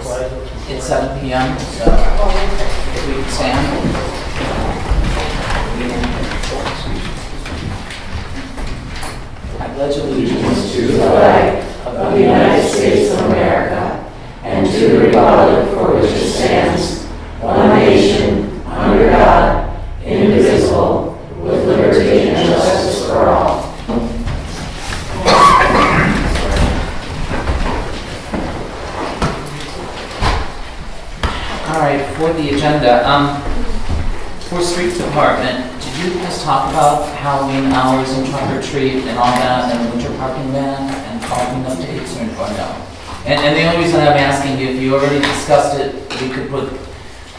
It's 7 p.m. So if we can stand. I pledge allegiance to the flag of the United States of America and to the republic for which it stands, one nation, under God, indivisible, with liberty and justice for all. All right, for the agenda, for street department, did you guys talk about Halloween hours and trunk or treat and all that, and winter parking ban and parking updates, or no? And the only reason I'm asking you, if you already discussed it, we could put,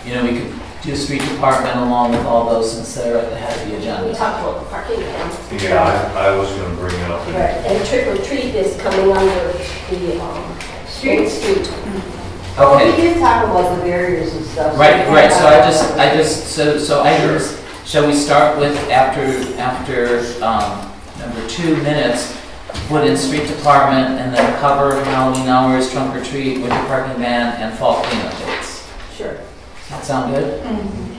we could do street department along with all those since they're at the head of the agenda. We talked about the parking ban. Yeah, I was going to bring it up. Right, and trick or treat is coming under the street. Okay. Well, we did talk about the barriers and stuff. Right. So items. Shall we start with after number 2 minutes? Put in street department and then cover Halloween hours, trunk or treat, winter parking ban, and fall cleanup dates. Sure. Does that sound good? Mm-hmm.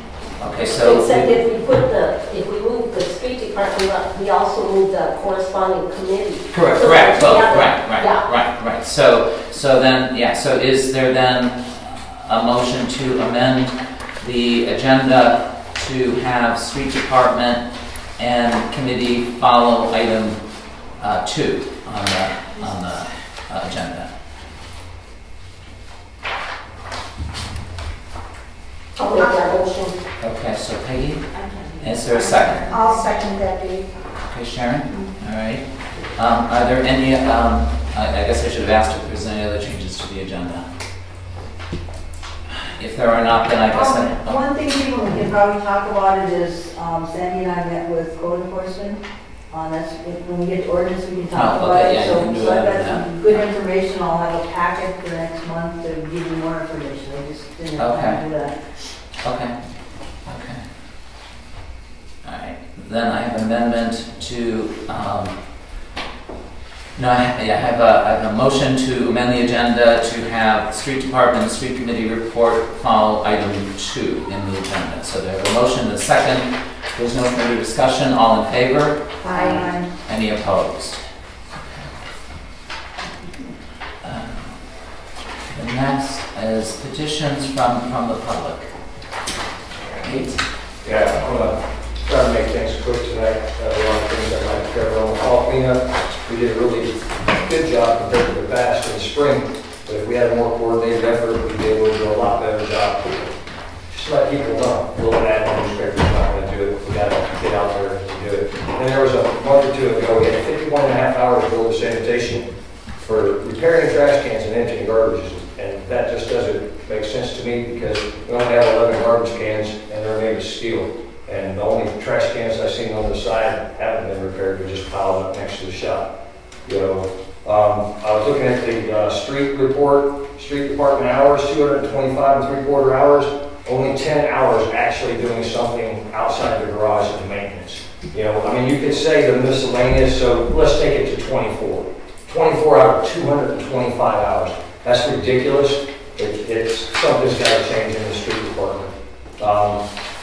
Okay, so except if we move the street department up, we also move the corresponding committee. Correct. Right. So is there then a motion to amend the agenda to have street department and committee follow item 2 on the agenda? I'll make that motion. Okay, so Peggy, is there a second? I'll second that, Dave. Okay, Sharon? All right. Are there any, I guess I should have asked if there's any other changes to the agenda. If there are not, then I guess One thing people can probably talk about it is, Sandy and I met with code enforcement. When we get to ordinance, we can talk about it. Yeah, you can do so I've that, got some good information. I'll have a packet for next month to give you more information. I just didn't have time to do that. Okay. All right. Then I have an amendment to, I have a motion to amend the agenda to have street department and street committee report follow item 2 in the agenda. So there's a motion and a second. There's no further discussion. All in favor? Aye. Any opposed? The next is petitions from the public. Kate? Yeah, I'm going to try to make things quick tonight. A lot of things I'd like to cover on the fall cleanup. We did a really good job compared to the past in the spring, but if we had a more coordinated effort, we'd be able to do a lot better job. Just let people know. A little ad in the newspaper's not going to do it. We got to get out there and do it. And there was a month or 2 ago, we had 51.5 hours worth of sanitation for repairing trash cans and emptying garbages. And that just doesn't make sense to me because we only have 11 garbage cans and they're made of steel. And the only trash cans I've seen on the side haven't been repaired, they're just piled up next to the shop. I was looking at the street report, street department hours, 225 3/4 hours, only 10 hours actually doing something outside the garage and maintenance. You could say the miscellaneous, so let's take it to 24. 24 out of 225 hours. That's ridiculous. Something's got to change in the street department.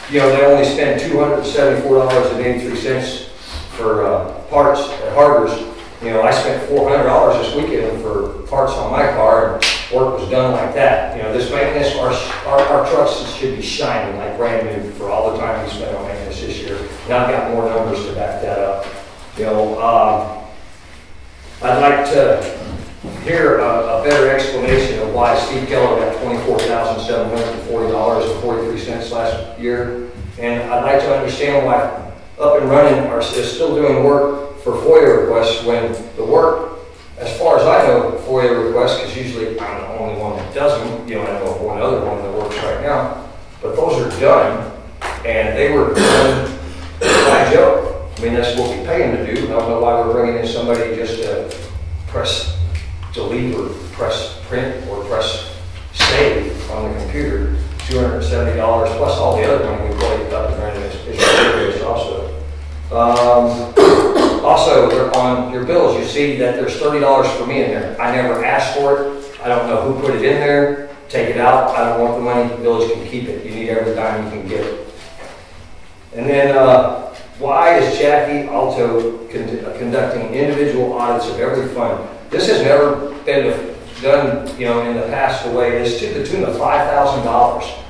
They only spend $274.83 for parts at Harbors. I spent $400 this weekend for parts on my car, and work was done like that. This maintenance, our trucks should be shining like brand new for all the time we spent on maintenance this year. And I've got more numbers to back that up. I'd like to hear a better explanation of why Steve Keller got $24,740.43 last year. And I'd like to understand why Up and Running is still doing work for FOIA requests when the work, as far as I know, FOIA requests, because usually I'm the only one that doesn't, I know of one other one that works right now, but those are done, and they were done by Joe. That's what we pay him to do. I don't know why we're bringing in somebody just to press delete or press print or press save on the computer. $270 plus all the other money we put Up and Running is ridiculous also. Also, on your bills, you see that there's $30 for me in there. I never asked for it. I don't know who put it in there. take it out. I don't want the money, the village can keep it. You need every dime you can get it. And then, why is Jackie Alto conducting individual audits of every fund? This has never been done, you know, in the past the way it is, to the tune of $5,000.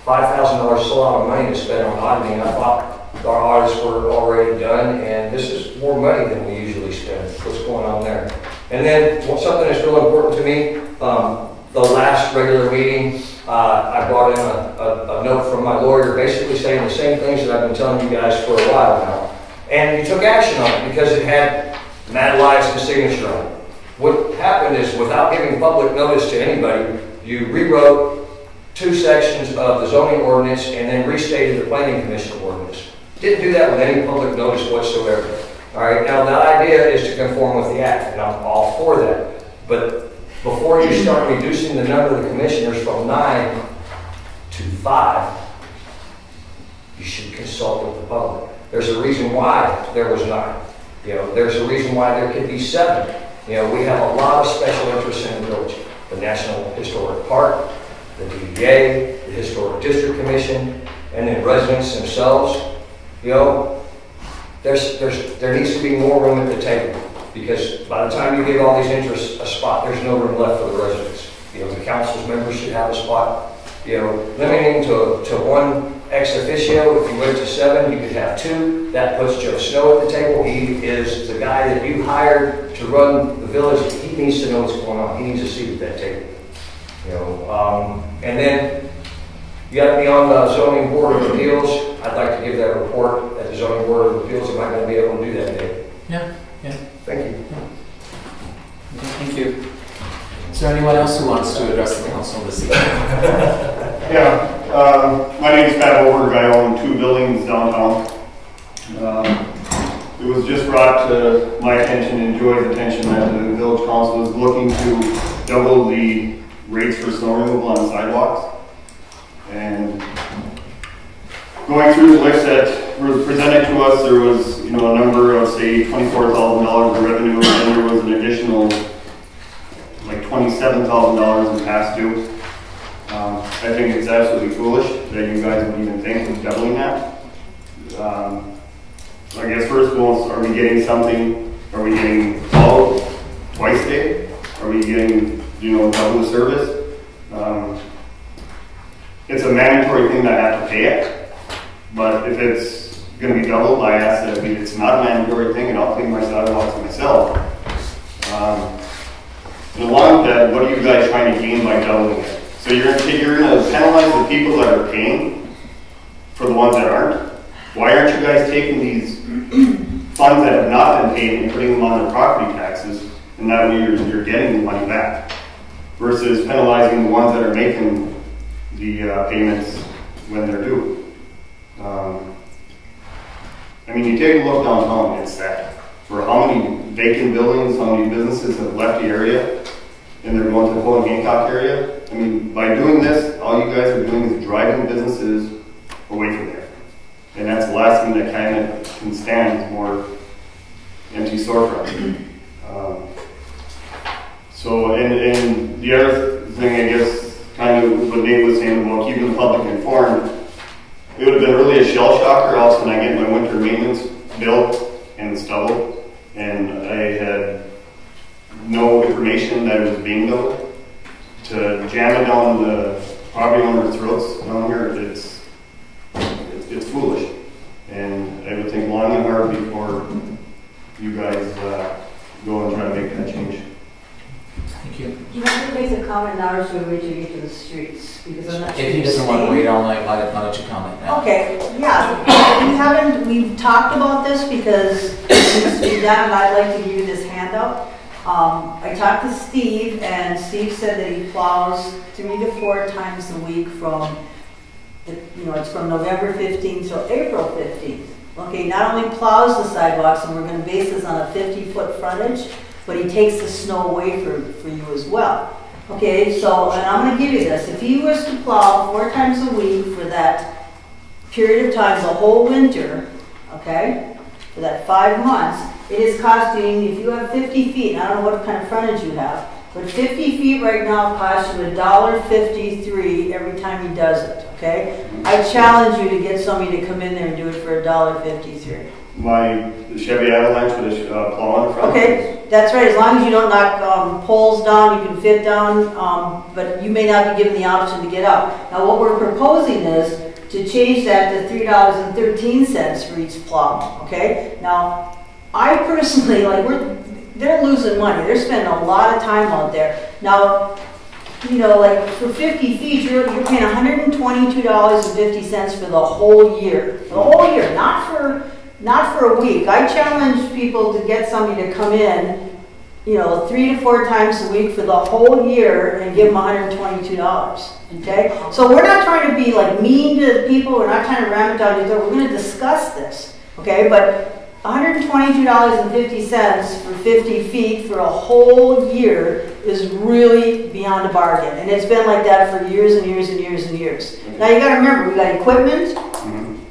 $5,000 is a lot of money to spend on auditing. I thought our audits were already done, and this is more money than we usually spend. What's going on there? And then something that's real important to me, the last regular meeting, I brought in a note from my lawyer basically saying the same things that I've been telling you guys for a while now. And you took action on it because it had Mad Lives' signature on it. What happened is, without giving public notice to anybody, you rewrote 2 sections of the zoning ordinance and then restated the planning commission ordinance. Didn't do that with any public notice whatsoever. All right, now the idea is to conform with the act, and I'm all for that. But before you start reducing the number of the commissioners from 9 to 5, you should consult with the public. There's a reason why there was 9. You know, there's a reason why there could be 7. You know, we have a lot of special interests in the village. The National Historic Park, the DDA, the Historic District Commission, and then residents themselves. You know, there needs to be more room at the table, because by the time you give all these interests a spot, there's no room left for the residents. You know, the council's members should have a spot. You know, limiting to 1 ex officio. If you went to 7, you could have 2. That puts Joe Snow at the table. He is the guy that you hired to run the village. He needs to know what's going on. He needs a seat at that table. You know, and then you got to be on the Zoning Board of Appeals. I'd like to give that report at the Zoning Board of Appeals. Am I going to be able to do that today? Yeah. Thank you. Okay, thank you. Is there anyone else who wants to address the council this evening? Yeah, my name is Pat Overg. I own 2 buildings downtown. It was just brought to my attention and Joy's attention that the village council is looking to double the rates for snow removal on sidewalks. And going through the list that was presented to us, there was, you know, a number of, say, $24,000 of revenue, and then there was an additional like $27,000 in past due. I think it's absolutely foolish that you guys would even think of doubling that. I guess first of all, are we getting something? Are we getting followed twice a day? Are we getting, you know, double the service? It's a mandatory thing that I have to pay it, but if it's going to be doubled, I ask that it's not a mandatory thing, and I'll clean my sidewalks myself. And along with that, what are you guys trying to gain by doubling it? So you're going to penalize the people that are paying for the ones that aren't? Why aren't you guys taking these funds that have not been paid and putting them on their property taxes, and that way you're getting the money back, versus penalizing the ones that are making the payments when they're due? I mean, you take a look downtown, it's sad. For how many vacant buildings, how many businesses have left the area, and they're going to the whole Hancock area. I mean, by doing this, all you guys are doing is driving businesses away from there. And that's the last thing that kind of can stand, is more empty storefronts. So, and the other thing, I guess, kind of what Nate was saying about keeping the public informed, it would have been really a shell shocker else when I get my winter maintenance bill and it's doubled, and I had no information that it was being doubled. To jam it down the property owner's throats down here, it's foolish. And I would think long and hard before you guys go and try to make that change. Thank you. Do you want to make a comment now, or should we wait till you get to the streets? Because I'm not sure. If he doesn't want to wait all night, why don't you comment now? Okay, yeah, we've talked about this because we've done, and I'd like to give you this handout. I talked to Steve, and Steve said that he plows 3 to 4 times a week from, it's from November 15th till April 15th. Okay, not only plows the sidewalks, and we're going to base this on a 50-foot frontage, but he takes the snow away for you as well. Okay, so, and I'm going to give you this. If he was to plow 4 times a week for that period of time, the whole winter, okay, for that 5 months, it is costing, if you have 50 feet, and I don't know what kind of frontage you have, But 50 feet right now costs you $1.53 every time he does it, okay? I challenge you to get somebody to come in there and do it for $1.53. My Chevy Avalanche with a plow in front. Okay, that's right, as long as you don't knock poles down, you can fit down, but you may not be given the option to get up. Now what we're proposing is to change that to $3.13 for each plow, okay? Now, I personally, like, they're losing money. They're spending a lot of time out there. Now, you know, like for 50 feet, you're paying $122.50 for the whole year. The whole year, not for a week. I challenge people to get somebody to come in, you know, 3 to 4 times a week for the whole year and give them $122. Okay? So we're not trying to be like mean to people. We're not trying to ram it down your throat. We're going to discuss this. Okay? But $122.50 for 50 feet for a whole year is really beyond a bargain. And it's been like that for years and years and years and years. Now you got to remember, we got equipment,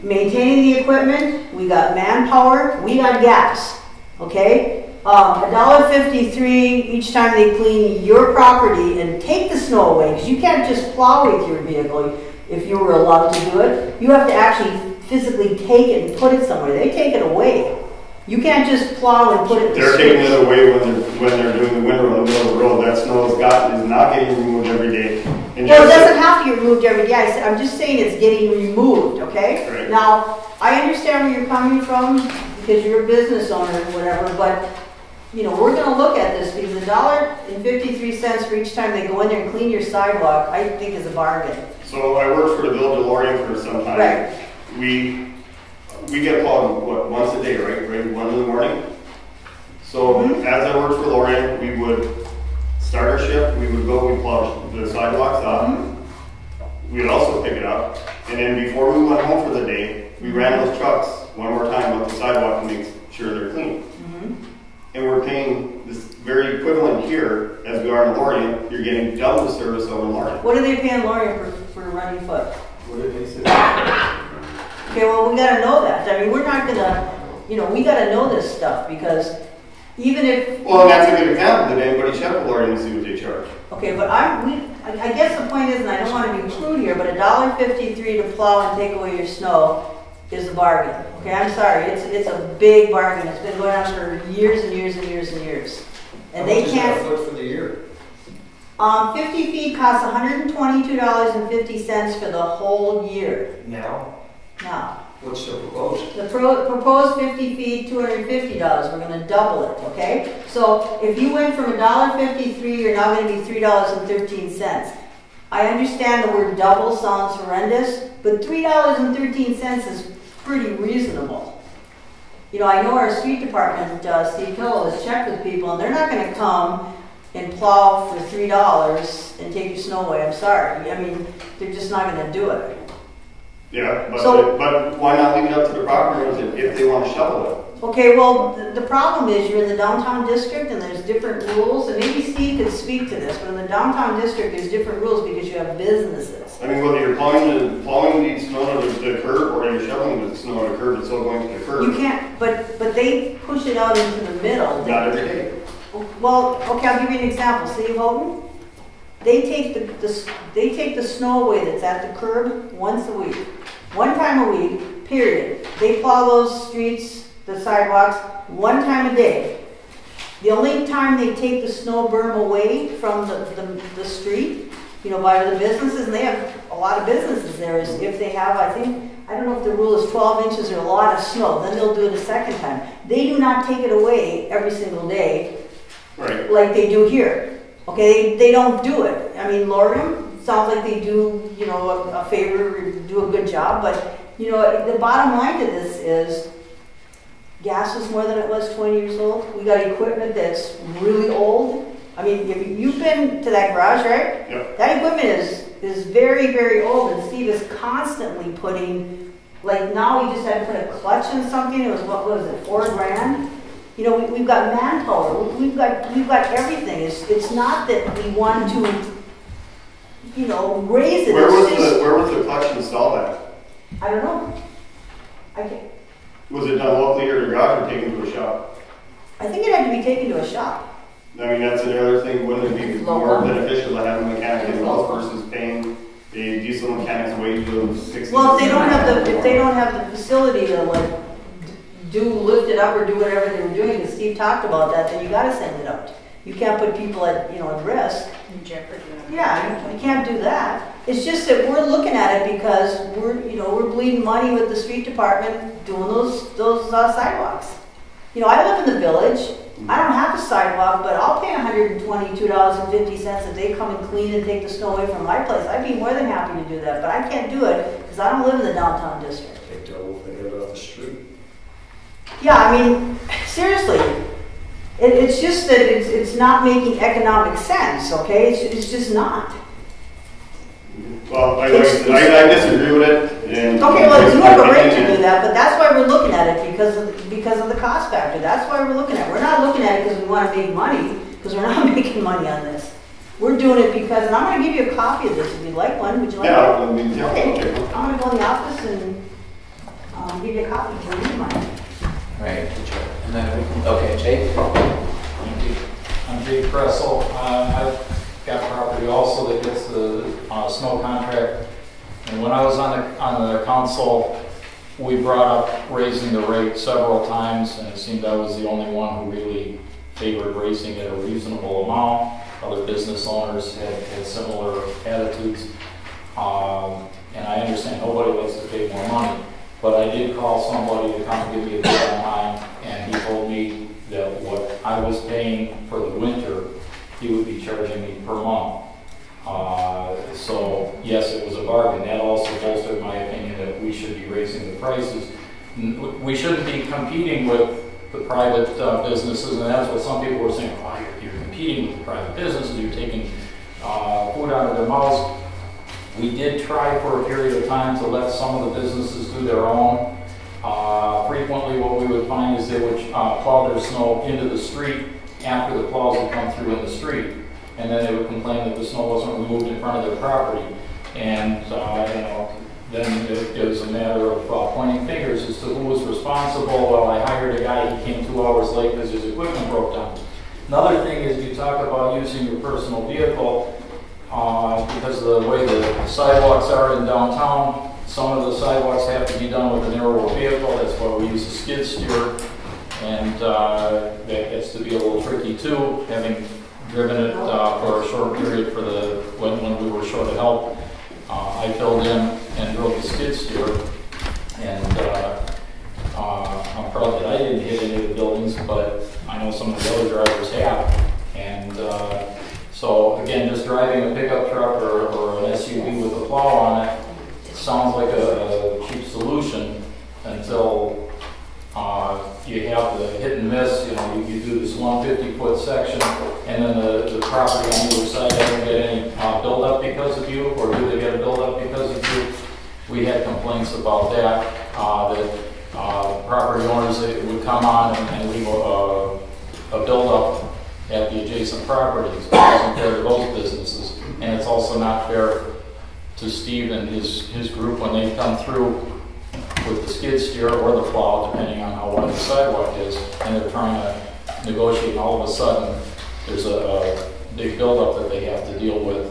maintaining the equipment, we got manpower, we got gas. Okay? $1.53 each time they clean your property and take the snow away, because you can't just plow with your vehicle if you were allowed to do it. You have to actually physically take it and put it somewhere. They take it away. You can't just plow and put it in the They're taking it away when they're doing the winter on the middle of the road. That snow is not getting removed every day. And well, it doesn't have to get removed every day. I'm just saying it's getting removed, okay? Right. Now, I understand where you're coming from because you're a business owner or whatever, but you know, we're going to look at this because $1.53 for each time they go in there and clean your sidewalk, I think is a bargain. So I worked for the Village of Lorient for some time. Right. We get plowed, what, once a day, right? 1 in the morning. So as I worked for Lorient, we would start our shift, we would go, we'd plow the sidewalks up. We would also pick it up. And then before we went home for the day, we ran those trucks one more time up the sidewalk to make sure they're clean. And we're paying this very equivalent here as we are in Lorient. You're getting double the service over in Lorient. What do they pay in Lorient for running foot? What did they say? Okay, well, we got to know that. I mean, we're not going to, you know, we got to know this stuff because even if... Well, and that's a good example. Did anybody check with Lorient and see what they charge? Okay, but I guess the point is, and I don't want to be crude here, but $1.53 to plow and take away your snow is a bargain. Okay, I'm sorry, it's a big bargain. It's been going on for years and years and years and years. And they can't... How much is that foot for the year? 50 feet costs $122.50 for the whole year. Now? Now, What's the proposed? the proposed 50 feet, $250. We're going to double it, okay? So if you went from $1.53, you're now going to be $3.13. I understand the word double sounds horrendous, but $3.13 is pretty reasonable. You know, I know our street department, Steve Hill, has checked with people, and they're not going to come and plow for $3 and take your snow away. I'm sorry. I mean, they're just not going to do it. Yeah, but, So- but why not leave it up to the property owners if they want to shovel it? Okay, well, the problem is you're in the downtown district and there's different rules, and maybe Steve could speak to this, but in the downtown district there's different rules because you have businesses. I mean, whether you're plowing the snow to the curb or you're shoveling the snow on the curb, it's still going to the curb. You can't, but they push it out into the middle. Not every day. Well, okay, I'll give you an example. City of Houghton, they take the snow away that's at the curb once a week. One time a week, period. They plow those streets, the sidewalks, one time a day. The only time they take the snow berm away from the street, you know, by the businesses, and they have a lot of businesses there, is if they have, I don't know if the rule is 12 inches or a lot of snow, then they'll do it a second time. They do not take it away every single day, Right. like they do here. Okay, they don't do it. I mean, Lorem sounds like they do, you know, a favor, or do a good job, but, you know, the bottom line to this is gas is more than it was 20 years old. We got equipment that's really old. I mean, if you've been to that garage, right? Yep. That equipment is very, very old, and Steve is constantly putting, like now we just had to put a clutch in something. It was, what was it, $4,000? You know, we've got manpower. We've got everything. It's not that we want to, you know, raise it. Where was the clutch installed at? I don't know. I can't. Was it done locally or the garage or taken to a shop? I think it had to be taken to a shop. I mean, that's another thing, wouldn't it be more beneficial to have a mechanic in-house versus paying a diesel mechanic's wage of $60? Well, if they don't have the facility to like lift it up or do whatever they were doing, because Steve talked about that, then you gotta send it out. You can't put people at, at risk. In jeopardy. Yeah, you can't do that. It's just that we're looking at it because we're bleeding money with the street department doing those sidewalks. I live in the village. I don't have a sidewalk, but I'll pay $122.50 if they come and clean and take the snow away from my place. I'd be more than happy to do that, but I can't do it because I don't live in the downtown district. Take the whole thing off the street. Yeah, I mean, seriously, it's just that it's not making economic sense, okay? It's just not. Well, I disagree with it. And okay, well, you have a right to do that, but that's why we're looking at it, because of the cost factor. That's why we're looking at it. We're not looking at it because we want to make money, because we're not making money on this. We're doing it because, and I'm going to give you a copy of this if you'd like one. Would you like one? Yeah, okay. I'm going to go in the office and give you a copy. You need mine. Right, and then, okay, Jake? I'm Jake Kressel. I've got property also that gets the snow contract. And when I was on the council, we brought up raising the rate several times, and it seemed I was the only one who really favored raising it a reasonable amount. Other business owners had similar attitudes. And I understand nobody likes to pay more money. But I did call somebody to come and give me a bid on mine, and he told me that what I was paying for the winter, he would be charging me per month. So yes, it was a bargain. That also bolstered my opinion that we should be raising the prices. We shouldn't be competing with the private businesses, and that's what some people were saying. Oh, you're competing with the private businesses. You're taking food out of their mouths. We did try for a period of time to let some of the businesses do their own. Frequently what we would find is they would plow their snow into the street after the plows would come through in the street. And then they would complain that the snow wasn't removed in front of their property. And then it was a matter of pointing fingers as to who was responsible. Well, I hired a guy, he came 2 hours late because his equipment broke down. Another thing is you talk about using your personal vehicle. Because of the way the sidewalks are in downtown, some of the sidewalks have to be done with a narrower vehicle. That's why we use a skid steer, and that gets to be a little tricky too. Having driven it for a short period for when we were short of help, I filled in and drove the skid steer, and I'm proud that I didn't hit any of the buildings, but I know some of the other drivers have, and. So again, just driving a pickup truck or an SUV with a plow on it sounds like a cheap solution until you have the hit and miss. You do this 150-foot section, and then the property on the other side doesn't get any buildup because of you, or do they get a buildup because of you? We had complaints about that. Property owners would come on and leave a buildup at the adjacent properties. It isn't fair to those businesses, and it's also not fair to Steve and his group when they come through with the skid steer or the plow, depending on how wide the sidewalk is, and they're trying to negotiate, and all of a sudden there's a big buildup that they have to deal with.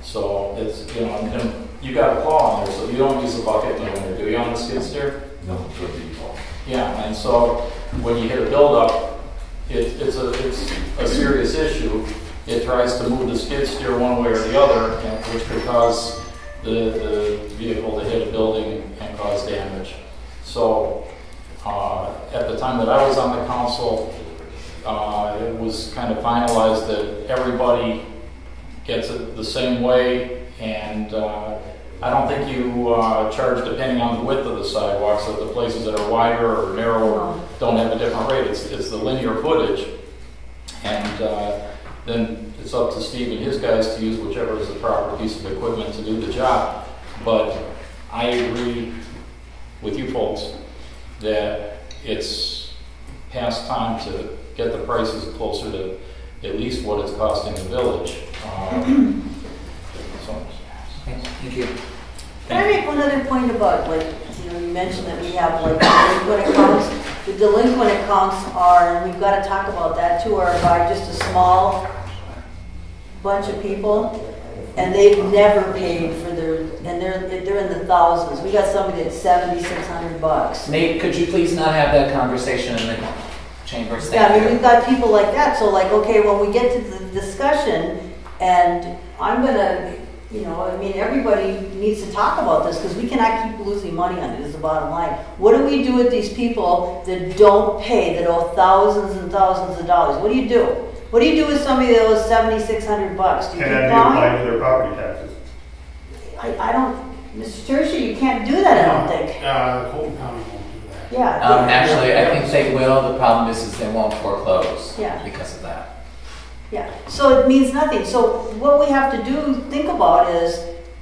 So it's, and you got a plow on there, so you don't use a bucket in the winter, do you, on the skid steer? No, it's a default. Yeah, and so when you hit a buildup, it's a serious issue. It tries to move the skid steer one way or the other, which could cause the vehicle to hit a building and cause damage. So at the time that I was on the council, it was kind of finalized that everybody gets it the same way, and I don't think you charge depending on the width of the sidewalk, so the places that are wider or narrower don't have a different rate. It's the linear footage, and then it's up to Steve and his guys to use whichever is the proper piece of equipment to do the job. But I agree with you folks that it's past time to get the prices closer to at least what it's costing the village. Thank you. Can I make one other point about, you mentioned that we have, when it comes, The delinquent accounts are, and we've got to talk about that too, are by just a small bunch of people, and they've never paid for their, and they're in the thousands. We got somebody at $7,600. Nate, could you please not have that conversation in the chambers? Yeah, I Thank mean, you. we've got people like that, so like, okay, when we get to the discussion, and I'm gonna, you know, I mean, everybody needs to talk about this, because we cannot keep losing money on it, is the bottom line. What do we do with these people that don't pay, that owe thousands and thousands of dollars? What do you do? What do you do with somebody that owes $7,600? Do you And keep then they going? apply to their property taxes. I don't, Mr. Tertia, you can't do that, I don't think. Colton County won't do that. Yeah. Actually, I think they will. The problem is they won't foreclose Yeah. because of that. Yeah, so it means nothing. So what we have to think about is,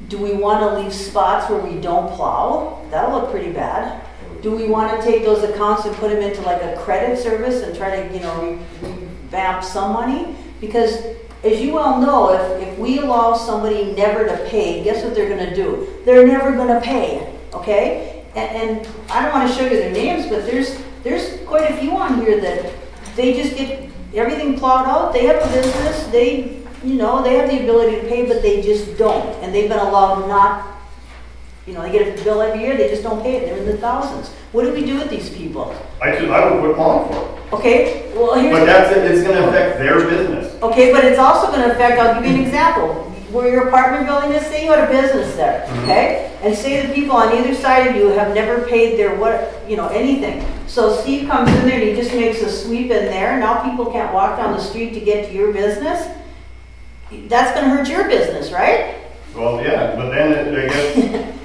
do we want to leave spots where we don't plow? That'll look pretty bad. Do we want to take those accounts and put them into like a credit service and try to, you know, revamp some money? Because as you well know, if we allow somebody never to pay, guess what they're going to do? They're never going to pay, okay? And I don't want to show you their names, but there's quite a few on here that they just get everything plowed out. They have a business, they, you know, they have the ability to pay, but they just don't. And they've been allowed not, you know, they get a bill every year, they just don't pay it. They're in the thousands. What do we do with these people? I would quit plowing for them. Okay, well, here's... But that's it, it's gonna affect their business. Okay, but it's also going to affect, I'll give you an example. Where your apartment building is, say you had a business there, okay? And say the people on either side of you have never paid their, anything. So Steve comes in there and he just makes a sweep in there. Now people can't walk down the street to get to your business. That's going to hurt your business, right? Well, yeah, but then I guess,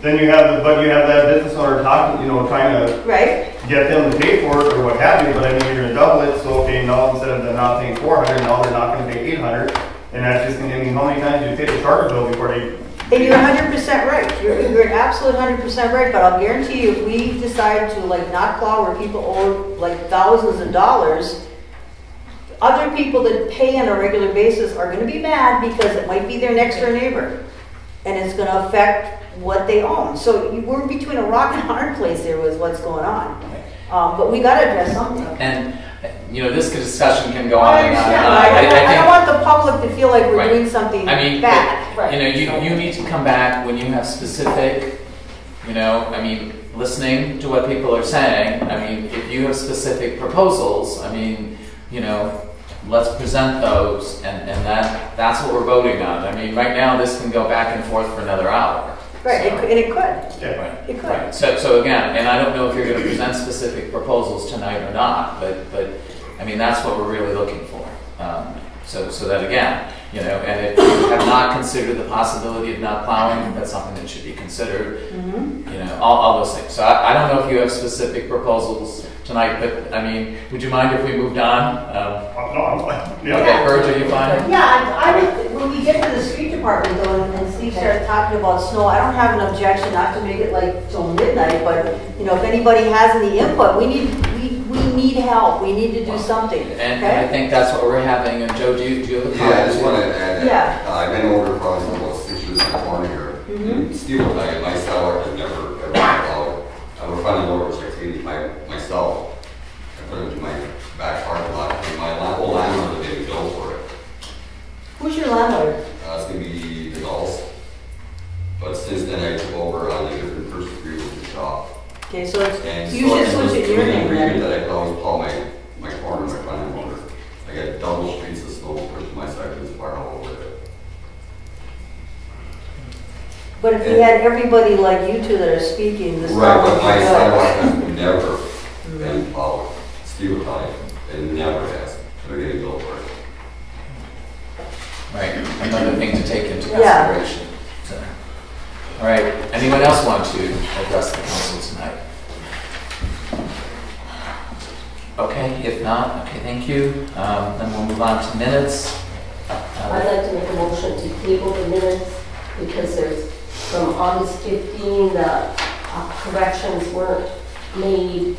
then you have that business owner talking, trying to Right. get them to pay for it or what have you, but I mean, you're gonna double it, so okay, now instead of them not paying $400, now they're not gonna pay $800, and that's just gonna, I mean, how many times do you pay the charter bill before they... And you're 100% right. You're an absolute 100% right, but I'll guarantee you if we decide to like not plow where people owe like thousands of dollars, other people that pay on a regular basis are going to be mad because it might be their next door neighbor. And it's going to affect what they own. So we're between a rock and a hard place here with what's going on. But we got to address something. And, this discussion can go on I and on understand. and on. I don't want the public to feel like we're Right. doing something bad. You need to come back when you have specific, listening to what people are saying. If you have specific proposals, let's present those, and that's what we're voting on. Right now, this can go back and forth for another hour. Right, So- and it could. Yeah. It could. Right. So again, and I don't know if you're going to present specific proposals tonight or not, but that's what we're really looking for. So that again, and if you have not considered the possibility of not plowing, that's something that should be considered. All those things. So I don't know if you have specific proposals tonight, but would you mind if we moved on? No, I'm fine. Yeah. Okay, Virg, are you fine? Yeah, I would, when we get to the street department though, and Steve started talking about snow, I don't have an objection not to make it like till midnight, but, if anybody has any input, we need help, we need to do something, And I okay? think that's what we're having. And Joe, do you have a comment? Yeah, I just want to add Yeah. that I've been over probably about 6 years in the corner here. Steve will tell you, my style, I've never ever followed. I have a front end loader, which I cleaned myself. I put it into my back parking lot. And my whole landlord didn't bill for it. Who's your landlord? It's going to be the Gulls. But since then, I took over on a different first degree with the shop. Okay, so it's, And you so should I switch was it to your doing an name agreement then. that I could always plow my corner, my front end loader. I got double streets of snow pushed my side of this fire all over it. But if you had everybody like you two that are speaking, this Right, stuff but would my be sidewalk good. has never been plowed. Steve will tell you, it never has. They're getting billed for it. Right, another thing to take into Yeah. consideration. So, all right, anyone else want to address the council tonight? Okay, if not, okay, thank you. Then we'll move on to minutes. I'd like to make a motion to table the minutes because there's, from August 15, the corrections weren't made.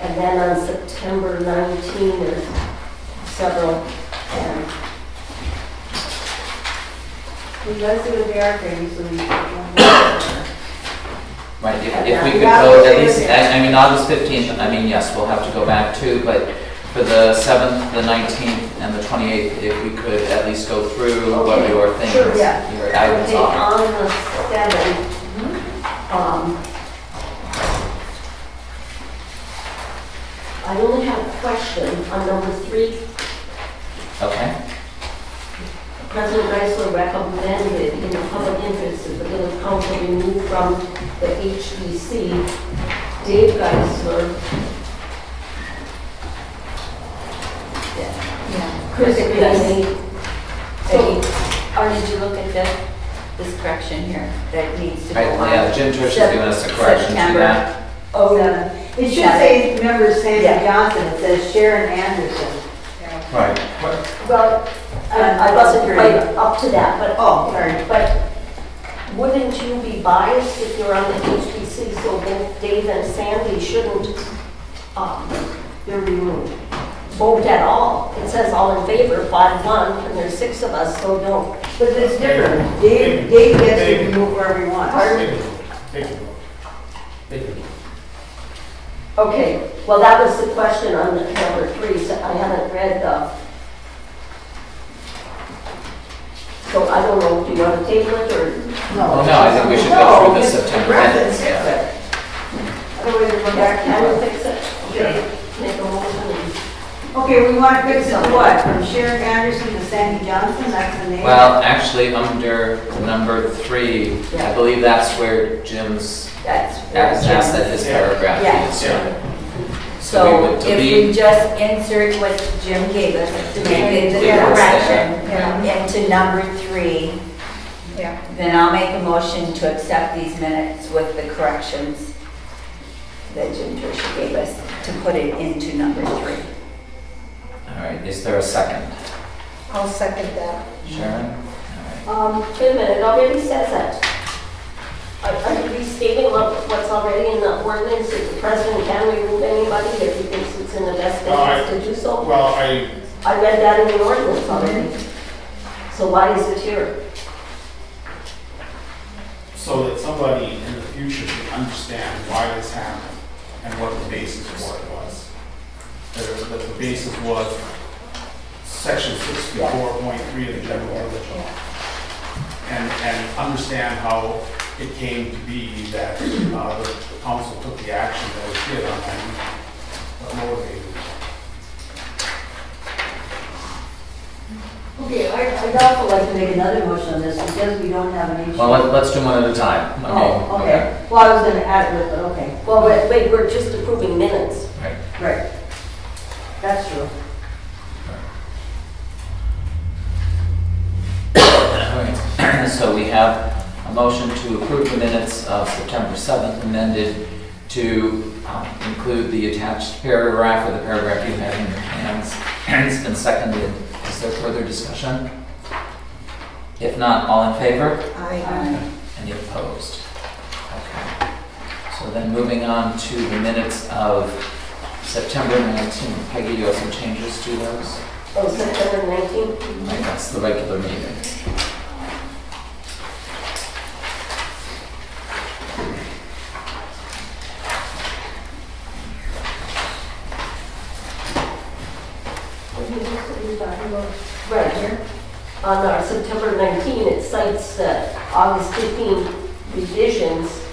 And then on September 19, there's several. And You guys see what they are, Craig, so we. Right, if we could go at least, I mean, August 15th, I mean, yes, we'll have to go back too, but for the 7th, the 19th, and the 28th, if we could at least go through what your things, Sure, your items Okay, are. on the 7th, I only have a question on number 3. Okay, President Geisler recommended in the public interest that the village council remove from the HDC Dave Geisler, Chris Greenlee. Or did you look at this correction here that needs to go right, on? yeah, Jim Trish is giving us a correction to September. that. Oh, It should say members Sandy Johnson, it says Sharon Anderson. Right. well, I wasn't quite up to that, but, Oh, sorry. but wouldn't you be biased if you're on the HDC, so then Dave and Sandy shouldn't, They're removed. vote at all? It says all in favor, 5-1, and there's 6 of us, so no. But it's different. Dave gets to remove wherever he wants. Take a vote. Take a vote. Okay, well, that was the question on the number 3, so I haven't read the, so I don't know, do you want to table it, or? Well, no, I think we should go through the September minutes, yeah. Otherwise, we're back Can to we fix it? Okay, make a motion. Okay, we want to fix it to what? From Sharon Anderson to Sandy Johnson, that's the name? Well, actually, under number 3, I believe that's where Jim's That's asked that his paragraph be Yeah. inserted. So we would if we delete, just insert what Jim gave us to make it the Yeah. correction into number 3, Yeah. then I'll make a motion to accept these minutes with the corrections that Jim Tricia gave us to put it into number 3. all right, is there a second? I'll second that. Sharon? All right. Wait a minute, it already says that. Are you restating what's already in the ordinance, that the president can remove anybody if he thinks it's in the best interest to do so? Well, I read that in the ordinance already. So why is it here? so that somebody in the future can understand why this happened and what the basis for it was. That the basis was section 64.3 of the general village law. And understand how it came to be that the council took the action that it did on that, what motivated it. Okay, I'd also like to make another motion on this because we don't have an issue. Well, let's do one at a time. I mean, Oh, okay. Well, I was going to add it, but okay. Well, wait, we're just approving minutes. Right. Right. That's true. All right. So we have a motion to approve the minutes of September 7th amended to include the attached paragraph or the paragraph you have in your hands. It's been seconded. Is there further discussion? If not, all in favor? Aye. Any opposed? Okay. So then moving on to the minutes of September 19th. Peggy, you have some changes to those? Oh, September 19th? Right, that's the regular meeting. Right here. On our September 19, it cites August 15 revisions,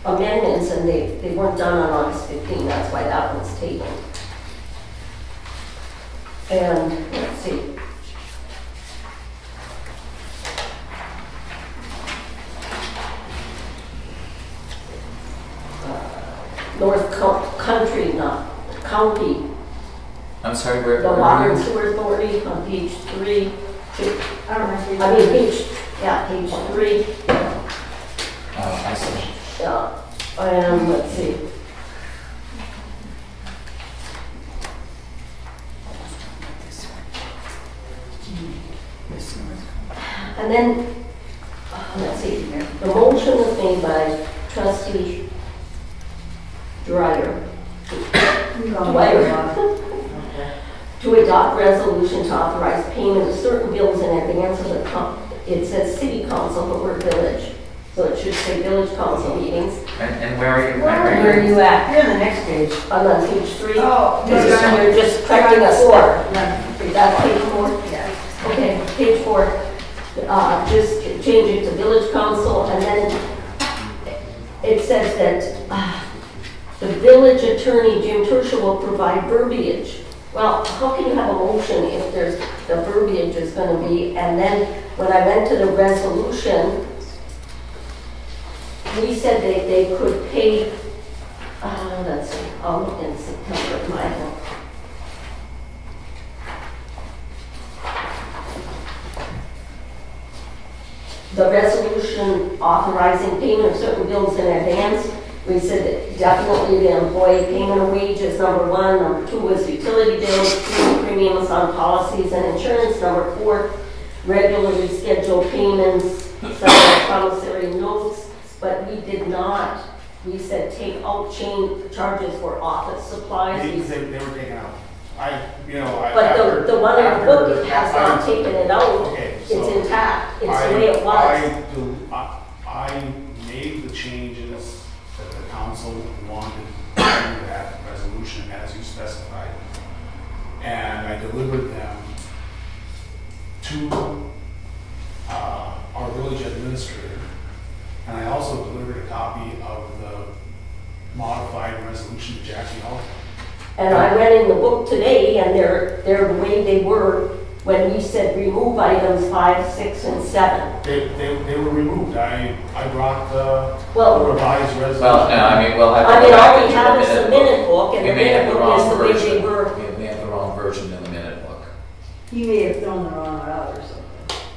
amendments, and they weren't done on August 15. That's why that one's tabled. And let's see. Country, not county. I'm sorry, where The were Water and you? Sewer Authority on page 3. I don't know if you. I mean, page 3. Oh, I see. Yeah, and let's see. And then, let's see, the motion was made by trustee Dwyer. To adopt resolution to authorize payment of certain bills in advance of the, it says city council, but we're village. So it it should say village council meetings. And where are you? Where are you at? You're on the next page. I'm on page 3. Oh, You're just correcting us there. Yeah. That's page 4? Yeah. Okay, page 4. Just change it to village council, and then it says that the village attorney, Jim Tertia, will provide verbiage. Well, how can you have a motion if there's, the verbiage is going to be, and then when I went to the resolution, we said they could pay, let's see, I'll look in September, my the resolution authorizing payment of certain bills in advance. We said that definitely the employee payment of wages, number 1. Number 2 was utility bills, 3 premiums on policies and insurance. Number 4, regularly scheduled payments, such as promissory notes. But we did not, we said take out charges for office supplies. They were taken out. But the one in the book has not taken it out. Okay, It's so intact. It's the way it was. I made the changes that the council wanted in that resolution as you specified. And I delivered them to our village administrator. And I also delivered a copy of the modified resolution to Jackie Alton. And I read in the book today, and they're the way they were when we said remove items 5, 6, and 7. They were removed. I brought the Well, revised resolution. Well, no, I mean, we'll have to I go mean, back all we into have the is the minute minute book, and We the may have minute the book is wrong the way they version. were. We may have the wrong version in the minute book. He may have thrown the wrong one out or something.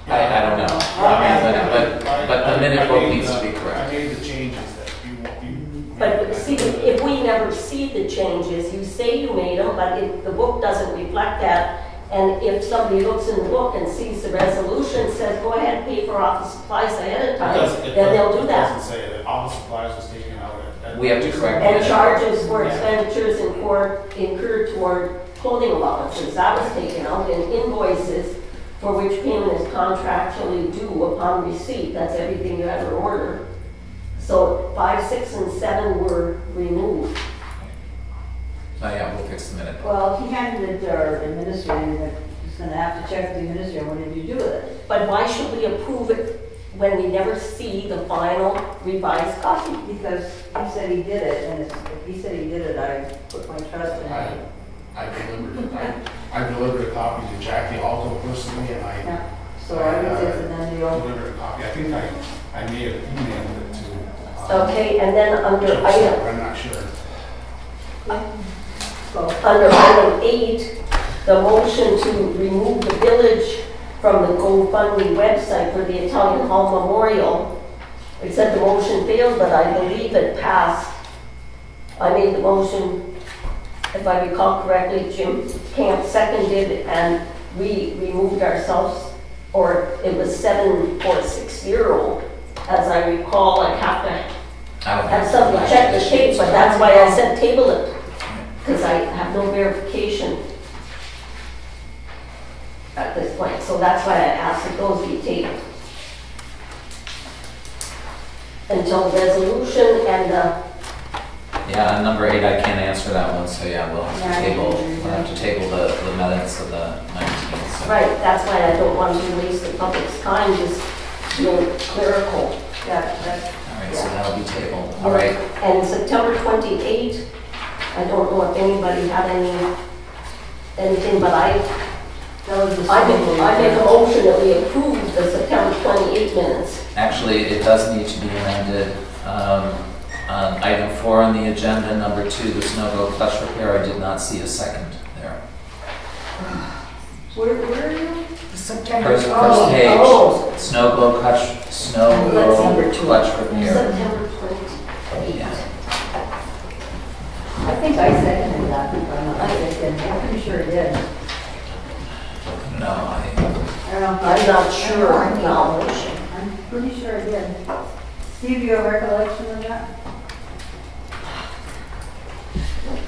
I don't know. I mean, but the minute book needs to be I correct. made the changes that you. But see, if we never see the changes, you say you made them, but if the book doesn't reflect that, and if somebody looks in the book and sees the resolution, says, go ahead and pay for office supplies ahead of time, then they'll do It that. doesn't say that office supplies was taken out. We have to correct And it. charges for expenditures incurred toward clothing allowances, that was taken out, and invoices for which payment is contractually due upon receipt, that's everything you ever order. So 5, 6, and 7 were removed. Oh, yeah, we'll fix the minute book. Well, he handed it to our administrator, he's gonna have to check the administrator, what did you do with it? But why should we approve it when we never see the final revised copy? Because he said he did it, and if he said he did it, I put my trust in him. I delivered a copy to Jackie Alton personally, and I Yeah. So I would say it's a done deal. delivered a copy. I think I may have emailed it to. Okay, and then under Joe item, Silver, I'm not sure. So, under item 8, the motion to remove the village from the GoFundMe website for the Italian Hall Memorial. It said the motion failed, but I believe it passed. I made the motion, if I recall correctly, Jim Camp seconded, and we removed ourselves, or it was 746 as I recall. I have to have somebody check the tape, but that's why I said table it, because I have no verification at this point. So that's why I asked that those be tabled until the resolution and the. Yeah, on number 8, I can't answer that one, so yeah, we'll have Yeah, to I table, can do we'll have to table the minutes of the 19th. So. Right, that's why I don't want to waste the public's time just doing clerical. yeah, that's, All right, so that'll be tabled. All right. And September 28th, I don't know if anybody had anything, but I make a motion that we approve the September 28 minutes. Actually, it does need to be amended. On item 4 on the agenda, number 2, the snow globe clutch repair, I did not see a second there. where are you? First page, snow globe clutch repair. September 28th. Yeah. I think I seconded that, if I'm not mistaken, I'm pretty sure it did. No, I don't know. I'm not sure now. I'm pretty sure it did. Steve, you have recollection of that?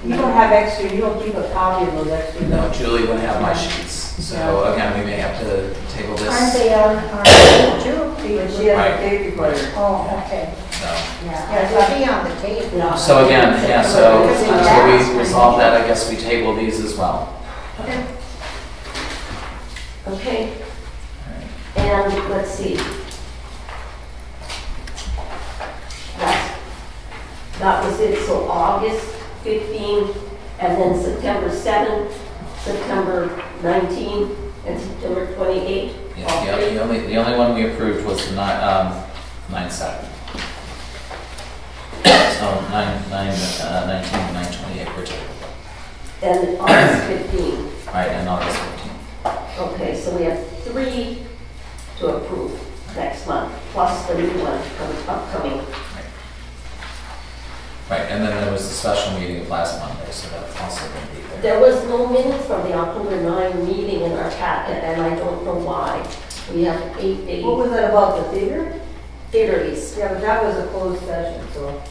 You don't have extra, you don't keep a copy of those extra. no, Julie would have my sheets. So again, we may have to table this. Aren't they on our page too? But she has Right. a tape recorder. Oh, okay. So, Yeah, it'll be on the tape. No. so again, yeah, so Because until that's- we resolve that, I guess we table these as well. Okay. And let's see. That was it, so August 15, and then September 7, September 19, and September 28. Yeah, the only one we approved was the 9/7. So 19 and 9/28 were tabled. And August 15. Right, and August 15th. Okay, so we have 3 to approve next month, plus the new one upcoming. Right, and then there was the special meeting of last Monday, so that's also going to be there. There was no minutes from the October 9 meeting in our packet, and I don't know why. We have 8 days. What was that about, the theater? Theater lease. Yeah, but that was a closed session, so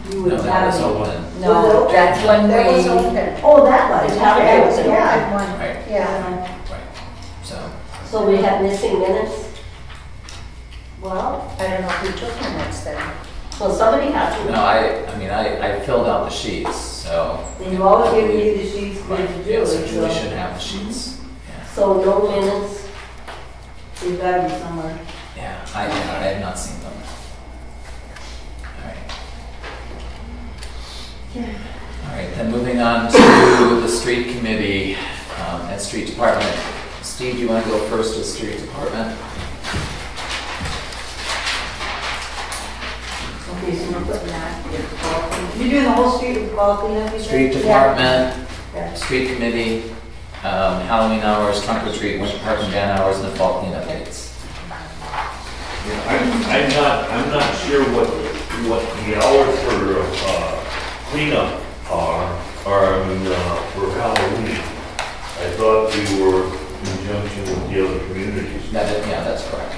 you No, would that have. was it. open. Was it No, open? that's when That was we, open. Oh, that was. It's not Okay. open. Yeah, one, Right, yeah. right. So, So we have missing minutes. Well, I don't know if we took minutes then. Well, somebody had to. no, I mean, I filled out the sheets, so. And you always give me the sheets that Right, you do yeah, so it, Julie so should have the sheets. Yeah, So no minutes. they've gotta be somewhere. yeah, I have not seen them. All right, then moving on to the street committee and street department. Steve, do you want to go first to street department? Okay, so we're putting that here. You're doing the whole street with ball cleanup, you said? Street department, Yeah. street committee, Halloween hours, trunk or treat, winter park and van hours, and the fall cleanup dates. I'm not sure what the hours for cleanup are, or I mean, for Halloween. I thought we were in conjunction with the other communities. Yeah, that's correct.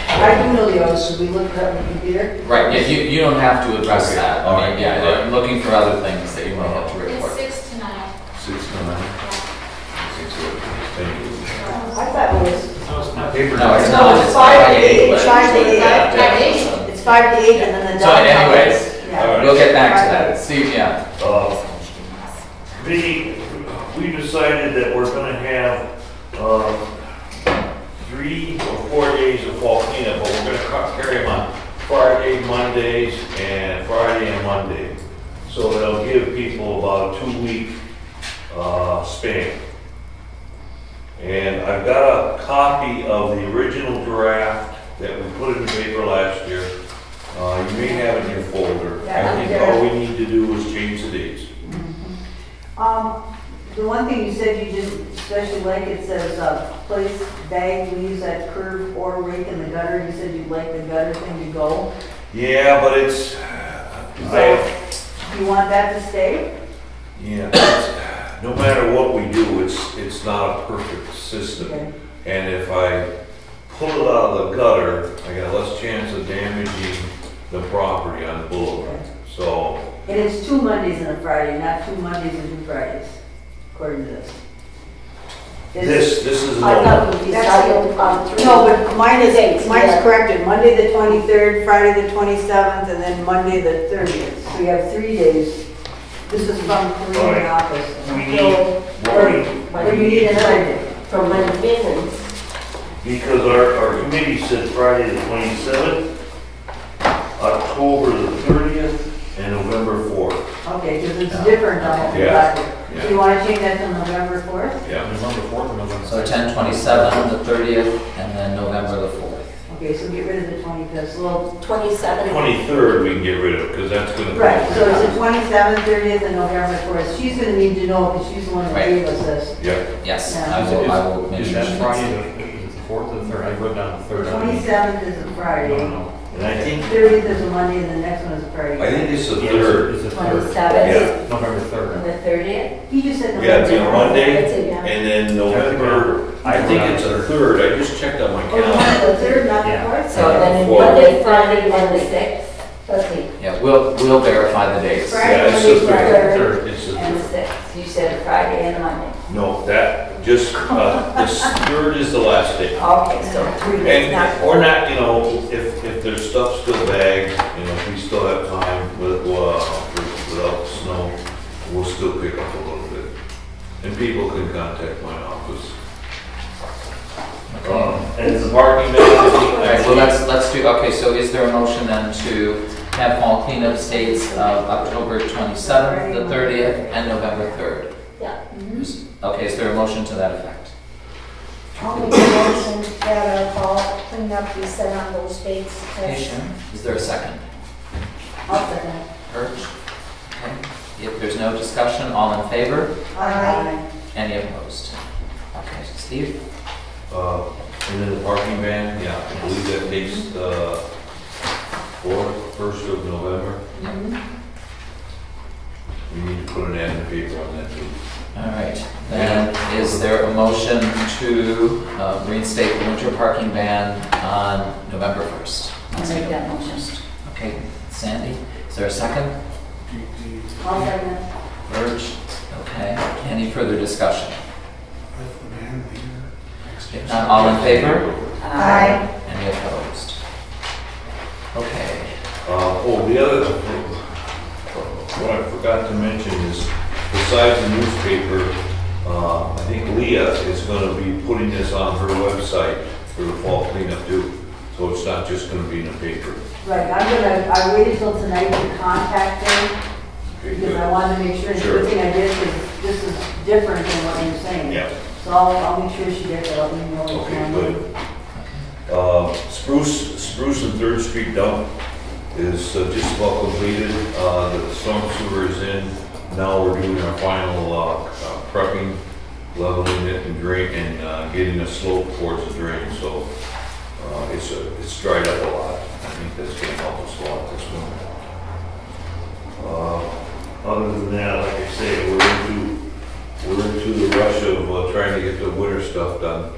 I do know the hours, because we looked up on the computer. Right, yeah, you don't have to address Okay. that. I mean, yeah, they're looking for other things that you might have to report. It's 6 to 9. 6 to 9. Thank you. I thought it was, My paper. No, it's no, not. it's 5 to 8, but- it's 5 to 8. Yeah. It's 5 to 8, and then the So dog. anyways, Yeah. we'll get back to that. Steve, yeah. We decided that we're gonna have 3 or 4 days of fall cleanup, but we're gonna carry them on Friday, Mondays, and Friday and Monday. So it'll give people about a 2-week span. And I've got a copy of the original draft that we put in the paper last year. You may have it in your folder. Yeah, I think there. all we need to do is change the dates. The one thing you said you didn't especially like, it says, place bag leaves at curb or rake in the gutter. You said you'd like the gutter thing to go. Yeah, but it's, Do you want that to stay? yeah, no matter what we do, it's not a perfect system. Okay. And if I pull it out of the gutter, I got less chance of damaging the property on the boulevard. So, And it's 2 Mondays and a Friday, not 2 Mondays and 2 Fridays, according to this. this is I no, thought we decided on 3. No, but mine's Yeah. corrected. Monday the 23rd, Friday the 27th, and then Monday the 30th. So we have 3 days. This is from Korean Right. office. we need, So, Or you need another day. from my business. because our committee said Friday the 27th, October the 30th, and November 4th. Okay, because it's different on the Yeah. document. So you want to change that to November 4th? Yeah. November 4th or November So 6th? 10/27, the 30th, and then November the 4th. Okay, so get rid of the 25th. Well, 27. 23rd we can get rid of, because that's gonna. Right, so it's the 27th, 30th, and November 4th. She's going to need to know because she's the one that Right. gave us this. Yeah. Yes, Yeah. I will make Is sure. that she Friday, knows. is it the 4th or the 3rd? I wrote down the 3rd. 27th is a Friday. No. And I think, 30th is a Monday, and the next one is a I Friday. think it's the Yeah, 3rd. It's the 3rd. 27th, November and 3rd. the 30th. He just said Yeah, it's November. a Monday, That's it, yeah. and then November, I think it's a 3rd, I just checked on my Oh, you want calendar. the 3rd, not the Yeah. 4th? So then Fourth. Monday, Friday, and the 6th, Let's see. Yeah, we'll verify the dates. Friday, Yeah, it's Monday, the Friday. 3rd, it's the and the 3rd. 6th. You said a Friday and a Monday. No, that, just just, this third is the last day. Okay, so 3 days, not And, or not, you know, if there's stuff still bagged, you know, if we still have time without snow, we'll still pick up a little bit. And people can contact my office. And the parking ban, All right, well, let's do, okay, so is there a motion then to have fall cleanup dates of October 27th, the 30th, and November 3rd? Yeah. Okay, is there a motion to that effect? I'll make a motion that our fall cleanup be set on those dates. Okay, Sharon, is there a second? I'll second. Birch? Okay, if there's no discussion, all in favor? Aye. Any opposed? Okay, Steve? and then the parking ban, yeah, I believe that takes the 1st of November. We need to put an ad in the paper on that too. All right, then is there a motion to reinstate the winter parking ban on November 1st? I'll make that motion. Okay, Sandy, is there a second? I'll second. Birch, okay, any further discussion? If not, all in favor? Aye. Any opposed? Okay, The other thing, what I forgot to mention is, besides the newspaper, I think Leah is going to be putting this on her website for the fall cleanup too. So it's not just going to be in the paper. Right, I waited till tonight to contact her Okay, because good. I wanted to make sure, and the Sure. good thing I did, because this is different than what you're saying. Yeah. So I'll make sure she gets it, I'll email it. Okay, good. Spruce and 3rd Street dump is just about completed. The storm sewer is in. Now we're doing our final prepping, leveling it and drain, and getting a slope towards the drain. So it's dried up a lot. I think that's going to help us a lot this winter. Other than that, like I say, we're into the rush of trying to get the winter stuff done.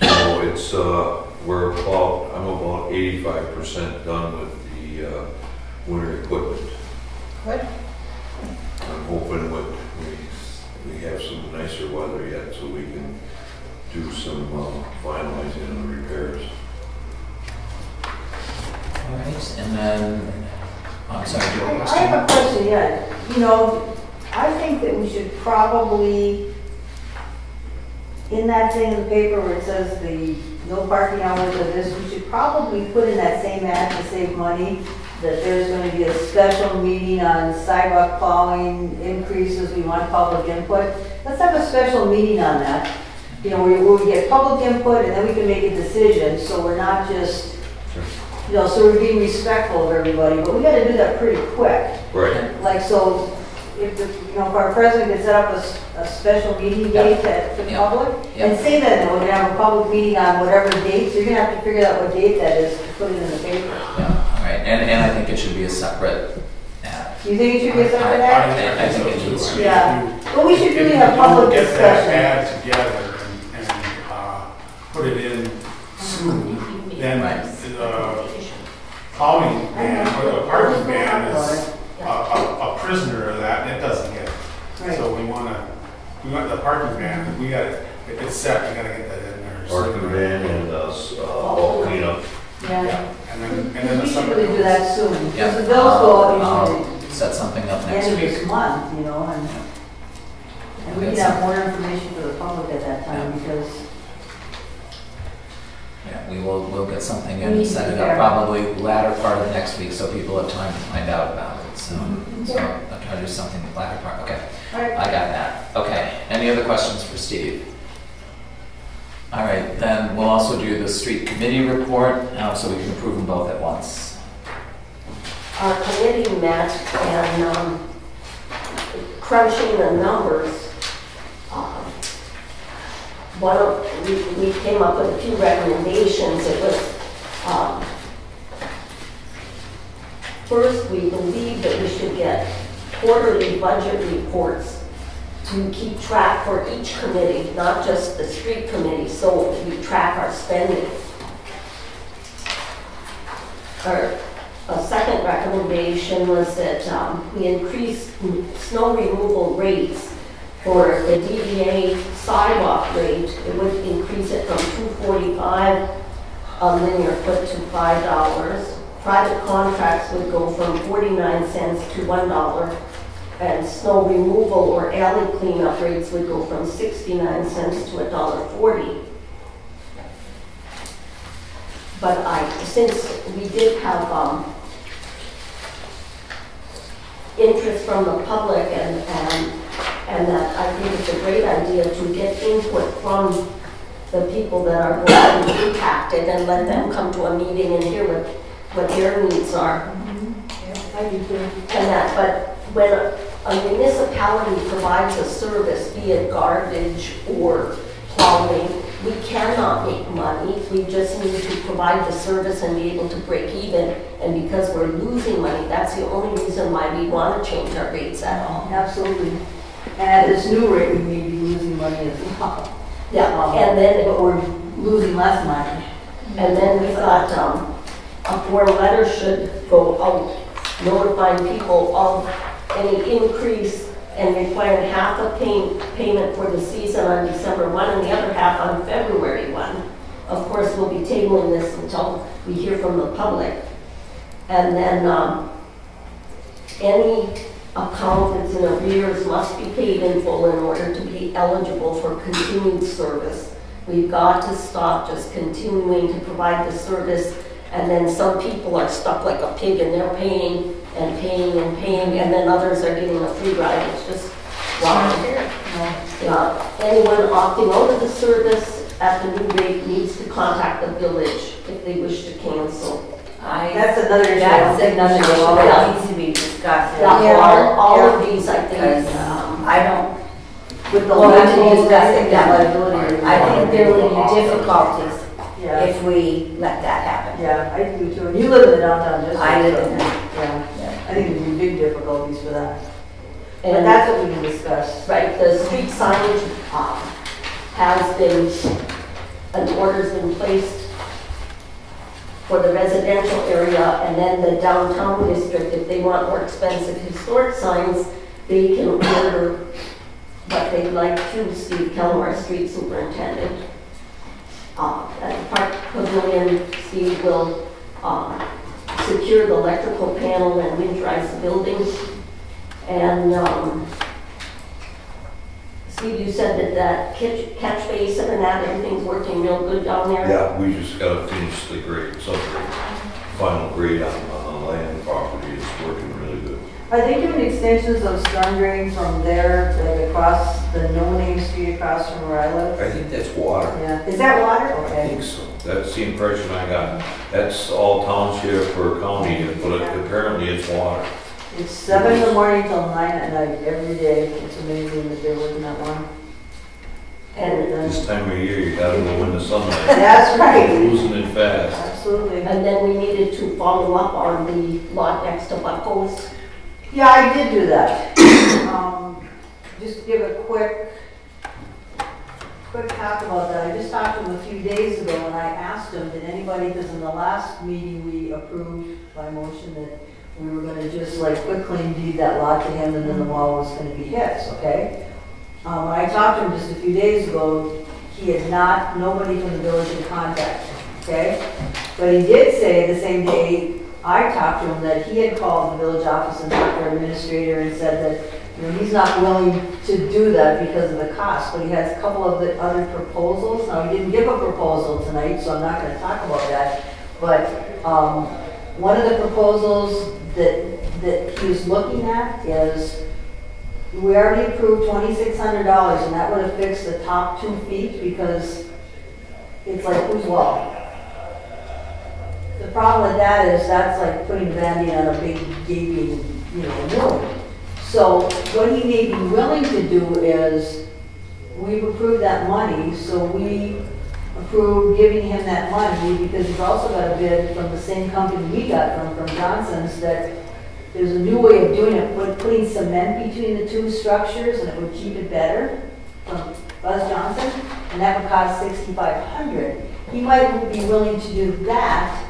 So it's I'm about 85% done with the winter equipment. Good. I'm hoping we have some nicer weather yet, so we can do some finalizing on the repairs. all right, and then, I'm sorry, do you have a I question? have a question, yeah. You know, I think that we should probably, in that thing in the paper where it says the no parking hours of this, we should probably put in that same ad to save money, that there's going to be a special meeting on sidewalk plowing increases, we want public input. Let's have a special meeting on that, you know, where we get public input and then we can make a decision, so we're not just, you know, so we're being respectful of everybody, but we gotta do that pretty quick. Right. Like, so, if our president could set up a special meeting date for the public, and say that, we're gonna have a public meeting on whatever date, so you're gonna have to figure out what date that is to put it in the paper. Yeah, all right, and I think it should be a separate ad. You think it should be a separate ad? I think it needs to be. Yeah, but we should really have public Get that discussion. ad together and put it in soon, then the plowing ban or the parking ban is a prisoner of that, and it doesn't get it. Right. So we want the parking ban, if it's set, we gotta get that in there. Parking ban and fall cleanup. Yeah, And then the we should summer. really do that soon, Yeah. because the bills go out I'll usually set something up at the next end of week. this month, you know, and we can have more information for the public at that time, because Yeah, we'll get something We and need set to it be up fair. probably latter part of next week, so people have time to find out about it, so. Mm-hmm. So I'll try to do something the latter part, okay. all right. I got that. Okay, any other questions for Steve? All right, then we'll also do the street committee report, so we can approve them both at once. Our committee met and crunching the numbers, we came up with a few recommendations. It was, first, we believe that we should get quarterly budget reports to keep track for each committee, not just the street committee, so we track our spending. A second recommendation was that we increase snow removal rates For the DDA sidewalk rate, it would increase it from $2.45 a linear foot to $5. Private contracts would go from 49 cents to $1. And snow removal or alley cleanup rates would go from 69 cents to $1.40. But since we did have interest from the public and that I think it's a great idea to get input from the people that are going to be impacted and let them come to a meeting and hear what their needs are. I do too. And that, but when a municipality provides a service, be it garbage or plowing, we cannot make money. We just need to provide the service and be able to break even. And because we're losing money, that's the only reason why we want to change our rates at all. Absolutely. And at this new rate, we may be losing money as well. Yeah, and then but we're losing less money. And then we thought a form letter should go out notifying people of any increase and requiring half a payment for the season on December 1 and the other half on February 1. Of course, we'll be tabling this until we hear from the public. And then any account that's in arrears must be paid in full in order to be eligible for continued service. We've got to stop just continuing to provide the service, and then some people are stuck like a pig and they're paying and paying and paying, and then others are getting a free ride. It's just wrong. Anyone opting out of the service at the new rate needs to contact the village if they wish to cancel. That's another issue. That's another issue that Yeah. needs to be discussed. All of these, I think, Because I don't, With the well, we liability, can discuss it down. liability. I think there will be difficulties Yeah, if we let that happen. yeah, I do too. You live in the downtown district. I live so, in there. Yeah, I think there'd be big difficulties for that. But And that's what we can discuss. right, the street signage has been, an order's been placed for the residential area, and then the downtown district, if they want more expensive historic signs, they can order what they'd like to. Steve Kelmar, street superintendent. At the Park Pavilion, Steve will secure the electrical panel and winterize the building. And Steve, you said that catch basin and that, everything's working real good down there? Yeah, we just gotta finish the grade, final grade on the land property. It's working really good. Are they doing extensions of storm drain from there, like across the no-name street across from where I live? I think that's water. Yeah, is that water? I Okay. think so. That's the impression I got. That's all township or county, but apparently it's water. It's 7 in the morning till 9 at night, every day. It's amazing that they're working that long. And This time of year, you gotta go in the sunlight. That's right. You're losing it fast. Absolutely. And then we needed to follow up on the lot next to Buckles. Yeah, I did do that. Just give a quick talk about that. I just talked to him a few days ago and I asked him, did anybody, because in the last meeting we approved by motion that we were gonna just like quick claim deed that lot to him and then the wall was gonna be his, okay? When I talked to him just a few days ago, he had nobody from the village had contacted him, okay? But he did say the same day I talked to him that he had called the village office and talked to our administrator and said that, you know, he's not willing to do that because of the cost, but he has a couple of the other proposals. Now, he didn't give a proposal tonight, so I'm not gonna talk about that. But, one of the proposals that he was looking at is, we already approved $2,600 and that would have fixed the top 2 feet because it's like whose wall? The problem with that is that's like putting a Band-Aid on a big gaping, wound. So what he may be willing to do is, we've approved that money, so we approve giving him that money because he's also got a bid from the same company we got from Johnson's that there's a new way of doing it, putting cement between the 2 structures and it would keep it better from Buzz Johnson, and that would cost $6,500. He might be willing to do that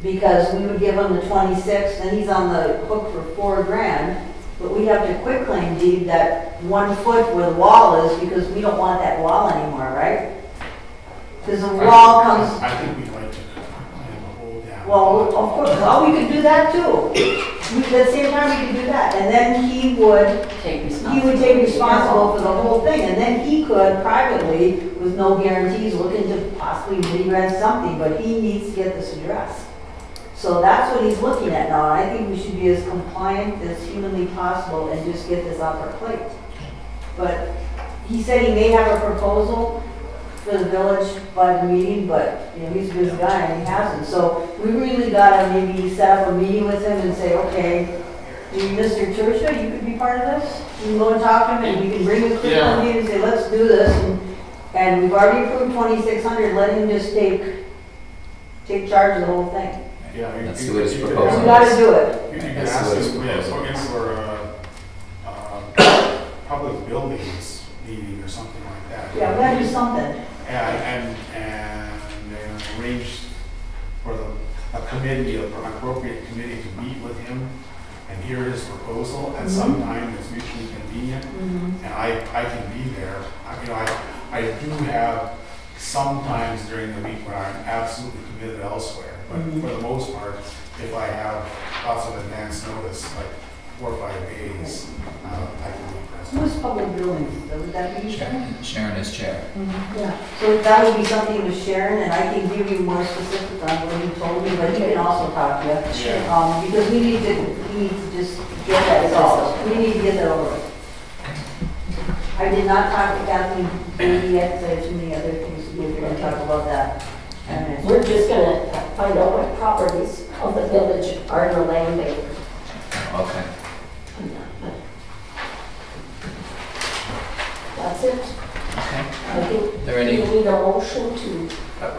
because we would give him the 26, then he's on the hook for $4,000, but we have to quitclaim deed that 1 foot where the wall is, because we don't want that wall anymore, right? Because the wall comes, I think we'd like to claim the whole down. well, of course, well, we could do that too. At the same time, we could do that, and then he would take responsible for the whole thing, and then he could privately, with no guarantees, look into possibly re-rent something, but he needs to get this addressed. So that's what he's looking at now, and I think we should be as compliant as humanly possible and just get this off our plate. But he said he may have a proposal for the village by the meeting, but, you know, he's a busy guy and he hasn't. So we really gotta maybe set up a meeting with him and say, okay, Mr. Tertia, you could be part of this? You can go and talk to him and we can bring a quick meeting and say, let's do this. And we've already approved 2,600, let him just take charge of the whole thing. Yeah, Let's see what his proposal is. We gotta do it. You can ask him for public buildings meeting or something like that. Yeah, we gotta do something. And arrange for a committee, an appropriate committee to meet with him and hear his proposal at some time that's mutually convenient. And I can be there. I do have sometimes during the week where I'm absolutely committed elsewhere, but for the most part, if I have lots of advance notice, like 4 or 5 days, I can be present. Who's public buildings? Would that be Sharon? Sharon is chair. Yeah, so that would be something with Sharon, and I can give you more specifics on what he told me, but he can also talk to you. Yeah. Because we need to just get that solved. We need to get that over with. I did not talk to Kathleen Bailey yet, because I have too many other things to do. We're going to talk about that. And We're just gonna find out what properties of the village are in the land bank. Okay. That's it. Okay. I think There any, we need a motion to,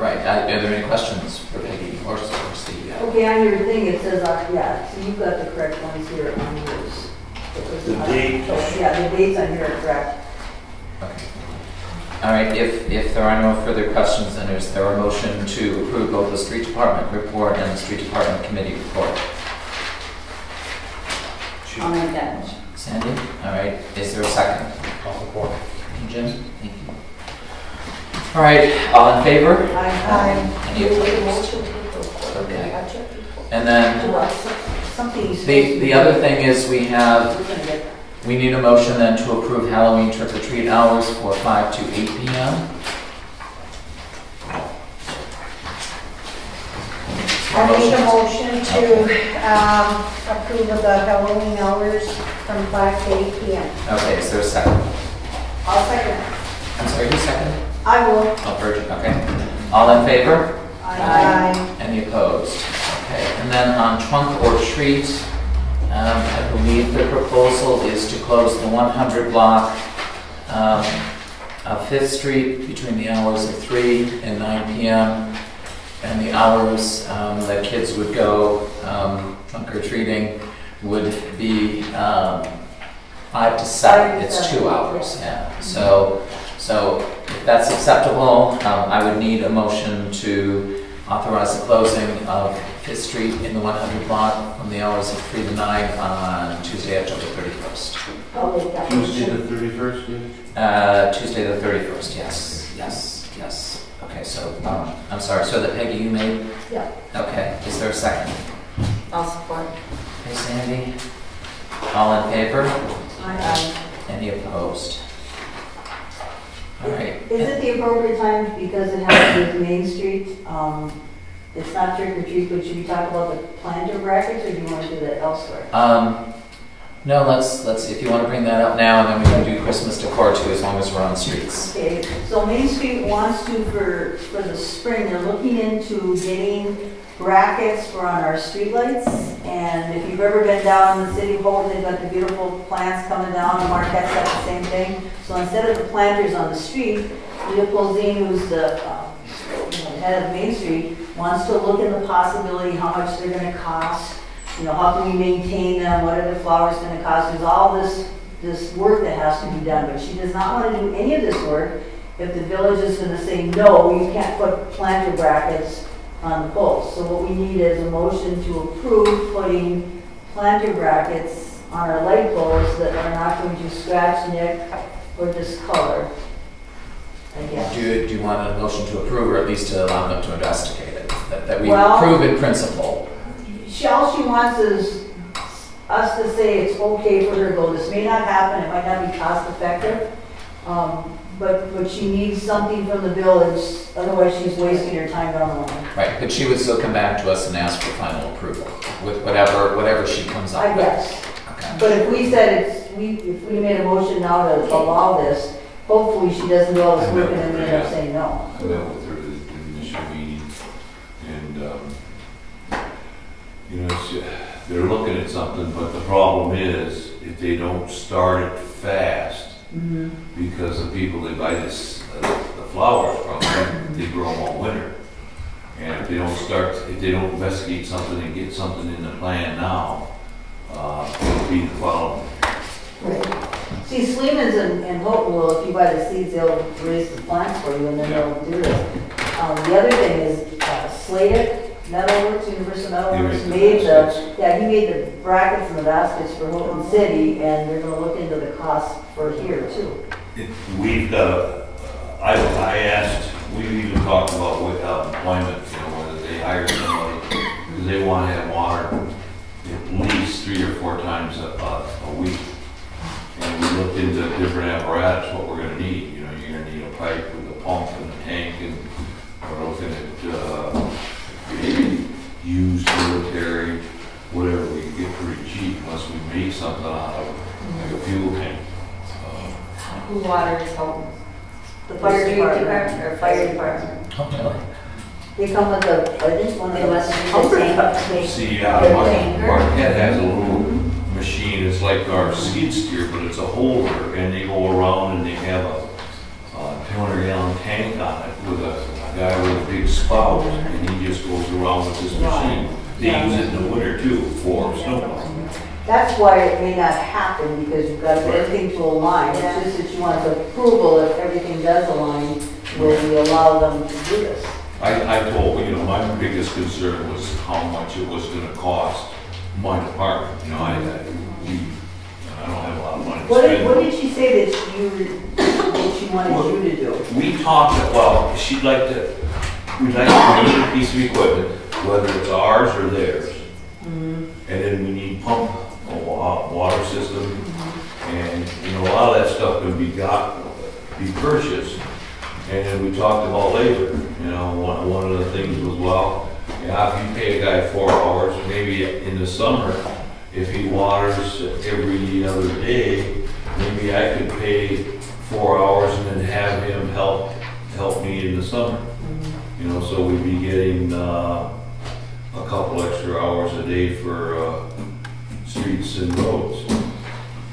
right, are there any questions for Peggy or Steve? okay, on your thing, it says, yeah, so you've got the correct ones here on yours. The date. Yeah, the dates on here are correct. Okay. All right, if there are no further questions, then is there a motion to approve both the street department report and the street department committee report? I'll make that motion. Sandy? All right, is there a second? I'll support. Jim? Thank you. All right, all in favor? Any we need a opposed? motion to approve. Okay. Budget. And then Something you the other thing is we need a motion then to approve Halloween trick-or-treat hours for 5 to 8 p.m. I make a motion to approve of the Halloween hours from 5 to 8 p.m. Okay, is there a second? I'll second. I'm sorry, who's second? I will. Oh, Virgin, okay. All in favor? Aye. Any opposed? Okay, and then on trunk or treat, I believe the proposal is to close the 100 block of 5th Street between the hours of 3 and 9 p.m. And the hours that kids would go trunk or treating would be 5 to 7. It's 2 hours, yeah. So if that's acceptable, I would need a motion to authorize the closing of 5th Street in the 100 block from the hours of 3 to 9 on Tuesday, October 31st. I'll make that Tuesday motion. the 31st, Tuesday the 31st, yes. Okay, so, I'm sorry, so that Peggy, you made? Yeah. Okay, is there a second? I'll support. Okay, Sandy? All in favor? Aye. Any opposed? All right. Is it the appropriate time, because it has to do with Main Street? It's not trick or treat, but should we talk about the planter brackets, or do you want to do that elsewhere? No, let's, if you want to bring that up now, and then we can do Christmas decor too, as long as we're on the streets. Okay, so Main Street wants to, for the spring, they're looking into getting brackets for on our streetlights. And if you've ever been down in the city hall, they've got the beautiful plants coming down, and Marquette's got the same thing. So instead of the planters on the street, Leah Polzine, who's the head of Main Street, wants to look at the possibility how much they're going to cost. You know, how can we maintain them? What are the flowers going to cost? There's all this work that has to be done, but she does not want to do any of this work if the village is going to say, no, you can't put planter brackets on the poles. So what we need is a motion to approve putting planter brackets on our light poles that are not going to scratch, nick, or discolor. Again. Do you want a motion to approve, or at least to allow them to investigate it? That we Well- approve in principle? All she wants is us to say it's okay for her to go. This may not happen, it might not be cost effective, but she needs something from the village, otherwise she's wasting her time down the line. Right, but she would still come back to us and ask for final approval with whatever she comes up I with. guess. Okay. But if we said if we made a motion now to allow this, hopefully she doesn't do all this work and then we end up saying no. I met with her in the initial meeting, and, you know, they're looking at something, but the problem is, if they don't start it fast, because the people they buy the flowers from, they grow them all winter. And if they don't investigate something and get something in the plan now, it'll be the following. Right. See, Sleeman's and Houghton will, if you buy the seeds, they'll raise the plants for you and then they'll do this. The other thing is Slatic Metalworks, Universal Metalworks made he made the brackets and the baskets for Houghton City, and they're gonna look into the cost for here too. We've got I asked, we even talked about employment, you know, whether they hire somebody, because they want to have water at least 3 or 4 times a week. And we looked into different apparatus, what we're going to need. You know, you're going to need a pipe with a pump and a tank, and we're looking at used military, whatever we can get pretty cheap, unless we make something out of like a fuel tank. Who waters home? The fire department. Or fire department? Oh, really? They come with I think one of They the must use the tank. See, Marquette has a little machine, it's like our skid steer, but it's a holder, and they go around and they have a 200-gallon tank on it with a guy with a big spout, and he just goes around with this machine. They use it in the winter too for snowplow. That's why it may not happen, because you've got everything to align. It's just that you want the approval, if everything does align, will we allow them to do this? I told, you know, my biggest concern was how much it was gonna cost my department. You know, I don't have a lot of money to What spend. did she say that she wanted you to do? We talked, well, we'd like to create a piece of equipment, whether it's ours or theirs. And then we need pump, a water system, and, you know, a lot of that stuff can be purchased. And then we talked about labor, you know, one of the things was, well, yeah, if you pay a guy 4 hours, maybe in the summer, if he waters every other day, maybe I could pay 4 hours and then have him help me in the summer. You know, so we'd be getting a couple extra hours a day for streets and roads.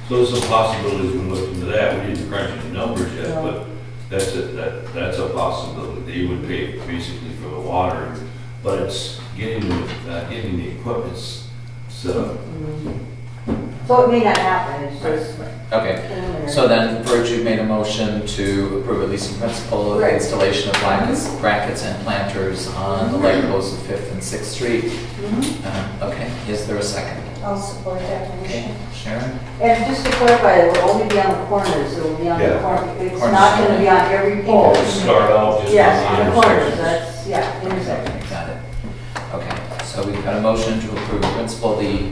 So there's some possibilities when we looked into that. We didn't crunch any numbers yet, but that's a possibility. They would pay basically for the water, but it's getting the equipment set up. So it may not happen, it's just. Okay, so then Virtue made a motion to approve at least in principle the installation of brackets and planters on the light posts of 5th and 6th Street. Okay, is there a second? I'll support that Okay, motion. Sharon? And just to clarify, it will only be on the corners, it will be on the corner. It's Corners not gonna be on every pole. We'll start out just Yes, on the corners, intersections. that's, intersection. Got it. Okay, so we've got a motion to approve in principle the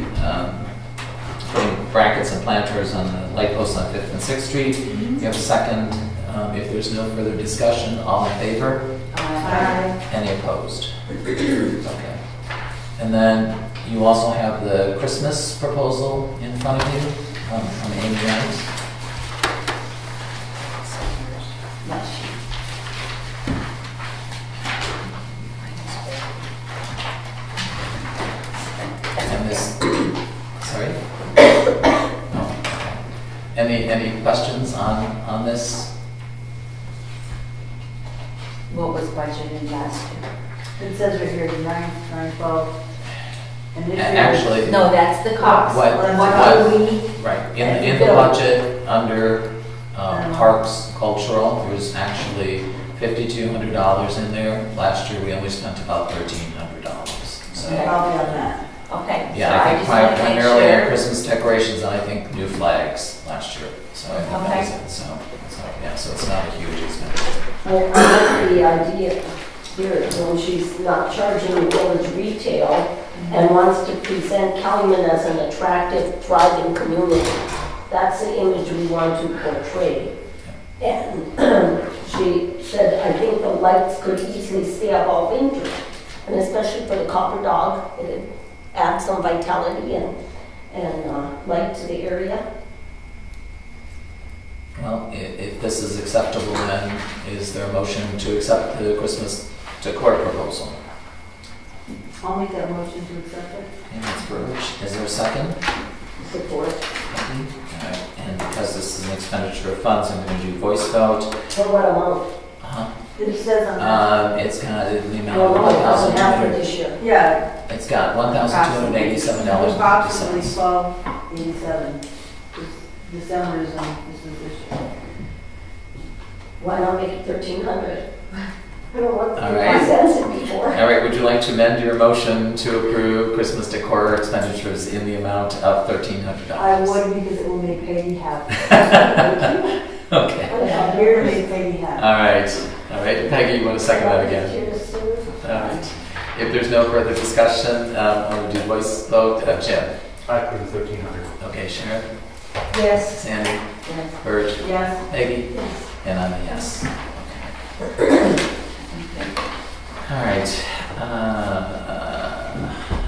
putting brackets and planters on the light posts on 5th and 6th Street. You have a second. If there's no further discussion, all in favor? Aye. Any opposed? Okay. And then you also have the Christmas proposal in front of you from Amy Adams. And this, sorry? No, okay. Any questions on this? What was budgeted last year? It says right here, 912. And this year. Actually. No, that's the cost. What do we? Right, in the budget, under Parks Cultural, there's actually $5,200 in there. Last year, we only spent about $1,300. So, Probably on that. Okay. yeah, so I think just wanna make primarily sure Christmas decorations and I think new flags last year. So I think that was it. So yeah, so it's not a huge expense. I like the idea here, when she's not charging the village retail and wants to present Calumet as an attractive, thriving community. That's the image we want to portray. And she said, I think the lights could easily stay up all winter. And especially for the copper dog, it would add some vitality and light to the area. Well, if this is acceptable, then is there a motion to accept the Christmas decor proposal? I'll make that motion to accept it. And that's Burge. Is there a second? Support. All right. And because this is an expenditure of funds, I'm going to do voice vote. For what amount? It says on that. It's got the amount Well, of no, it doesn't have for $1,200. this year. Yeah. It's got $1,287. Approximately $12.87. December is this is this year. Why not make it 1,300? I don't want All to right. cents it before. All right, would you like to amend your motion to approve Christmas decor expenditures in the amount of $1,300? I would because it will make Peggy happy. Okay. I'm here to make Peggy happy. All right, Peggy, you want to second that again? Here to serve. All right. If there's no further discussion, I'll do voice vote. Jim? I approve 1,300. Okay, Sharon? Yes. Sandy? Yes. Burge? Yes. Peggy? Yes. And I'm a yes. Okay. All right.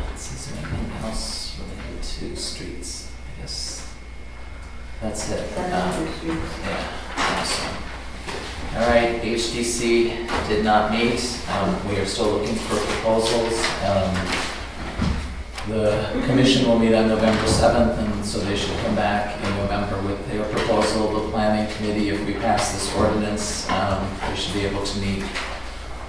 Let's see, is there anything else related to streets? I guess that's it. Yeah. Awesome. All right. HDC did not meet. We are still looking for proposals. The commission will meet on November 7th, and so they should come back in November with their proposal. The planning committee, if we pass this ordinance, they should be able to meet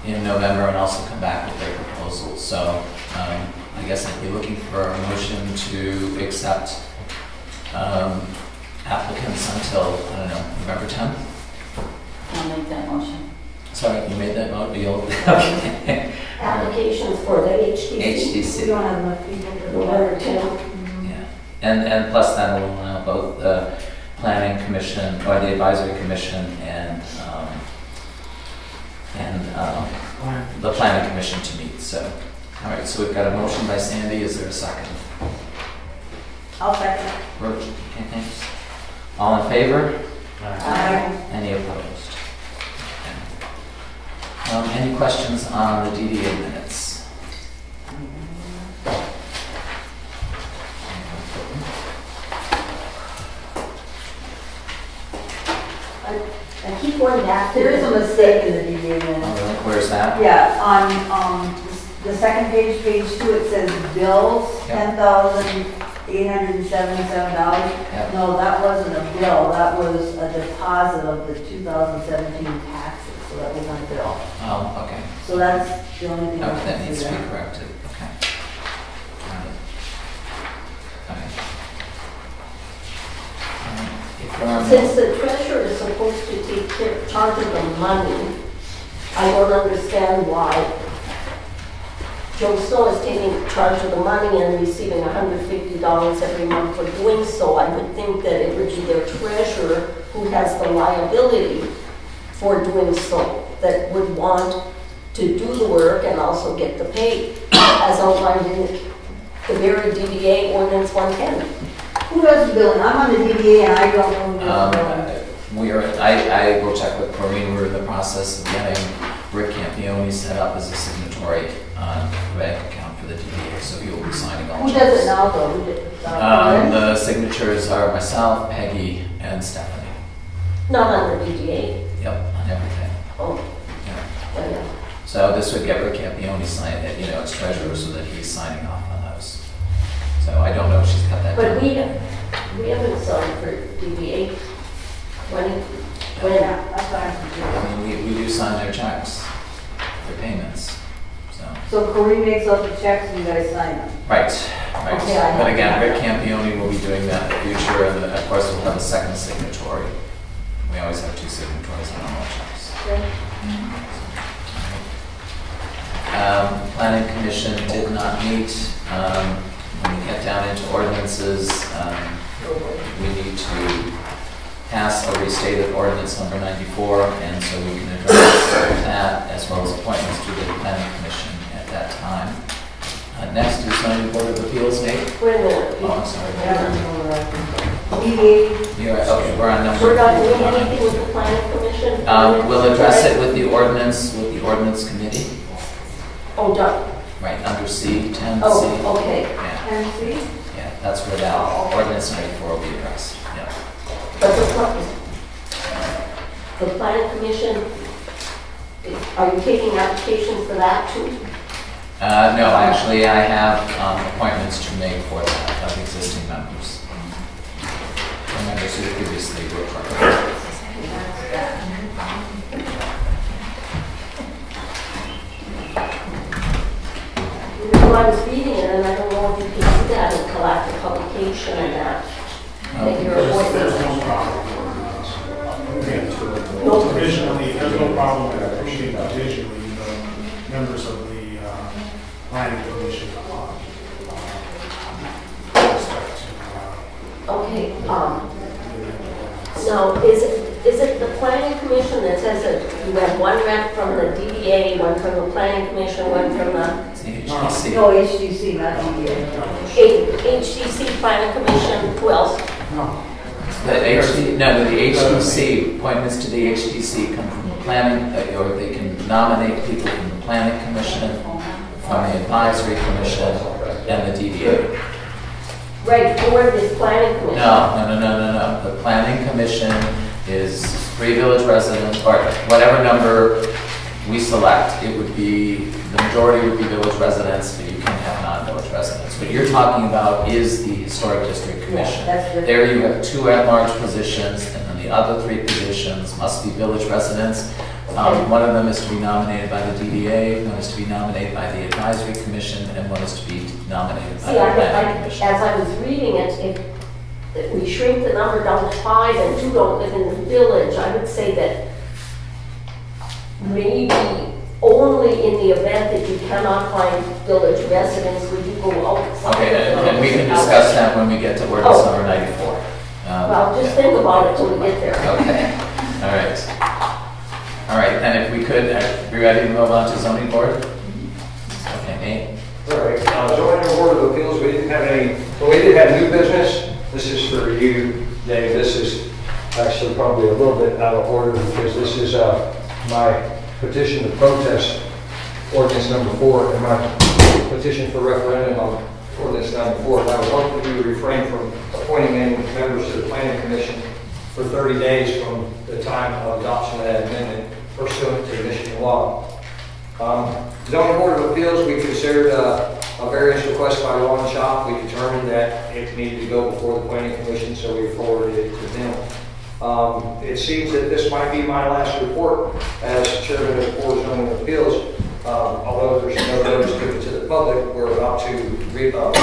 in November and also come back with their proposal. So I guess I'd be looking for a motion to accept applicants until, I don't know, November 10th? I'll make that motion. Sorry, you made that motion? Okay. Applications for the HDC. We HDC. don't have enough people to do November that. 10th. Yeah. And plus then we'll allow both the planning commission or the advisory commission and the planning commission to meet. So, all right. So we've got a motion by Sandy. Is there a second? I'll second it. Roach. Okay, thanks. All in favor? Aye. Any opposed? Okay. Any questions on the DDA minutes? I keep going back to There is a mistake in the DDA Oh, minutes. really? Where's that? Yeah, on the second page, page 2, it says bills, Yep. $10,877. Yep. No, that wasn't a bill, that was a deposit of the 2017 taxes, so that was not a bill. Oh, okay. So that's the only thing. I Okay, that can needs see to be there. corrected. Okay. All right. All right. If there are Since the treasurer is supposed to take charge of the money, I don't understand why Joe Snow is taking charge of the money and receiving $150 every month for doing so. I would think that it would be their treasurer who has the liability for doing so, that would want to do the work and also get the pay, as outlined in the very DDA ordinance 110. Who does the billing? I'm on the DDA and I don't know who does the billing. I will check with Corinne. We're in the process of getting Rick Campione set up as a signatory on the bank account for the DDA, so he will be signing all Who checks. does it now, though? Who did- The signatures are myself, Peggy, and Stephanie. Not on the DDA. Yep, on everything. Oh, Yeah. yeah. So this would get Rick Campione signed, as treasurer, so that he's signing off on those. So I don't know if she's got that done. But we haven't signed for DBA. When? Yeah, that's what I'm I confused. mean, we do sign their checks, their payments, so. So Corinne makes out the checks and you guys sign them. Right. Okay, I But have again, that. Rick Campione will be doing that in the future, and then, of course, we'll have a second signatory. We always have two signatories on all checks. Okay. Planning Commission did not meet. when we get down into ordinances, we need to pass a restated ordinance number 94, and so we can address that as well as appointments to the planning commission at that time. Next is zoning board of appeals, Nate. Wait a minute. Oh, I'm sorry. You're right. Okay, we're on number. We're not doing anything with the planning commission? We'll address it with the ordinance committee. Oh, done. Right, under C, 10C. Oh, okay. Yeah, 10C? yeah, that's where that ordinance 94 will be addressed. Yeah. But the planning commission, are you taking applications for that too? No, actually, I have appointments to make for that of existing members. And members who previously were part of it. I was reading it, and I don't know if you can do that and collect a publication and that. That you're There's appointing. no problem. Provisionally, there's no problem with approving provisionally the members of the planning commission. Okay, now, is it the planning commission that says that you have one rep from the DDA, one from the planning commission, one from the HDC. No, HDC, not DDA. HDC planning commission? Who else? The HDC, appointments to the HDC come from the planning, or they can nominate people from the planning commission, from the advisory commission, and the DDA. Right, for this planning commission? No. The planning commission is 3 village residents, or whatever number we select. It would be, the majority would be village residents, but you can have non-village residents. What you're talking about is the Historic District Commission. There you have 2 at-large positions, and then the other 3 positions must be village residents. One of them is to be nominated by the DDA, one is to be nominated by the Advisory Commission, and one is to be nominated by the Planning Commission. As I was reading it, if we shrink the number down to 5 and 2 don't live in the village, I would say that maybe only in the event that you cannot find village residents would you go outside. Okay, and we can discuss that when we get to ordinance number 94. Well, just think about it till we get there. Okay, all right. All right, then if we could, be ready to move on to zoning board? Okay, Nate? All right, zoning board of appeals, we didn't have any, well, we did have new business. This is for you, Dave. This is actually probably a little bit out of order because this is my petition to protest ordinance number 4 and my petition for referendum on ordinance number 4. And I was hoping you would refrain from appointing any members to the planning commission for 30 days from the time of adoption of that amendment pursuant to Michigan law. Zoning Board of Appeals, we considered a variance request by Ron Shop. We determined that it needed to go before the Planning Commission, so we forwarded it to them. It seems that this might be my last report as chairman of the Board of Zoning Appeals. Although there's no notice given to the public, we're about to bring our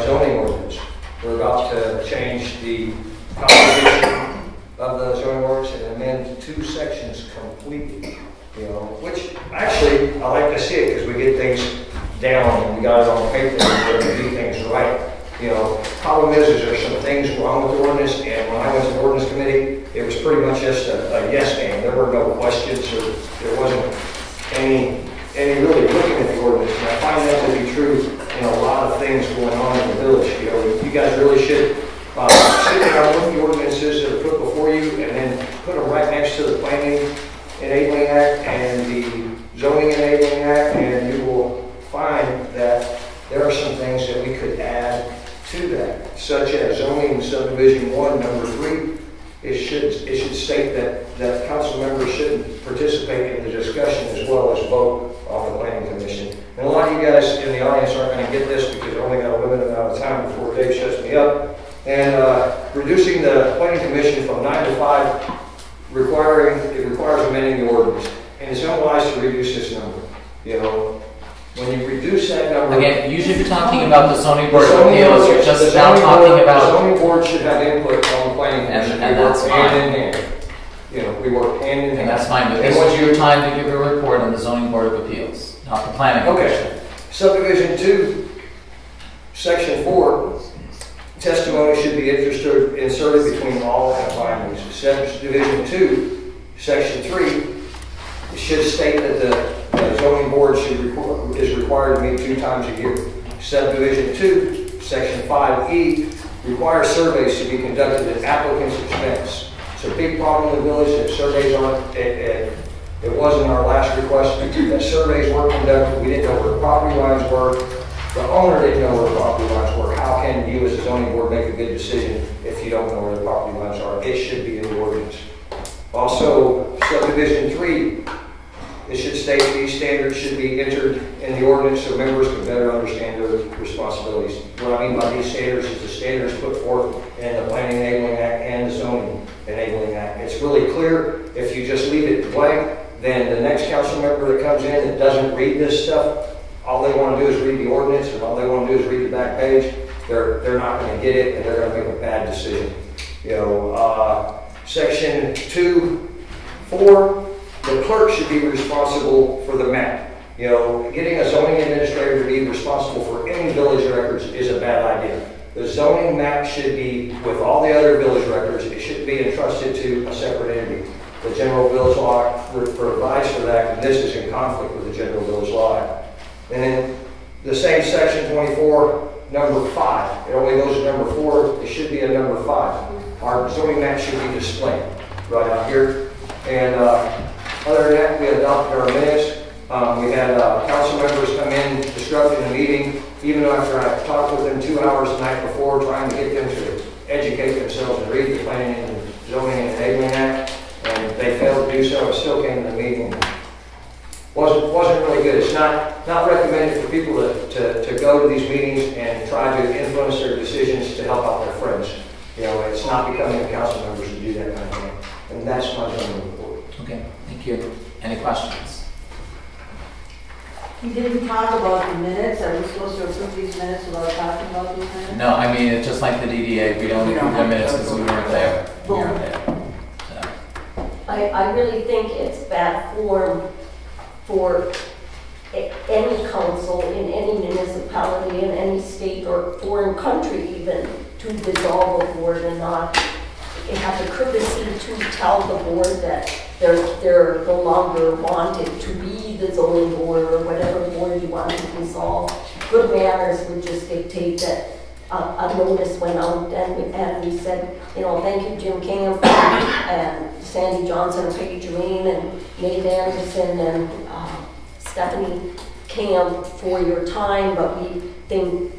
zoning ordinance. We're about to change the composition of the zoning ordinance and amend 2 sections completely. You know, which actually I like to see it because we get things down and we got it on paper and we're going to do things right. You know, problem is there's some things wrong with the ordinance, and when I went to the ordinance committee, it was pretty much just a yes game. There were no questions, or there wasn't any really looking at the ordinance. And I find that to be true in a lot of things going on in the village. You know, you guys really should sit down with the ordinances that are put before you, and then put them right next to the Planning Enabling Act and the Zoning Enabling Act, and you will find that there are some things that we could add to that, such as zoning subdivision 1, number 3. It should state that council members shouldn't participate in the discussion as well as vote on the planning commission. And a lot of you guys in the audience aren't going to get this because I only got a limited amount of time before Dave shuts me up. And reducing the planning commission from 9 to 5 requires amending the ordinance. And it's unwise to reduce this number. You know, when you reduce that number... Again, you should be talking about the zoning board of appeals. You're just now talking about... The zoning board should have input on the planning commission. And that's fine. Hand in hand. You know, we work hand in hand. And that's fine, but this is your time to give a report on the zoning board of appeals, not the planning commission. Okay. Subdivision 2, Section 4, testimony should be inserted between all and findings. Subdivision 2, Section 3, it should state that the zoning board is required to meet 2 times a year. Subdivision 2, Section 5E, requires surveys to be conducted at applicant's expense. It's a big problem in the village that surveys aren't, it was in our last request that surveys were conducted. We didn't know where the property lines were. The owner didn't know where the property lines were. How can you as a zoning board make a good decision if you don't know where the property lines are? It should be in the ordinance. Also, subdivision 3, it should state these standards should be entered in the ordinance so members can better understand their responsibilities. What I mean by these standards is the standards put forth in the Planning Enabling Act and the Zoning Enabling Act. It's really clear. If you just leave it blank, then the next council member that comes in that doesn't read this stuff, all they want to do is read the ordinance, and all they want to do is read the back page. They're not going to get it, and they're going to make a bad decision. You know, Section 2(4), the clerk should be responsible for the map. You know, getting a zoning administrator to be responsible for any village records is a bad idea. The zoning map should be with all the other village records. It shouldn't be entrusted to a separate entity. The general village law provides for that, and this is in conflict with the general village law. And then the same section 24, number 5. It only goes to number 4. It should be a number 5. Our zoning map should be displayed right out here. And other than that, we adopted our minutes. We had council members come in disrupting the meeting, even after I talked with them 2 hours the night before, trying to get them to educate themselves and read the Planning and Zoning and Enabling Act, and they failed to do so and still came to the meeting. Wasn't really good. It's not recommended for people to go to these meetings and try to influence their decisions to help out their friends. You know, it's not becoming the council members to do that kind of thing. And that's my zoning report. Okay, thank you. Any questions? We didn't talk about the minutes. Are we supposed to approve these minutes without talking about these minutes? No, I mean, it's just like the DDA. We don't approve the minutes because we weren't there. We weren't there. So. I really think it's bad form for any council in any municipality in any state or foreign country even to dissolve a board and not have the courtesy to tell the board that they're no longer wanted to be the zoning board or whatever board you want to dissolve. Good manners would just dictate that a notice went out and we said, you know, thank you Jim Camp and Sandy Johnson, Peggy Jermaine and Nate Anderson and Stephanie Camp for your time, but we think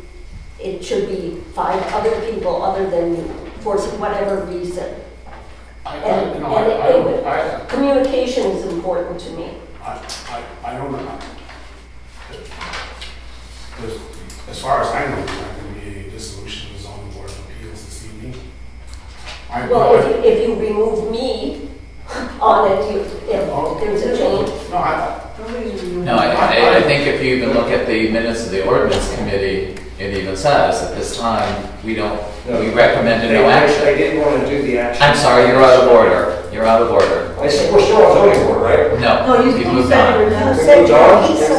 it should be 5 other people other than you for whatever reason. Communication is important to me. I don't know. As far as I know, there's not going to be a dissolution of the zoning board of appeals this evening. Well, if you remove me on it, if there's a change. No, I think if you even look at the minutes of the ordinance committee, it even says at this time we recommended no action. They didn't want to do the action. I'm sorry, you're out of order. You're out of order. We're still on zoning board, right? No, you moved said on. you were done. We moved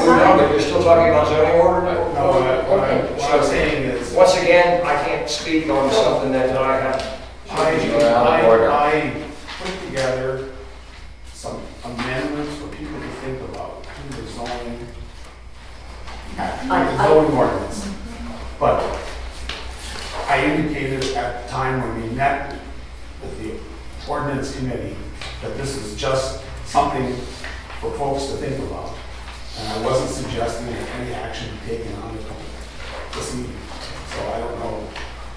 on, but you're still talking about zoning order? No, what I'm saying is, Once again, I can't speak on something that I have. You're out of order. I put together some amendments for people to think about in the zoning, ordinance. But I indicated at the time when we met with the ordinance committee that this is just something for folks to think about. And I wasn't suggesting that any action be taken on it this evening. So I don't know.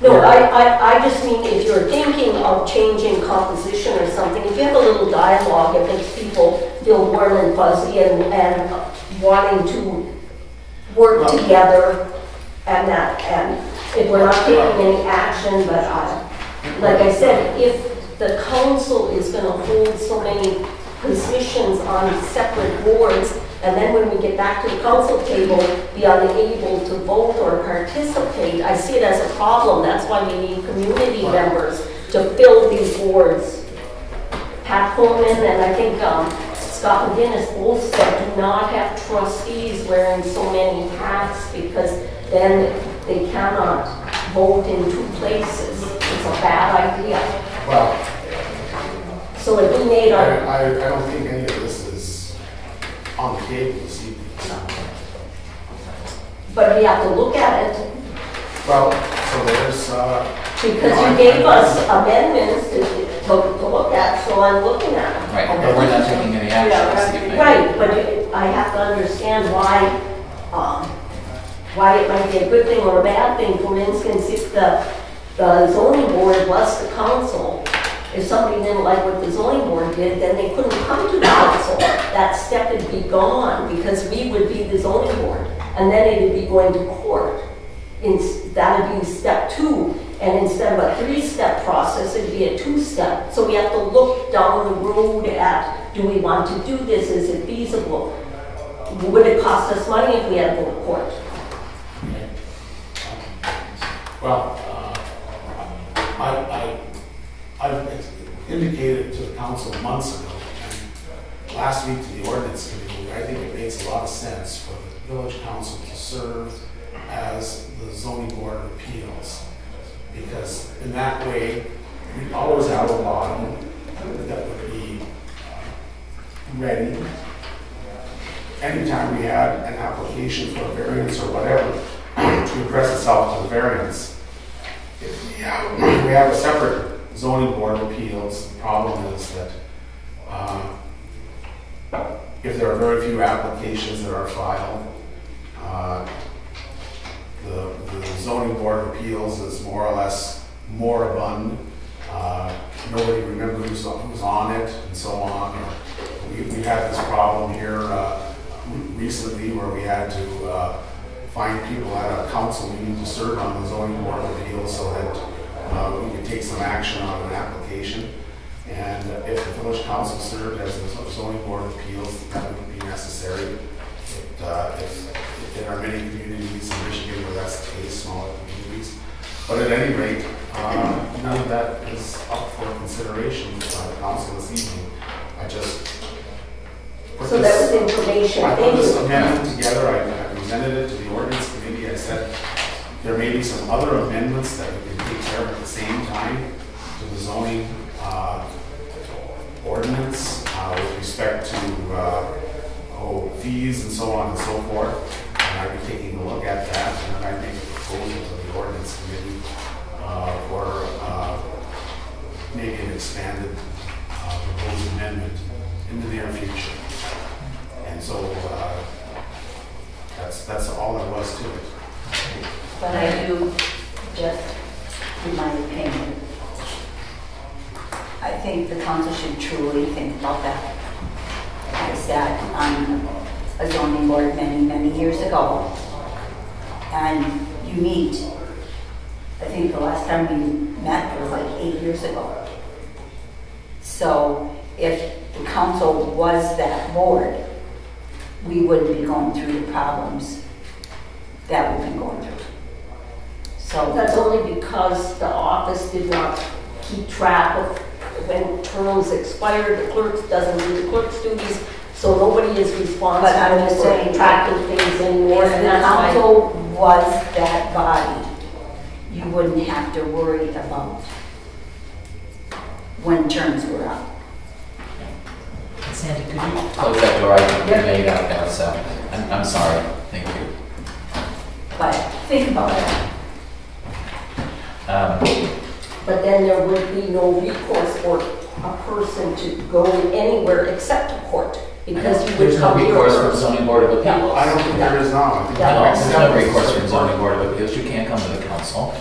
No, I just mean if you're thinking of changing composition or something, if you have a little dialogue, it makes people feel warm and fuzzy and wanting to work together and that. And if we're not taking any action, but like I said, if the council is going to hold so many positions on separate boards, and then when we get back to the council table, be unable to vote or participate, I see it as a problem. That's why we need community members to fill these boards. Pat Coleman and I think Scott McGinnis both said do not have trustees wearing so many hats because then they cannot vote in two places. It's a bad idea. Well, So if we made our, I don't think any of this is on the table this evening. but we have to look at it, Well, so there's, because you gave us amendments to look at, so I'm looking at them. Right, but we're not taking any action this evening. Right, but I have to understand why it might be a good thing or a bad thing. For instance, if the zoning board was the council, if somebody didn't like what the zoning board did, then they couldn't come to the council. That step would be gone because we would be the zoning board. And then it would be going to court. That would be step 2. And instead of a 3-step process, it'd be a 2-step. So we have to look down the road at, do we want to do this? Is it feasible? Would it cost us money if we had to go to court? well, I've indicated to the council months ago, and last week to the ordinance committee, I think it makes a lot of sense for the village council to serve as the zoning board of appeals. Because in that way, we always have a body that would be ready anytime we had an application for a variance or whatever to address itself to the variance. If we have a separate zoning board of appeals. The problem is that if there are very few applications that are filed, the zoning board of appeals is more or less moribund. Nobody remembers who's on it and so on. We had this problem here recently where we had to find people at a council meeting to serve on the zoning board of appeals so that we could take some action on an application. And if the village council served as the zoning board of appeals, that would be necessary. If there are many communities in Michigan where that's the case, smaller communities. But at any rate, none of that is up for consideration by the council this evening. I just put So that was information. I put Thank this you. amendment together. I presented it to the ordinance committee. I said there may be some other amendments that we can take care of at the same time to the zoning ordinance with respect to fees and so on and so forth. And I'd be taking a look at that, and then I'd make a proposal to the ordinance committee for maybe an expanded proposed amendment in the near future. And so that's all there was to it. But I do, just in my opinion, I think the council should truly think about that. I sat on a zoning board many, many years ago, and you meet, I think the last time we met was like 8 years ago. So if the council was that board, we wouldn't be going through the problems that we've been going through. So That's only because the office did not keep track of when terms expired. The clerk doesn't do the clerk's duties, so nobody is responsible But I'm just for saying, tracking things anymore. if And the that's why council was that body, you wouldn't have to worry about when terms were up. Sandy, could you close that door? I think you made out there, so I'm sorry. Thank you. But think about it. But then there would be no recourse for a person to go anywhere except to court, because you would There's no come here recourse from first. zoning board of appeals. I don't think there is now. I think Yeah. No, there's no recourse from zoning board of appeals. You can't come to the council.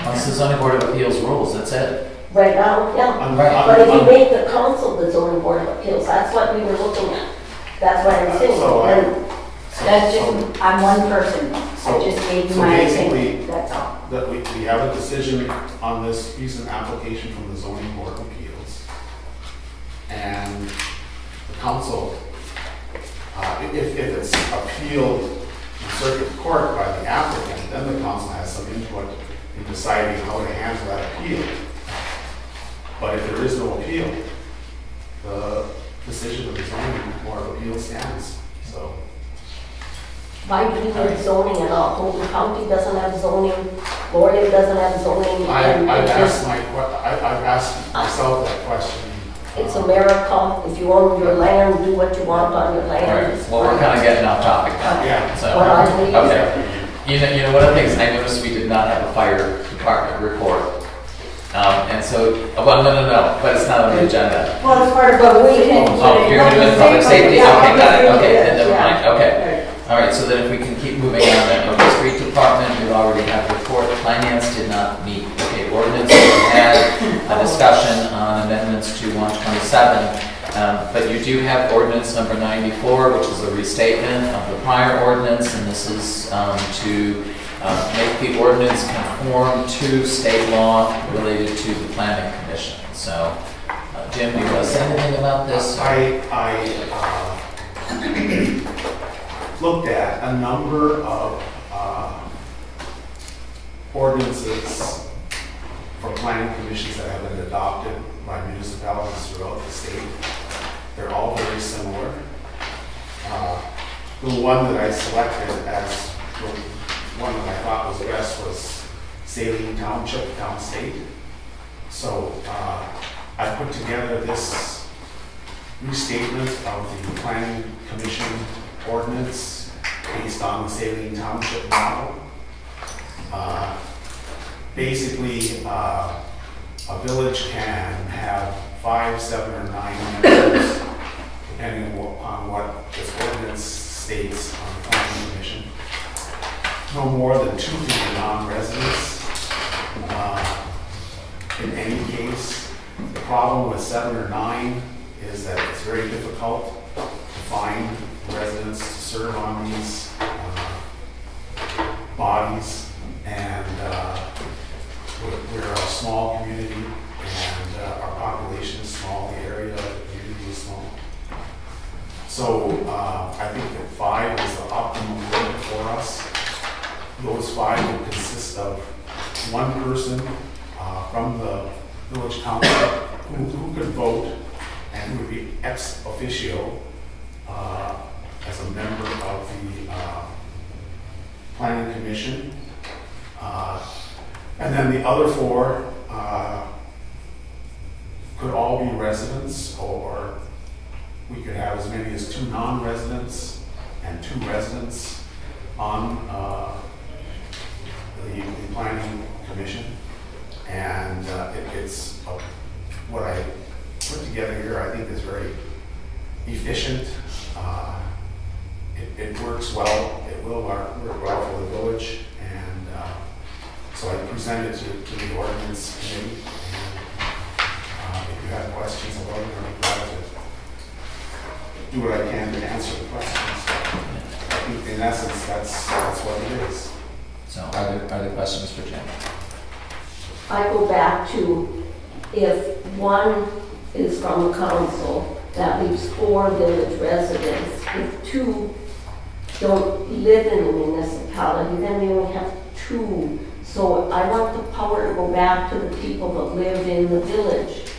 Once the zoning board of appeals rules, that's it. Right now, yeah. Right. But if you make the council the zoning board of appeals, that's what we were looking at. That's what I'm saying. So, And That's just, I'm one person. I just gave you so my basically, opinion, that's all. that we have a decision on this recent application from the zoning board of appeals. And the council, if it's appealed in circuit court by the applicant, then the council has some input in deciding how to handle that appeal. But if there is no appeal, the decision of the zoning board of appeals stands, so. Why do you need zoning at all? Holden County doesn't have zoning, Lorien doesn't have zoning. and I've it just- I've asked myself that question. It's America. If you own your land, do what you want on your land. Alright, It's well, we're fine. kind of getting off topic now. Yeah. So, What I believe. okay. You know, one of the things I noticed, we did not have a fire department report. And so, well, no, but it's not on the agenda. Well, it's part of But public we safety. can- Oh, you're gonna do it public safety? Yeah, Okay, got it, public okay, safety, then never yeah. mind, okay. Right. All right, so then if we can keep moving on then, okay, street department, we already have report, finance did not meet, okay, ordinance, we had a discussion on amendments to 127, but you do have ordinance number 94, which is a restatement of the prior ordinance, and this is to make the ordinance conform to state law related to the planning commission. So, Jim, do you want to say anything about this? I looked at a number of ordinances for planning commissions that have been adopted by municipalities throughout the state. They're all very similar. The one that I selected as the one that I thought was best was Saline Township, downstate. So I put together this restatement of the planning commission ordinance based on the Saline Township model. Basically, a village can have 5, 7, or 9 members, depending on what this ordinance states on the planning commission. No more than 2 can be non-residents. In any case, the problem with 7 or 9 is that it's very difficult to find residents to serve on these bodies, and we're a small community, and our population is small, the area of the community is small. So I think that 5 is the optimum number for us. Those 5 would consist of 1 person from the village council who could vote and who would be ex officio as a member of the planning commission. And then the other 4 could all be residents, or we could have as many as 2 non-residents and 2 residents on the planning commission. And it's what I put together here, I think, is very efficient. It works well. It will work well for the village, and so I presented it to the ordinance committee. And if you have questions about it, I'm glad to do what I can to answer the questions. I think in essence, that's what it is. So are there questions for Jim? I go back to if 1 is from the council, that leaves 4 village residents. If 2 don't live in the municipality, then we only have 2. So I want the power to go back to the people that live in the village.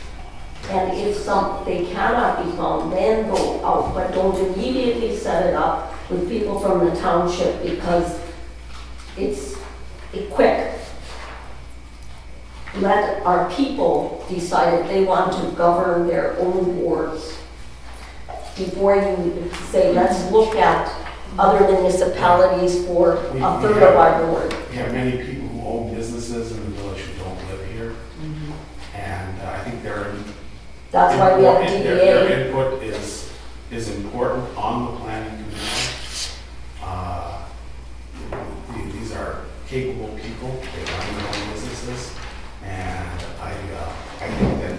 And if they cannot be found, then go out, but don't immediately set it up with people from the township, because it's quick. Let our people decide if they want to govern their own boards before you say, let's look at other municipalities for a third of our board. We have many people who own businesses in the village who don't live here. And I think That's why we have a their DDA. input is important on the planning commission. These are capable people, they run their own businesses, and I think that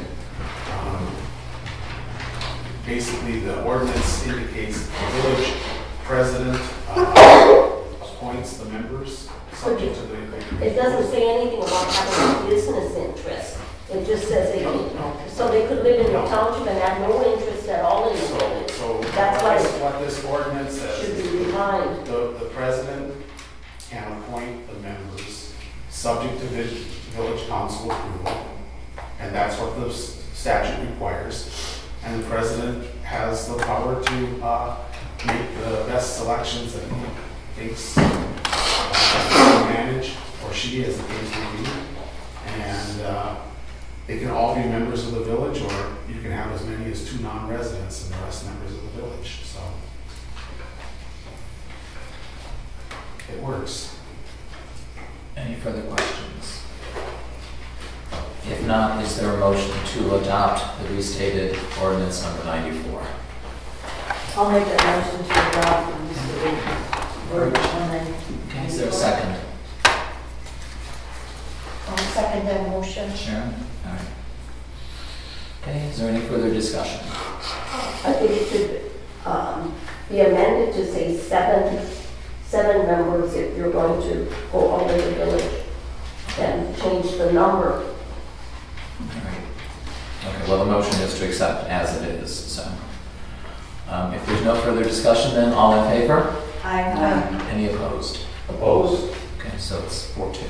basically the ordinance indicates the village president appoints the members subject to the. It doesn't say anything about having a business interest. It just says they could live in the township and have no interest at all in the village. So That's what this ordinance Should says, be behind. the president can appoint the members subject to village council approval, and that's what the statute requires. And the president has the power to make the best selections that he thinks to manage, or she is, the case may be. And they can all be members of the village, or you can have as many as 2 non-residents and the rest members of the village, so. It works. Any further questions? If not, is there a motion to adopt the restated ordinance number 94? I'll make that motion to adopt the restated ordinance. Okay, is there a second? I'll second that motion. Sharon? All right. Okay, is there any further discussion? I think it should be amended to say seven members if you're going to go over the village and change the number. All right. Okay, well, the motion is to accept as it is, so. If there's no further discussion, then all in favor? Aye. Any opposed? Opposed? Okay, so it's 4-2.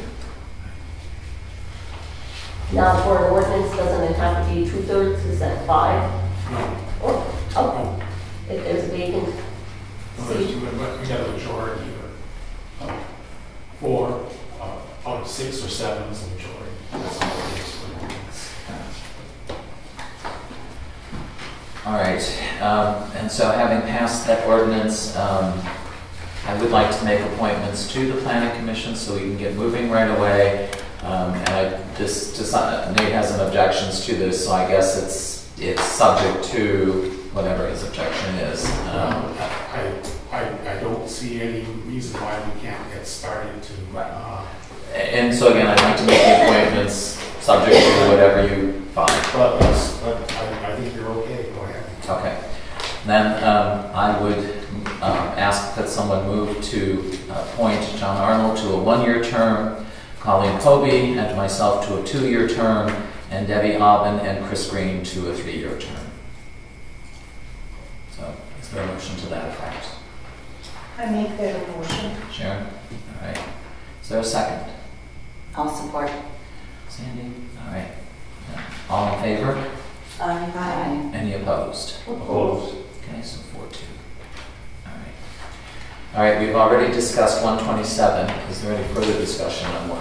Now, for an ordinance, doesn't it have to be 2/3, is that 5? No. Oh, if there's a vacant seat. We got a majority of 4 out of 6 or 7 is a majority. That's all it is for an ordinance. All right, and so having passed that ordinance, I would like to make appointments to the planning commission so we can get moving right away. And Nate has some objections to this, so I guess it's subject to whatever his objection is. I don't see any reason why we can't get started to. And so again, I'd like to make the appointments subject to whatever you find. But I think you're okay. Go ahead. Okay. Then I would ask that someone move to appoint John Arnold to a 1-year term, Colleen Colby and myself to a 2-year term, and Debbie Aubin and Chris Green to a 3-year term. So is there a motion to that effect? I make that a motion. Sharon? All right. Is there a second? I'll support. Sandy? All right. All in favor? Aye. Any opposed? Opposed? Okay, so 4-2. All right. All right, we've already discussed 127. Is there any further discussion on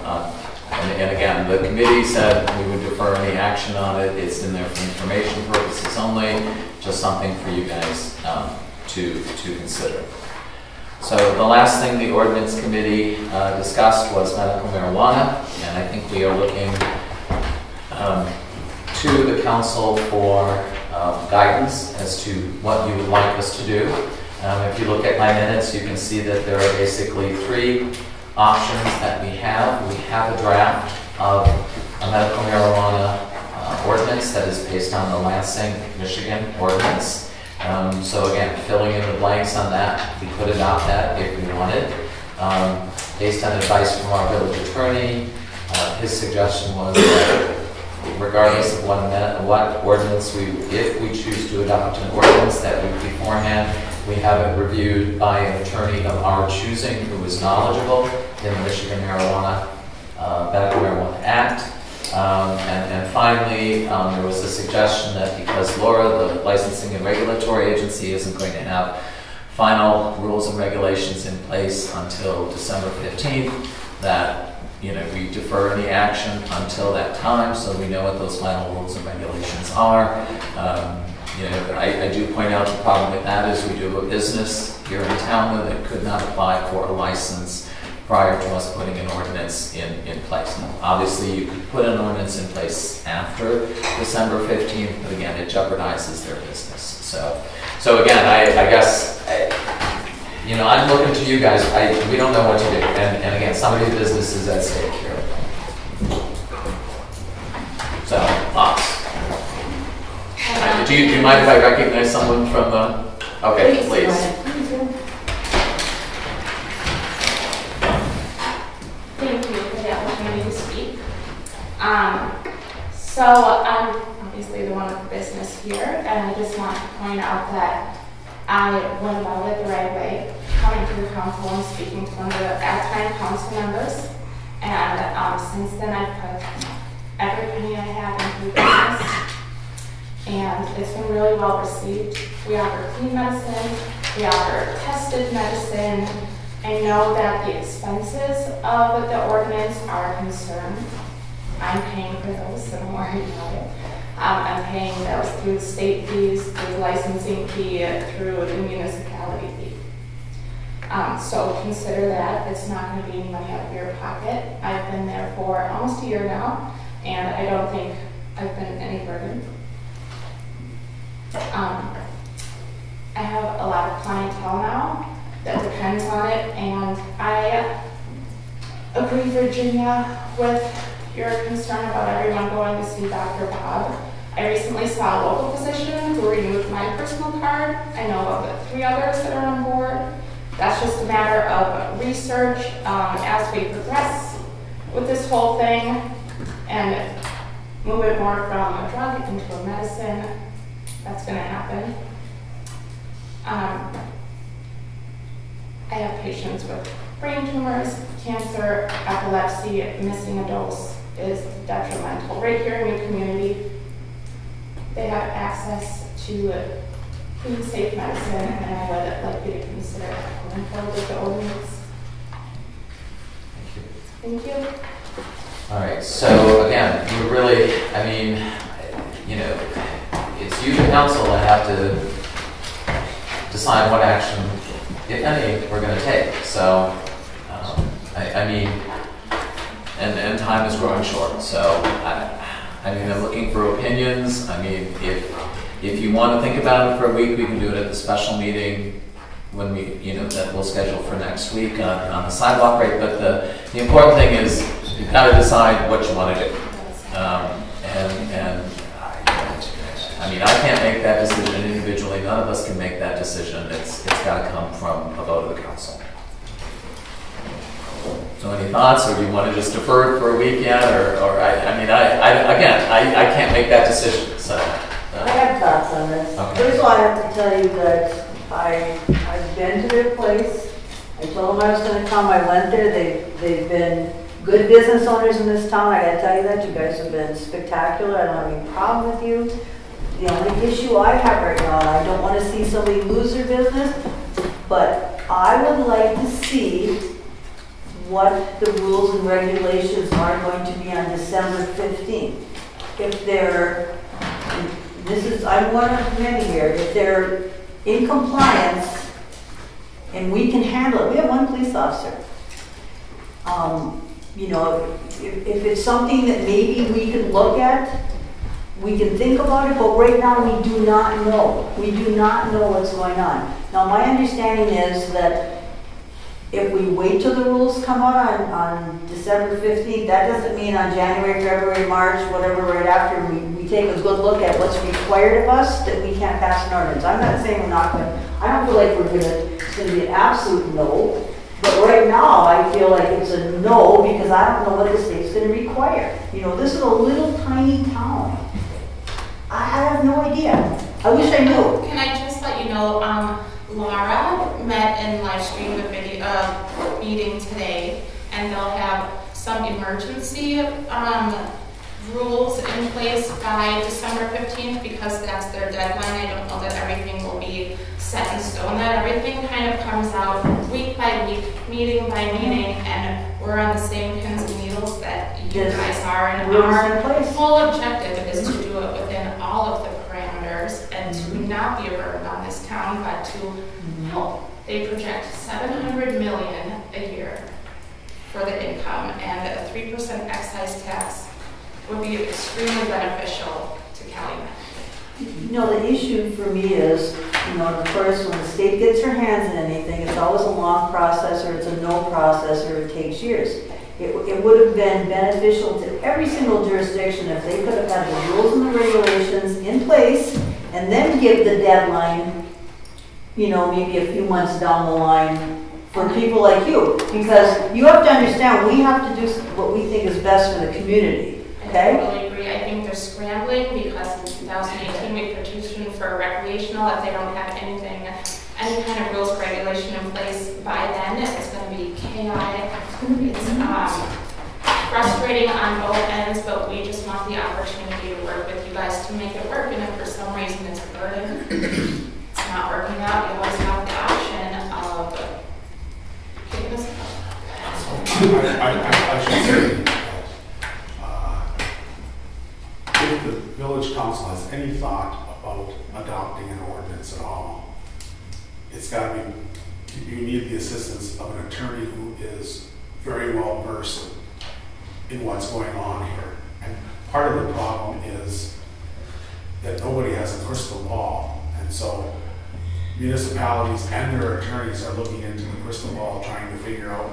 and again, the committee said we would defer any action on it. It's in there for information purposes only, just something for you guys to consider. So the last thing the ordinance committee discussed was medical marijuana, and I think we are looking to the council for guidance as to what you would like us to do. If you look at my minutes, you can see that there are basically 3 options that we have. We have a draft of a medical marijuana ordinance that is based on the Lansing, Michigan ordinance. So again, filling in the blanks on that, we could adopt that if we wanted. Based on advice from our village attorney, his suggestion was that regardless of what ordinance if we choose to adopt an ordinance, that we beforehand, we have it reviewed by an attorney of our choosing who is knowledgeable in the Michigan Medical Marijuana Act. And finally, there was a suggestion that because Laura, the licensing and regulatory agency, isn't going to have final rules and regulations in place until December 15th, that we defer any action until that time so we know what those final rules and regulations are. I do point out the problem with that is we do a business here in town that could not apply for a license prior to us putting an ordinance in place. Now, obviously, you could put an ordinance in place after December 15th, but again, it jeopardizes their business. So again, I guess, I'm looking to you guys. We don't know what to do. And again, somebody's business is at stake here. So, thoughts? Do you mind if I recognize someone from the... Okay, please. Thank you for the opportunity to speak. So I'm obviously the one with the business here, and I just want to point out that I went about it the right way, coming to the council and speaking to one of the at-time council members. And since then, I've put every penny I have into the business, and it's been really well received. We offer clean medicine, we offer tested medicine, I know that the expenses of the ordinance are a concern. I'm paying for those, so don't worry about it. I'm paying those through the state fees, through the licensing fee, through the municipality fee. So consider that. It's not going to be any money out of your pocket. I've been there for almost a year now, and I don't think I've been any burden. I have a lot of clientele now that depends on it, and I agree, Virginia, with your concern about everyone going to see Dr. Bob. I recently saw a local physician who renewed my personal card. I know of 3 others that are on board. That's just a matter of research as we progress with this whole thing and move it more from a drug into a medicine. That's going to happen. I have patients with brain tumors, cancer, epilepsy. Missing a dose is detrimental. Right here in your community, they have access to clean, safe medicine, and I would like you to consider going forward with the ordinance. Thank you. All right, so again, you really, I mean, you know, it's you, the council, that have to decide what action, if any, we're going to take. So, I mean, and time is growing short. So, I mean, I'm looking for opinions. I mean, if you want to think about it for a week, we can do it at the special meeting when we, you know, that we'll schedule for next week on the sidewalk rate. But the important thing is you've got to decide what you want to do. I mean, I can't make that decision individually. None of us can make that decision. It's got to come from a vote of the council. So any thoughts, or do you want to just defer it for a week yet? Or I mean, I can't make that decision. So I have thoughts on this. Okay. First of all, I have to tell you that I've been to their place. I told them I was going to come. I went there. They've been good business owners in this town. I got to tell you that. You guys have been spectacular. I don't have any problem with you. The only issue I have right now, and I don't want to see somebody lose their business, but I would like to see what the rules and regulations are going to be on December 15th. If they're, I'm one of many here, if they're in compliance and we can handle it, we have one police officer. You know, if it's something that maybe we can look at, we can think about it, but right now we do not know. We do not know what's going on. Now, my understanding is that if we wait till the rules come out on December 15th, that doesn't mean on January, February, March, whatever, right after, we take a good look at what's required of us, that we can't pass an ordinance. I'm not saying we're not going to, I don't feel like it's going to be an absolute no, but right now I feel like it's a no because I don't know what the state's going to require. You know, this is a little tiny town. I have no idea. I wish I knew. Can I just let you know, Laura met and live streamed the video meeting today, and they'll have some emergency rules in place by December 15th because that's their deadline. I don't know that everything will be set in stone. That everything kind of comes out week by week, meeting by meeting, and we're on the same pins and needles that you guys are. And our whole objective is to do it within all of the parameters and to not be a burden on this town, but to help. They project $700 million a year for the income, and a 3% excise tax would be extremely beneficial to Calumet. You know, the issue for me is, you know, of course, when the state gets her hands in anything, it's always a long process, or it's a no process, or it takes years. It would have been beneficial to every single jurisdiction if they could have had the rules and the regulations in place and then give the deadline, you know, maybe a few months down the line for people like you. Because you have to understand, we have to do what we think is best for the community, okay? I totally agree. I think they're scrambling because in 2018 we petitioned for recreational. If they don't have anything, any kind of rules or regulation in place by then, it's going to be chaotic. It's frustrating on both ends, but we just want the opportunity to work with you guys to make it work. And if for some reason it's a burden, it's not working out, you always have the option of I should say that if the village council has any thought about adopting an ordinance at all, it's got to be, you need the assistance of an attorney who is very well versed in what's going on here. And part of the problem is that nobody has a crystal ball. And so municipalities and their attorneys are looking into the crystal ball, trying to figure out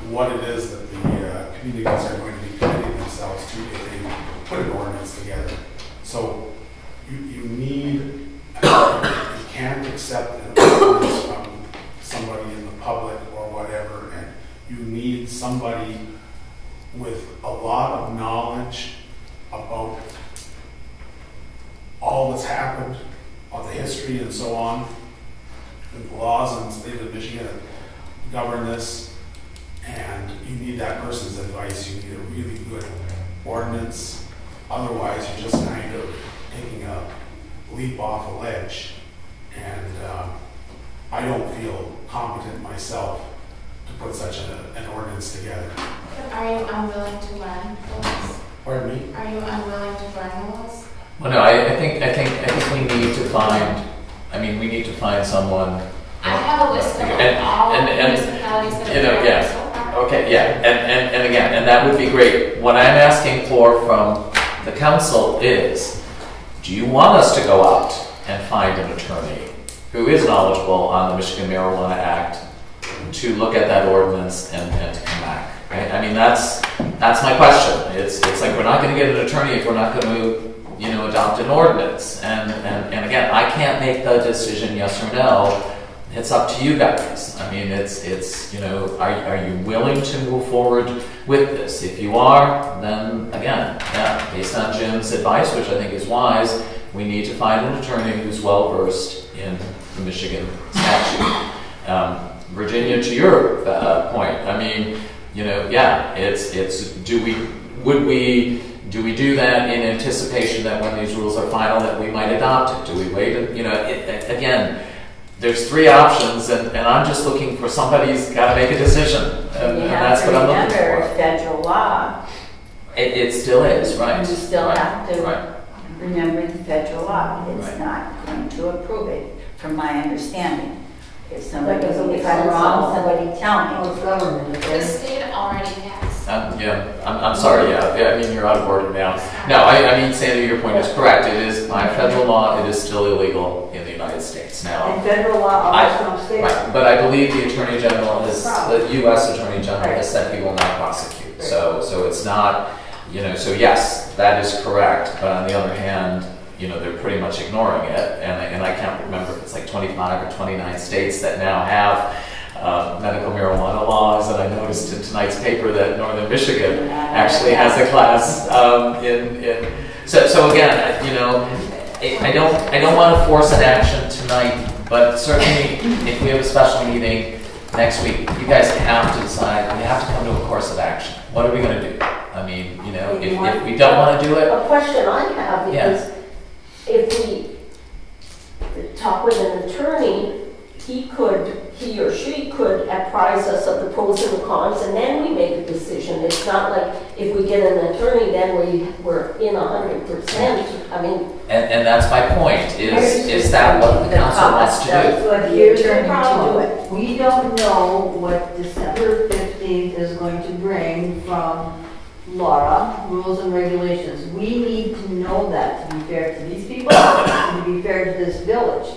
what it is that the communities are going to be committing themselves to if they put an ordinance together. So you need, you can't accept an ordinance from somebody in the public or whatever, and you need somebody with a lot of knowledge about all that's happened, of the history and so on, the laws in the state of Michigan that govern this, and you need that person's advice. You need a really good ordinance. Otherwise, you're just kind of taking a leap off a ledge. And I don't feel competent myself to put such an ordinance together. Are you unwilling to learn the laws? Pardon me? Are you unwilling to learn the laws? Well, no, I think we need to find. I mean, we need to find someone. I have a list of all municipalities that you know, have yeah. so far. Okay, yeah, and again, and that would be great. What I'm asking for from the council is, do you want us to go out and find an attorney who is knowledgeable on the Michigan Marijuana Act to look at that ordinance and to come back? Right? I mean, that's my question. It's like we're not going to get an attorney if we're not going to, adopt an ordinance. And again, I can't make the decision yes or no. It's up to you guys. I mean, it's are you willing to move forward with this? If you are, then again, yeah, based on Jim's advice, which I think is wise, we need to find an attorney who's well versed in the Michigan statute. Virginia, to your point, I mean, yeah, it's do we do that in anticipation that when these rules are final that we might adopt it? Do we wait? Again, there's three options, and I'm just looking for somebody's got to make a decision, and that's what I'm looking for. Remember federal law. It still is, right? You still have to right. remember the federal law. It's Right. not going to approve it, from my understanding. If somebody, That doesn't if make I'm sense. wrong, somebody tell me. It's government, The okay? state already has. I'm sorry, yeah, I mean, you're out of order now. No, I mean, Sandy, your point is correct. It is, by federal law, it is still illegal in the United States now. And federal law always comes state. Right, but I believe the Attorney General the U.S. Attorney General has said he will not prosecute. So it's not, so yes, that is correct. But on the other hand, they're pretty much ignoring it. And I can't remember if it's like 25 or 29 states that now have medical marijuana laws, and I noticed in tonight's paper that Northern Michigan actually has a class So again, I don't want to force an action tonight, but certainly if we have a special meeting next week, you guys have to decide. We have to come to a course of action. What are we going to do? I mean, if we don't want to do it, A question I have Yeah. is, if we talk with an attorney, he or she could apprise us of the pros and the cons, and then we make a decision. It's not like if we get an attorney, then we're in 100%. I mean, and that's my point. Is that what the council wants to do? But here's the problem. We don't know what December 15th is going to bring from Laura, rules and regulations. We need to know that to be fair to these people and to be fair to this village.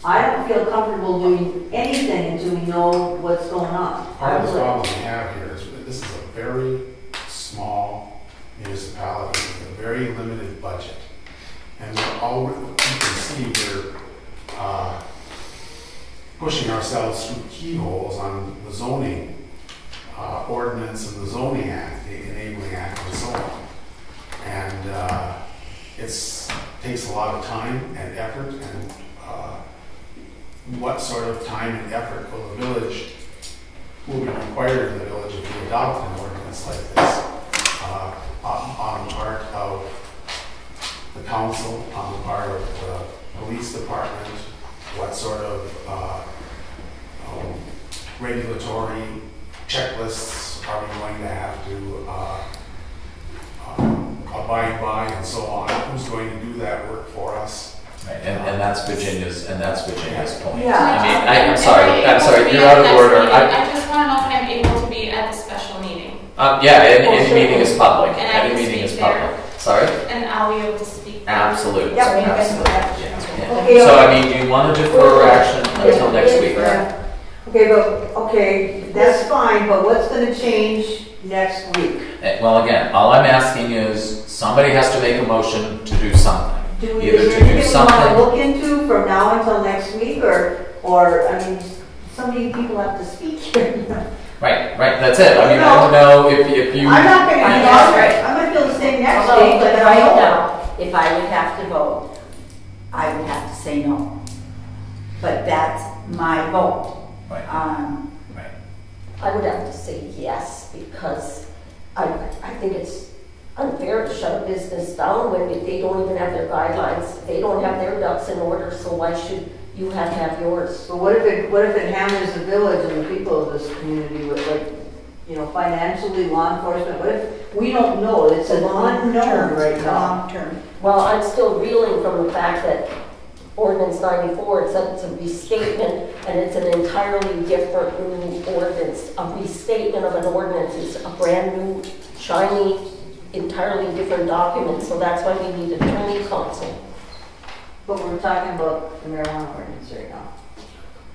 I don't feel comfortable doing anything until we know what's going on. Part of the problem we have here is that this is a very small municipality with a very limited budget. And you can see we're pushing ourselves through keyholes on the zoning ordinance and the zoning act, the enabling act and so on. And it takes a lot of time and effort, and what sort of time and effort will the village, will be required in the village if we adopt an ordinance like this on the part of the council, on the part of the police department, what sort of regulatory checklists drive-by and so on, who's going to do that work for us? Right, and that's Virginia's point. Yeah. I mean, I'm sorry, you're out of order. I just want to know if I'm able to be at the special meeting. Yeah, any meeting is public. And I Any can meeting is speak there. public. Sorry? And I'll be able to speak. Absolutely. Yep, you can do Absolutely. that. Yeah. Okay, So, I mean, do you want to defer action until next week? Okay, that's fine, but what's gonna change next week? Well, again, all I'm asking is, somebody has to make a motion to do something. Is Either there to anything do we something. wanna look into from now until next week, or, I mean, so many people have to speak here. Right, that's it. I mean, I don't know if you. I'm not gonna, Right. I'm gonna feel the same next Although, week, but I right don't. now, if I would have to vote, I would have to say no. But that's my vote. Right. Right. I would have to say yes, because I think it's unfair to shut a business down when they don't even have their guidelines, they don't have their ducks in order, so why should you have to have yours? But what if it hammers the village and the people of this community with, like, you know, financially, law enforcement? What if, we don't know, it's an unknown right now. Long term. Well, I'm still reeling from the fact that ordinance 94, it said it's a restatement, and it's an entirely different new ordinance. A restatement of an ordinance is a brand new, shiny, entirely different document, so that's why we need attorney counsel. But we're talking about the marijuana ordinance right now.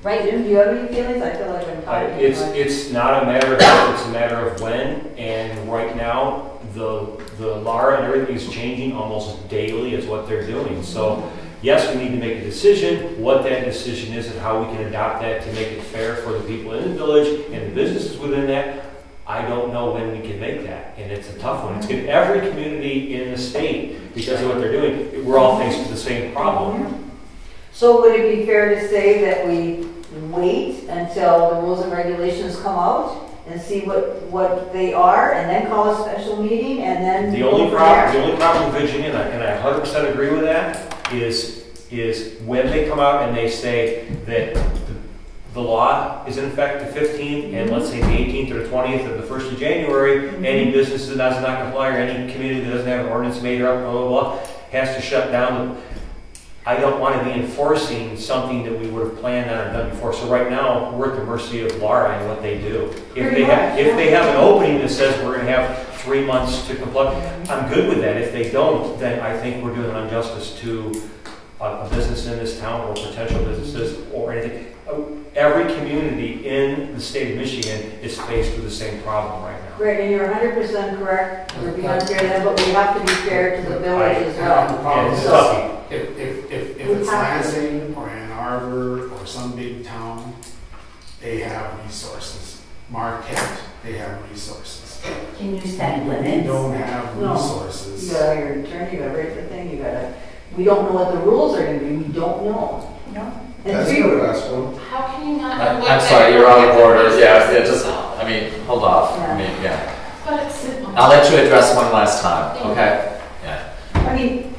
Right? Jim, do you have any feelings? I feel like I'm talking too much. It's not a matter of if, it's a matter of when, and right now, the law and everything is changing almost daily is what they're doing. So, yes, we need to make a decision, what that decision is and how we can adopt that to make it fair for the people in the village and the businesses within that. I don't know when we can make that, and it's a tough one. It's in every community in the state, because of what they're doing, we're all faced with the same problem. So would it be fair to say that we wait until the rules and regulations come out and see what they are, and then call a special meeting, and then The go only from problem with Virginia, and I 100% agree with that, is when they come out and they say that the law is in effect the 15th, and let's say the 18th or the 20th or the 1st of January, any business that does not comply or any community that doesn't have an ordinance made up, blah, blah, blah, has to shut down. I don't want to be enforcing something that we would have planned on or done before. So right now, we're at the mercy of Laura and what they do. If they have an opening that says we're going to have 3 months to comply, I'm good with that. If they don't, then I think we're doing an injustice to a business in this town or potential businesses or anything. Every community in the state of Michigan is faced with the same problem right now. Right, and you're 100% correct. We're being unfair to them, but we have to be fair to the village as well. Yeah, it's So- tough. If it's Lansing or Ann Arbor or some big town, they have resources. Marquette, they have resources. Can you set We limits? don't have No. resources. You gotta hire an attorney, you gotta write the thing, we don't know what the rules are gonna be, we don't know. No. And That's three- the last one. How can you not know what I'm sorry, you're out of order. Yeah, it just, So, I mean, hold off. Yeah. I mean, yeah. But it's simple. I'll let you address one last time, okay? Yeah. I mean,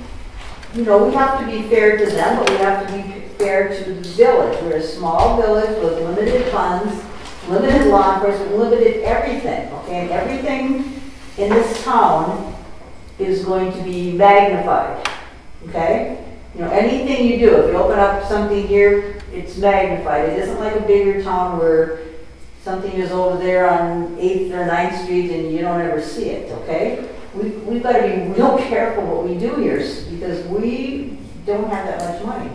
you know, we have to be fair to them, but we have to be fair to the village. We're a small village with limited funds, limited law enforcement, limited everything, okay? And everything in this town is going to be magnified, okay? You know, anything you do, if you open up something here, it's magnified. It isn't like a bigger town where something is over there on 8th or 9th Street and you don't ever see it, okay? We've got to be real careful what we do here because we don't have that much money.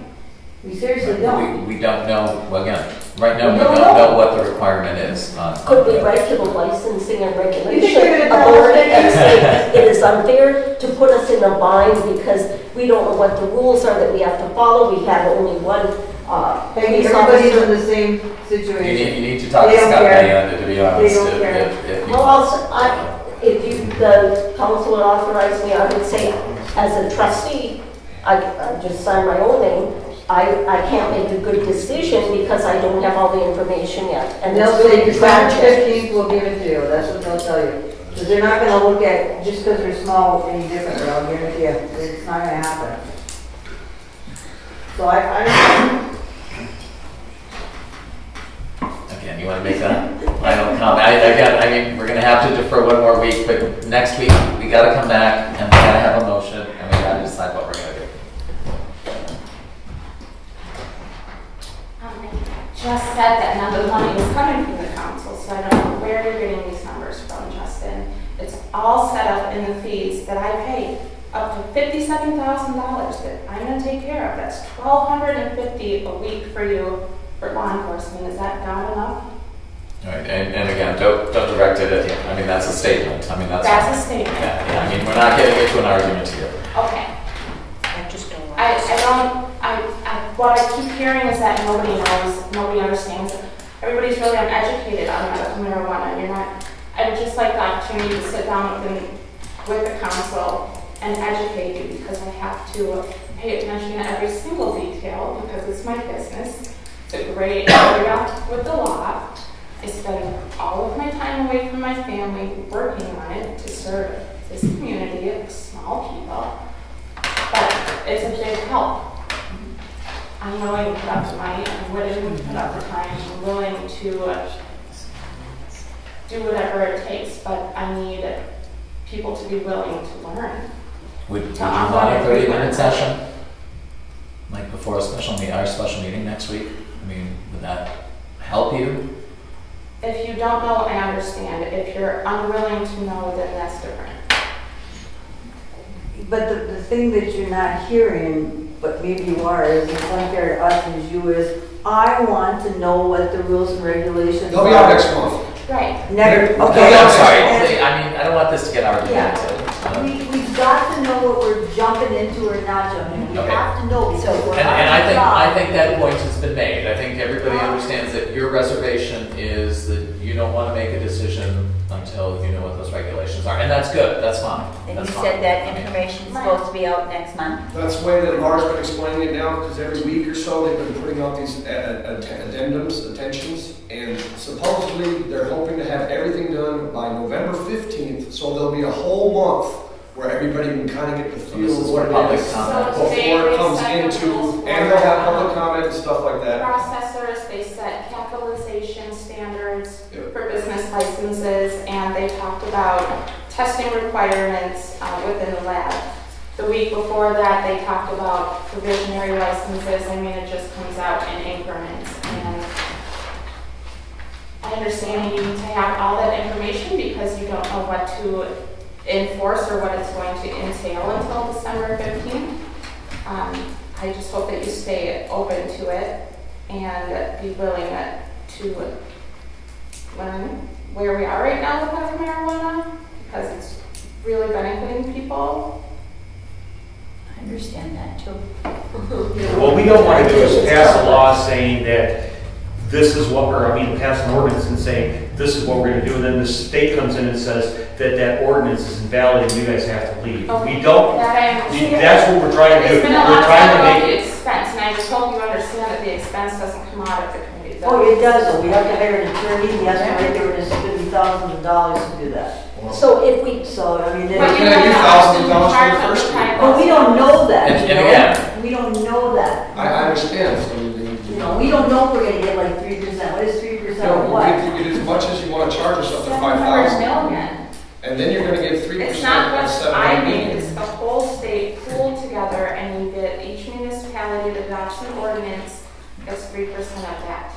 We seriously don't. We don't know, well, again, right now, we don't don't know. know what the requirement is. Could we write to the licensing and You think regulation they're gonna tell us authority that? and say it is unfair to put us in a bind because we don't know what the rules are that we have to follow? We have only one Hey, police everybody's officer. in the same situation. You need to talk to They don't Scott care. Diana, to be honest. don't care. if you- Well, also, if the council would authorize me, I would say, as a trustee, I just sign my own name, I can't make a good decision because I don't have all the information yet. And And they'll it's say, really December tragic. 15th, we'll give it to you. That's what they'll tell you. Because they're not going to look at, just because they're small, any different, I'll guarantee you. It's not going to happen. So Again, you want to make that final comment? Again, I mean, we're going to have to defer one more week, but next week, we got to come back and we got to have a said that none of the money is coming from the council, so I don't know where you're getting these numbers from, Justin. It's all set up in the fees that I pay, up to $57,000 that I'm gonna take care of. That's $1,250 a week for you for law enforcement. Is that not enough? All right, and again, don't direct it at him. I mean, that's a statement. I mean, that's That's a statement. Yeah, I mean, we're not getting into an argument here. Okay. I just don't want. What I keep hearing is that nobody knows, nobody understands. Everybody's really uneducated on medical marijuana. You're not, I would just like the opportunity to sit down with the council and educate you, because I have to pay attention to every single detail because it's my business. It's a gray area with the law. I spend all of my time away from my family working on it to serve this community of small people. But it's a big help. I'm willing to put up the money, I'm willing to put up the time, I'm willing to do whatever it takes, but I need people to be willing to learn. Would you want a 30-minute session? Like before our special meeting next week? I mean, would that help you? If you don't know, I understand. If you're unwilling to know, then that's different. But the thing that you're not hearing, but maybe you are, is it's unfair to us and you is, I want to know what the rules and regulations They'll be out next month. Right. Never, okay. I'm sorry. I mean, I don't want this to get argumentative. We've got to know what we're jumping into or not jumping. We have to know because we're And I think that point has been made. I think everybody understands that your reservation is that you don't want to make a decision until you know what those regulations are. And that's good. That's fine. And That's you fine. said that I mean, information is supposed to be out next month? That's the way that Laura's been explaining it now, because every week or so they've been putting out these addendums, attentions, and supposedly they're hoping to have everything done by November 15th, so there'll be a whole month where everybody can kind of get the feel of what it is before it comes into, and they'll have public comment and stuff like that. Processors, they set capitalization standards for business licenses, and they talked about testing requirements within the lab. The week before that, they talked about provisionary licenses. I mean, it just comes out in increments. And I understand you need to have all that information because you don't know what to enforce or what it's going to entail until December 15th. I just hope that you stay open to it and be willing to learn where we are right now with medical marijuana, because it's really benefiting people. I understand that too. What we don't want to do is pass a law saying that this is what pass an ordinance and saying this is what we're going to do, and then the state comes in and says that ordinance is invalid and you guys have to leave. Okay. We don't, that's what we're trying to do. There's been a lot We're of trying talk to about make the expense, and I just hope you understand that the expense doesn't come out of the committee. Oh, it does, though. We have to hire an attorney, we have to write the ordinance, it's gonna be thousands of dollars to do that. So if we, So, I mean, But We're gonna give thousands of dollars for the first year. but we don't know that, And you know? again- We don't know that. I understand. So You know, we don't know if we're gonna get like 3%. What is 3% of you what? get as much as you want to charge us up to 700 5,000. million. And then you're going to get 3%. It's not what That's I 7 made, million. it's the whole state pooled together, and you get each municipality that adopts an ordinance gets 3% of that.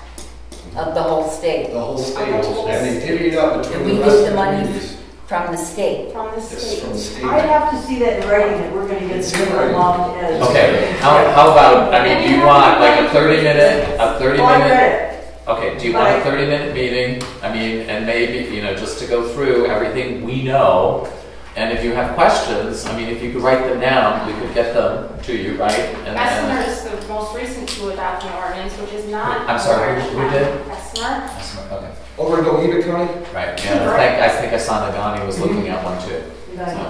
Of the whole state. The whole state. Of the whole And they divvy it up between And we the rest get of the money communities. from the state. From the Yes, state. from the state. I'd have to see that in writing, that we're gonna get It's the in writing. amount as. Okay, how about, I mean, do you want like a 30-minute, Oh, I read it. Okay, do you want a 30-minute meeting? I mean, and maybe, just to go through everything we know. And if you have questions, I mean, if you could write them down, we could get them to you, right? Bessemer is the most recent to adopt an ordinance, which is not. I'm sorry, who did? Bessemer. Okay, Over in Goheba County? right, yeah, I think I saw Nagani was looking at one too. Yeah.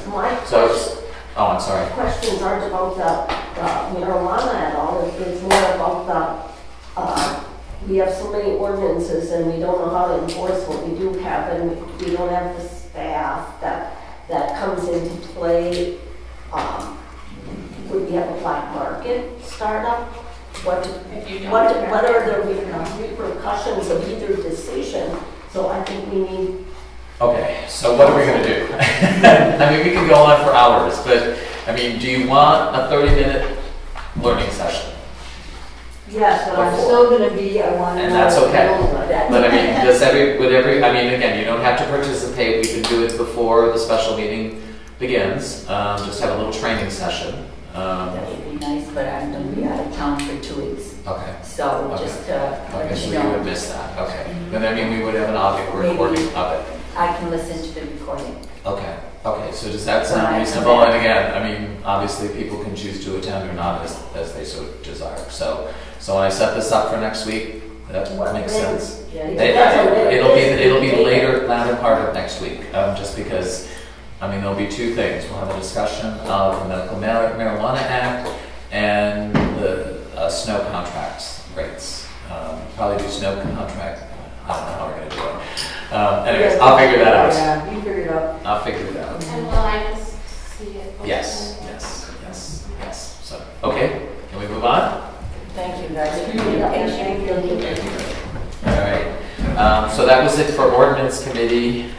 my So, I'm sorry. questions aren't about the marijuana at all, it's more about we have so many ordinances and we don't know how to enforce what we do have, and we don't have the staff that comes into play. Would we have a black market startup? What are the repercussions of either decision? So I think we need. Okay, so what are we gonna do? I mean, we can go on for hours, but, I mean, do you want a 30-minute learning session? Yes, but I'm still gonna be, I want to. And that's okay. That- But I mean, I mean, again, you don't have to participate, we can do it before the special meeting begins, just have a little training session. That would be nice, but I'm going to be out of town for 2 weeks. Okay. So Okay. just Okay, let so you you would know, miss that, okay. Then I mean, we would have an audio recording of it. I can listen to the recording. Okay, okay, so does that sound reasonable? And again, I mean, obviously people can choose to attend or not as they so desire. So when I set this up for next week, that makes sense. Yeah, It'll be latter part of next week, just because, I mean, there'll be two things. We'll have a discussion of the Medical Marijuana Act and the snow contracts rates. Probably do snow contract, I don't know how we're gonna do it. Anyways, I'll figure that out. Yeah, you figure it out. I'll figure it out. And will I just see it? Yes. So, okay, can we move on? Thank you guys for being patient. All right. So that was it for ordinance committee.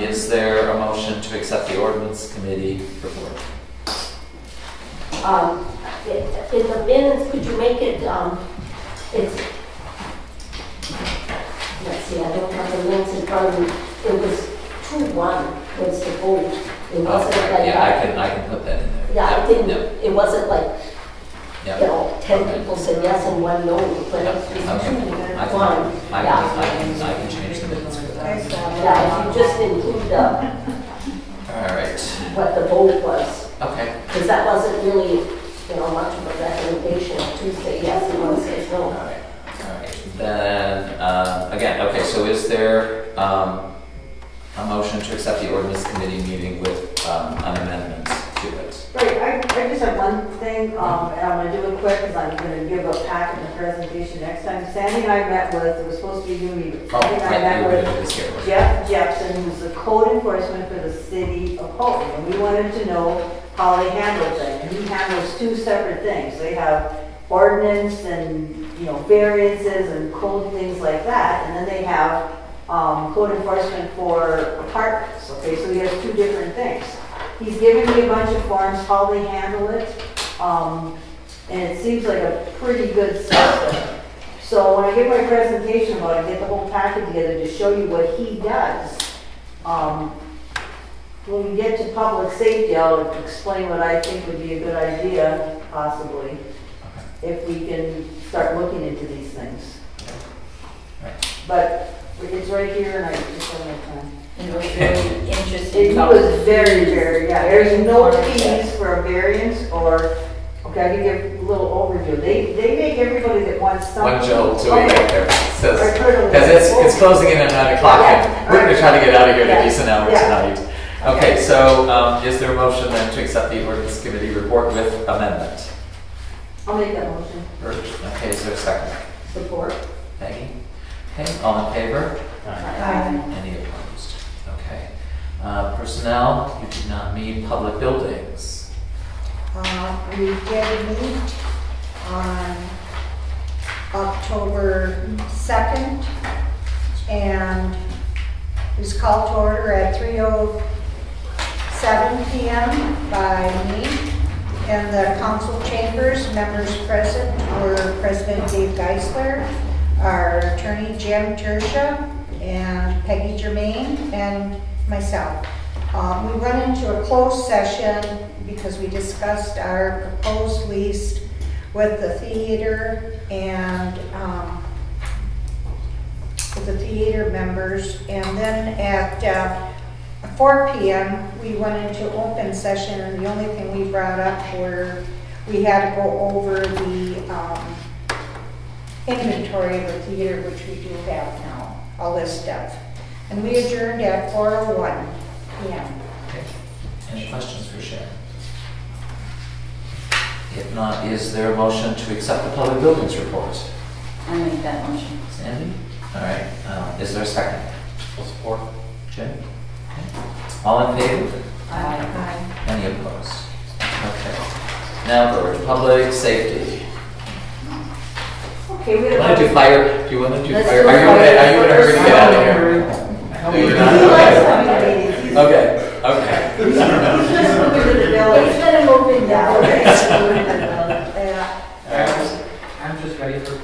Is there a motion to accept the ordinance committee report? In the minutes, could you make it, it's, let's see, I don't have the minutes in front of me. It was 2-1 was the vote. It wasn't like. Yeah, I can put that in there. Yeah, I didn't, Yep. it wasn't like, Yep. 10 Okay. people said yes and 1 no, but it was Okay. 2-1. I can change the minutes for that. Yeah, if you just include All right. what the vote was, Okay. because that wasn't really, much of a recommendation to say yes and 1 says All no. right. Then, again, okay, so is there a motion to accept the ordinance committee meeting with an amendment to it? Right, I just have one thing, and I'm gonna do it quick, because I'm gonna give a packet and a presentation next time. Sandy and I met with, it was supposed to be you, Sandy and I Right, met you were with gonna just get it. Jeff Jepson, who's the code enforcement for the city of Houghton, and we wanted to know how they handle things. And he handles 2 separate things. They have ordinance and, variances and code things like that, and then they have code enforcement for apartments, okay? So he has 2 different things. He's given me a bunch of forms, how they handle it, and it seems like a pretty good system. So when I give my presentation about it, get the whole packet together to show you what he does. When we get to public safety, I'll explain what I think would be a good idea, possibly, if we can start looking into these things. But it's right here, and I just don't have time. It was very interesting. It was very, there's no fees for a variance or, okay, I can give a little overview. They make everybody that wants something. One jolt till we get there. Okay. Because it's closing in at 9 o'clock, and we're going to try to get out of here at a decent hour tonight. Okay, so is there a motion then to accept the ordinance committee report with amendment? I'll make that motion. Okay, is there a second? Support. Peggy? Okay, all in favor? Aye. Any opposed? Okay. Personnel, you did not meet. Public buildings. We did meet on October 2nd, and it was called to order at 3:07 p.m. by me. In the council chambers, members present were President Dave Geisler, our attorney Jim Tersha, and Peggy Germain, and myself. We went into a closed session because we discussed our proposed lease with the theater and with the theater members. And then at 4 p.m. we went into open session, and the only thing we brought up were we had to go over the inventory of the theater, which we do have now, all this stuff. And we adjourned at 4:01 p.m. Okay. Any questions for Sharon? If not, is there a motion to accept the public buildings report? I make that motion. Sandy? All right. Is there a second? Full support. Jim? Okay. All in favor? Aye. Any opposed? Okay. Now, George, public safety. Okay, we Do you want to do fire? Do you want to do Let's fire? do Are you fire in a hurry to get out of here? How No, you're many- not? He likes Okay. how many meetings. He's- Okay. He's just moving to the village. Instead of moving down. Yeah. All right. I'm just ready for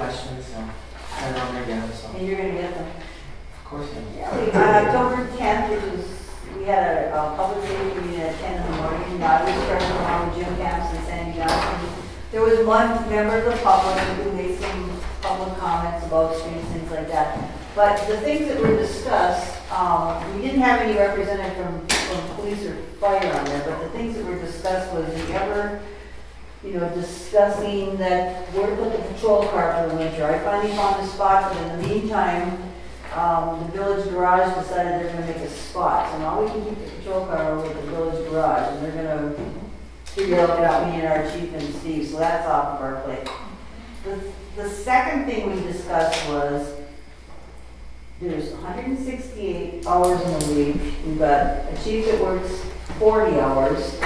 was one member of the public who made some public comments about streets, things like that. But the things that were discussed, we didn't have any representative from police or fire on there, but the things that were discussed was if you ever, discussing that where to put the patrol car for the winter. I finally found a spot, but in the meantime, the village garage decided they're gonna make a spot. So now we can keep the patrol car over at the village garage, and they're gonna figure it out, me and our chief and Steve, so that's off of our plate. The second thing we discussed was there's 168 hours in a week. We've got a chief that works 40 hours.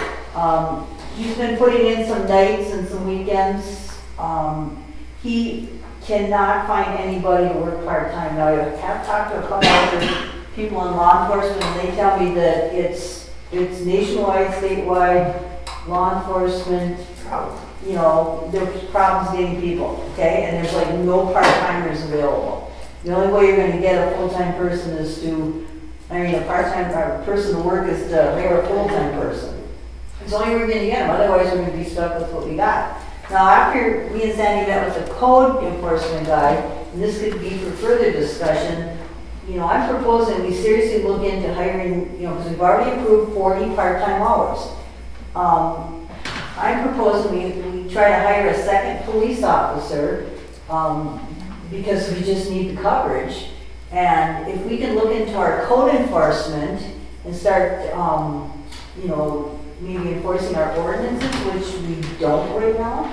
He's been putting in some nights and some weekends. He cannot find anybody to work part-time. Now, I have talked to a couple other people in law enforcement, and they tell me that it's nationwide, statewide, law enforcement, there's problems getting people, okay? And there's like no part-timers available. The only way you're going to get a full-time person is a part-time person to work is to hire a full-time person. It's the only way we're going to get them, otherwise we're going to be stuck with what we got. Now, after me and Sandy met with the code enforcement guy, and this could be for further discussion, I'm proposing we seriously look into hiring, because we've already approved 40 part-time hours. I'm proposing we try to hire a second police officer, because we just need the coverage. And if we can look into our code enforcement and start, maybe enforcing our ordinances, which we don't right now,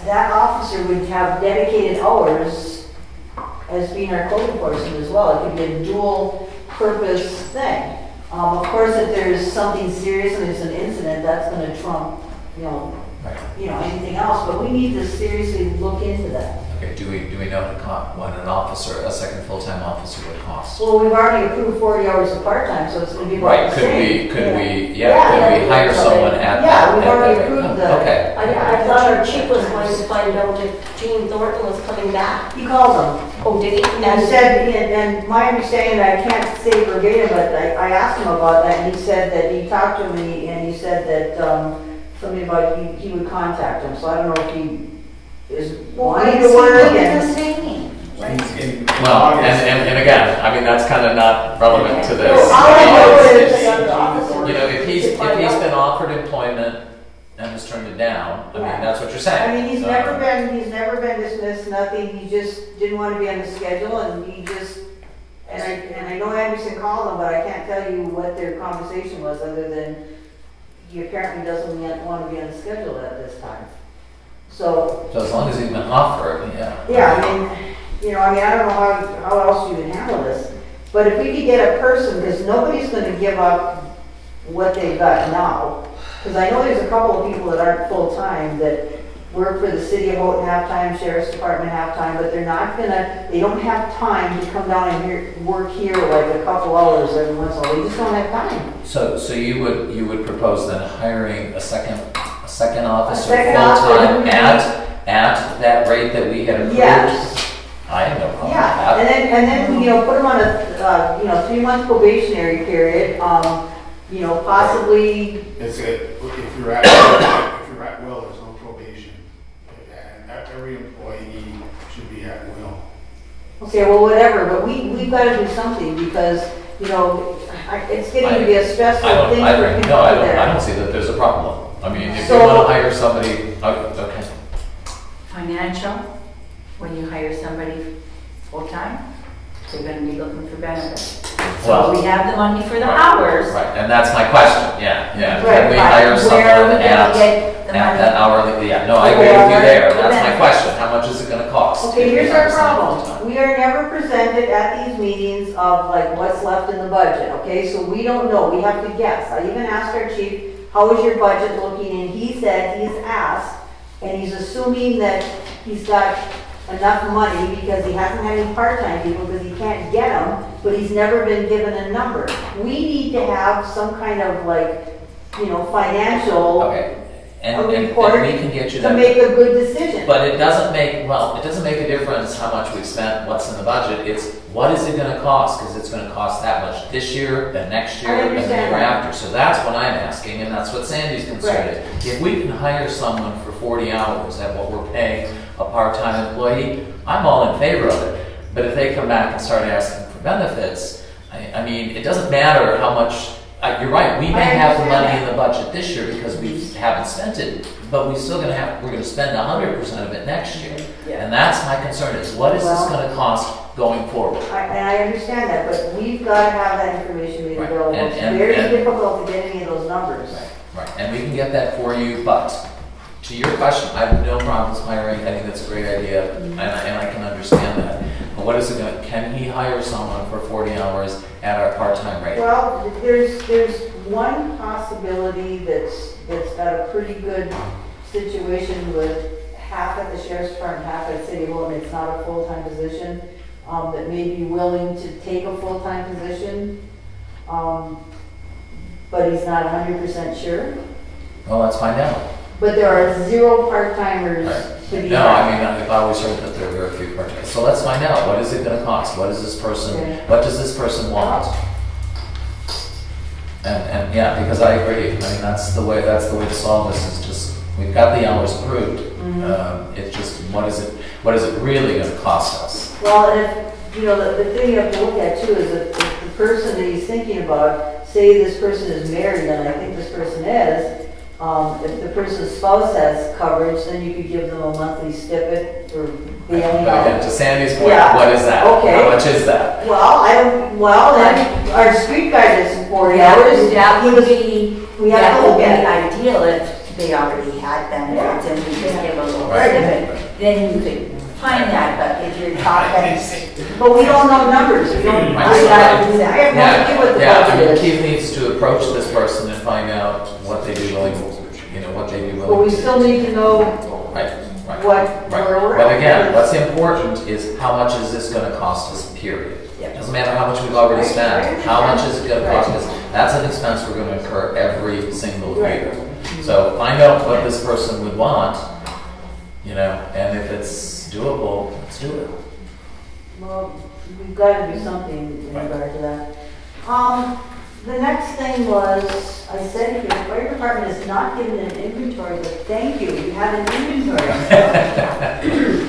that officer would have dedicated hours as being our code enforcement as well. It could be a dual purpose thing. Of course, if there's something serious and there's an incident, that's going to trump, anything else. But we need to seriously look into that. Okay, do we know what a second full-time officer would cost? Well, we've already approved 40 hours of part-time, so it's going to be about Right, the could same. we hire someone at that? Yeah, we've already approved that. Okay. I thought our chief was going to find out if Gene Thornton was coming back. He called him. Oh, did he? And said, and my understanding, I can't say verbatim, but I asked him about that, and he said that he talked to me, and he said that something about he would contact him, so I don't know if he is wanting to work. Well, and again, I mean, that's kind of not relevant to this. If he's been offered employment and has turned it down, I mean, that's what you're saying. I mean, he's never been dismissed, nothing. He just didn't want to be on the schedule, and and I know Anderson called him, but I can't tell you what their conversation was other than he apparently doesn't want to be on the schedule at this time. So as long as he's been offered, yeah. Yeah, I mean, I don't know how else you would handle this, but if we could get a person, because nobody's going to give up what they've got now, because I know there's a couple of people that aren't full-time that work for the city of Houghton half-time, sheriff's department half-time, but they don't have time to come down and work here like a couple hours every once in a while. They just don't have time. So you would propose then hiring a second officer second full-time officer, at that rate that we had approved? Yes. I have no problem with Yeah, that. and then put them on a 3-month probationary period. Possibly. If you're at will, there's no probation. And every employee should be at will. Okay, well, whatever, but we've got to do something because, it's getting to be a stressful thing for people there. I don't see that there's a problem. I mean, if So- you want to hire somebody, okay. Financial, when you hire somebody full-time, they're gonna be looking for benefits. Well- So we have the money for the hours. Right, and that's my question, yeah. Right, Can we but hire where someone are we gonna at get the money? that hourly, yeah, no, I agree with you there, that's my question, how much is it gonna cost? Okay, if we here's hire our someone problem. full-time? We are never presented at these meetings of like what's left in the budget, okay? So we don't know, we have to guess. I even asked our chief, how is your budget looking? And he said he's asked, and he's assuming that he's got enough money because he hasn't had any part-time people because he can't get them, but he's never been given a number. We need to have some kind of financial Okay, and report we can get you to that. make a good decision. But it doesn't make a difference how much we've spent, what's in the budget. It's what is it gonna cost? Because it's gonna cost that much this year, and next year, I and the understand year that. after. So that's what I'm asking, and that's what Sandy's concerned is. If we can hire someone for 40 hours at what we're paying a part-time employee, I'm all in favor of it. But if they come back and start asking for benefits, I mean, it doesn't matter how much, you're right, we may have the money in the budget this year because we haven't spent it, but we're gonna spend 100% of it next year. And that's my concern is, what is this gonna cost going forward? And I understand that, but we've got to have that information ready to Right. go. And- It's and- very and- difficult to get any of those numbers. Right, and we can get that for you, but to your question, I have no problems hiring, I think that's a great idea, and I can understand that. But what is it gonna, can he hire someone for 40 hours at our part-time rate? Well, there's one possibility that's got a pretty good situation with half at the sheriff's department, half at City Hall, and it's not a full-time position, that may be willing to take a full-time position, but he's not 100% sure. Well, let's find out. But there are 0 part-timers to be No, hired. I mean, I've always heard that there are very few part-time. So let's find out, what is it gonna cost? What is this person, Okay. what does this person want? And yeah, because I agree, I mean, that's the way to solve this, is just, we've got the hours approved. It's just, what is it really gonna cost us? Well, and if, you know, the thing you have to look at too is if the person that he's thinking about, say this person is married, and I think this person is, if the person's spouse has coverage, then you could give them a monthly stipend for bailing But again, out. to Sandy's point, Yeah. what is that? Okay. How much is that? Well, then, our street guy does 40 hours. That would be, We have that to would look be at it. ideal if they already had benefits and we just give a little Right. bit of it. Then you could find that, but if you're talking, But we don't know numbers, we don't, I Right. have no idea what the Yeah, I budget mean, is. Keith needs to approach this person and find out what they'd be willing, what they'd be But willing we to. still need to know Right, right. what, Right. where we're at. But again, what's important is how much is this gonna cost us, period. Yep. Doesn't matter how much we've already Right, spent, right. how much is it gonna cost us? That's an expense we're gonna incur every single year. So find out what this person would want, and if it's doable, let's do it. Well, we've got to do something in regard to that. The next thing was, I said here, the fire department is not given an inventory, but thank you, you have an inventory.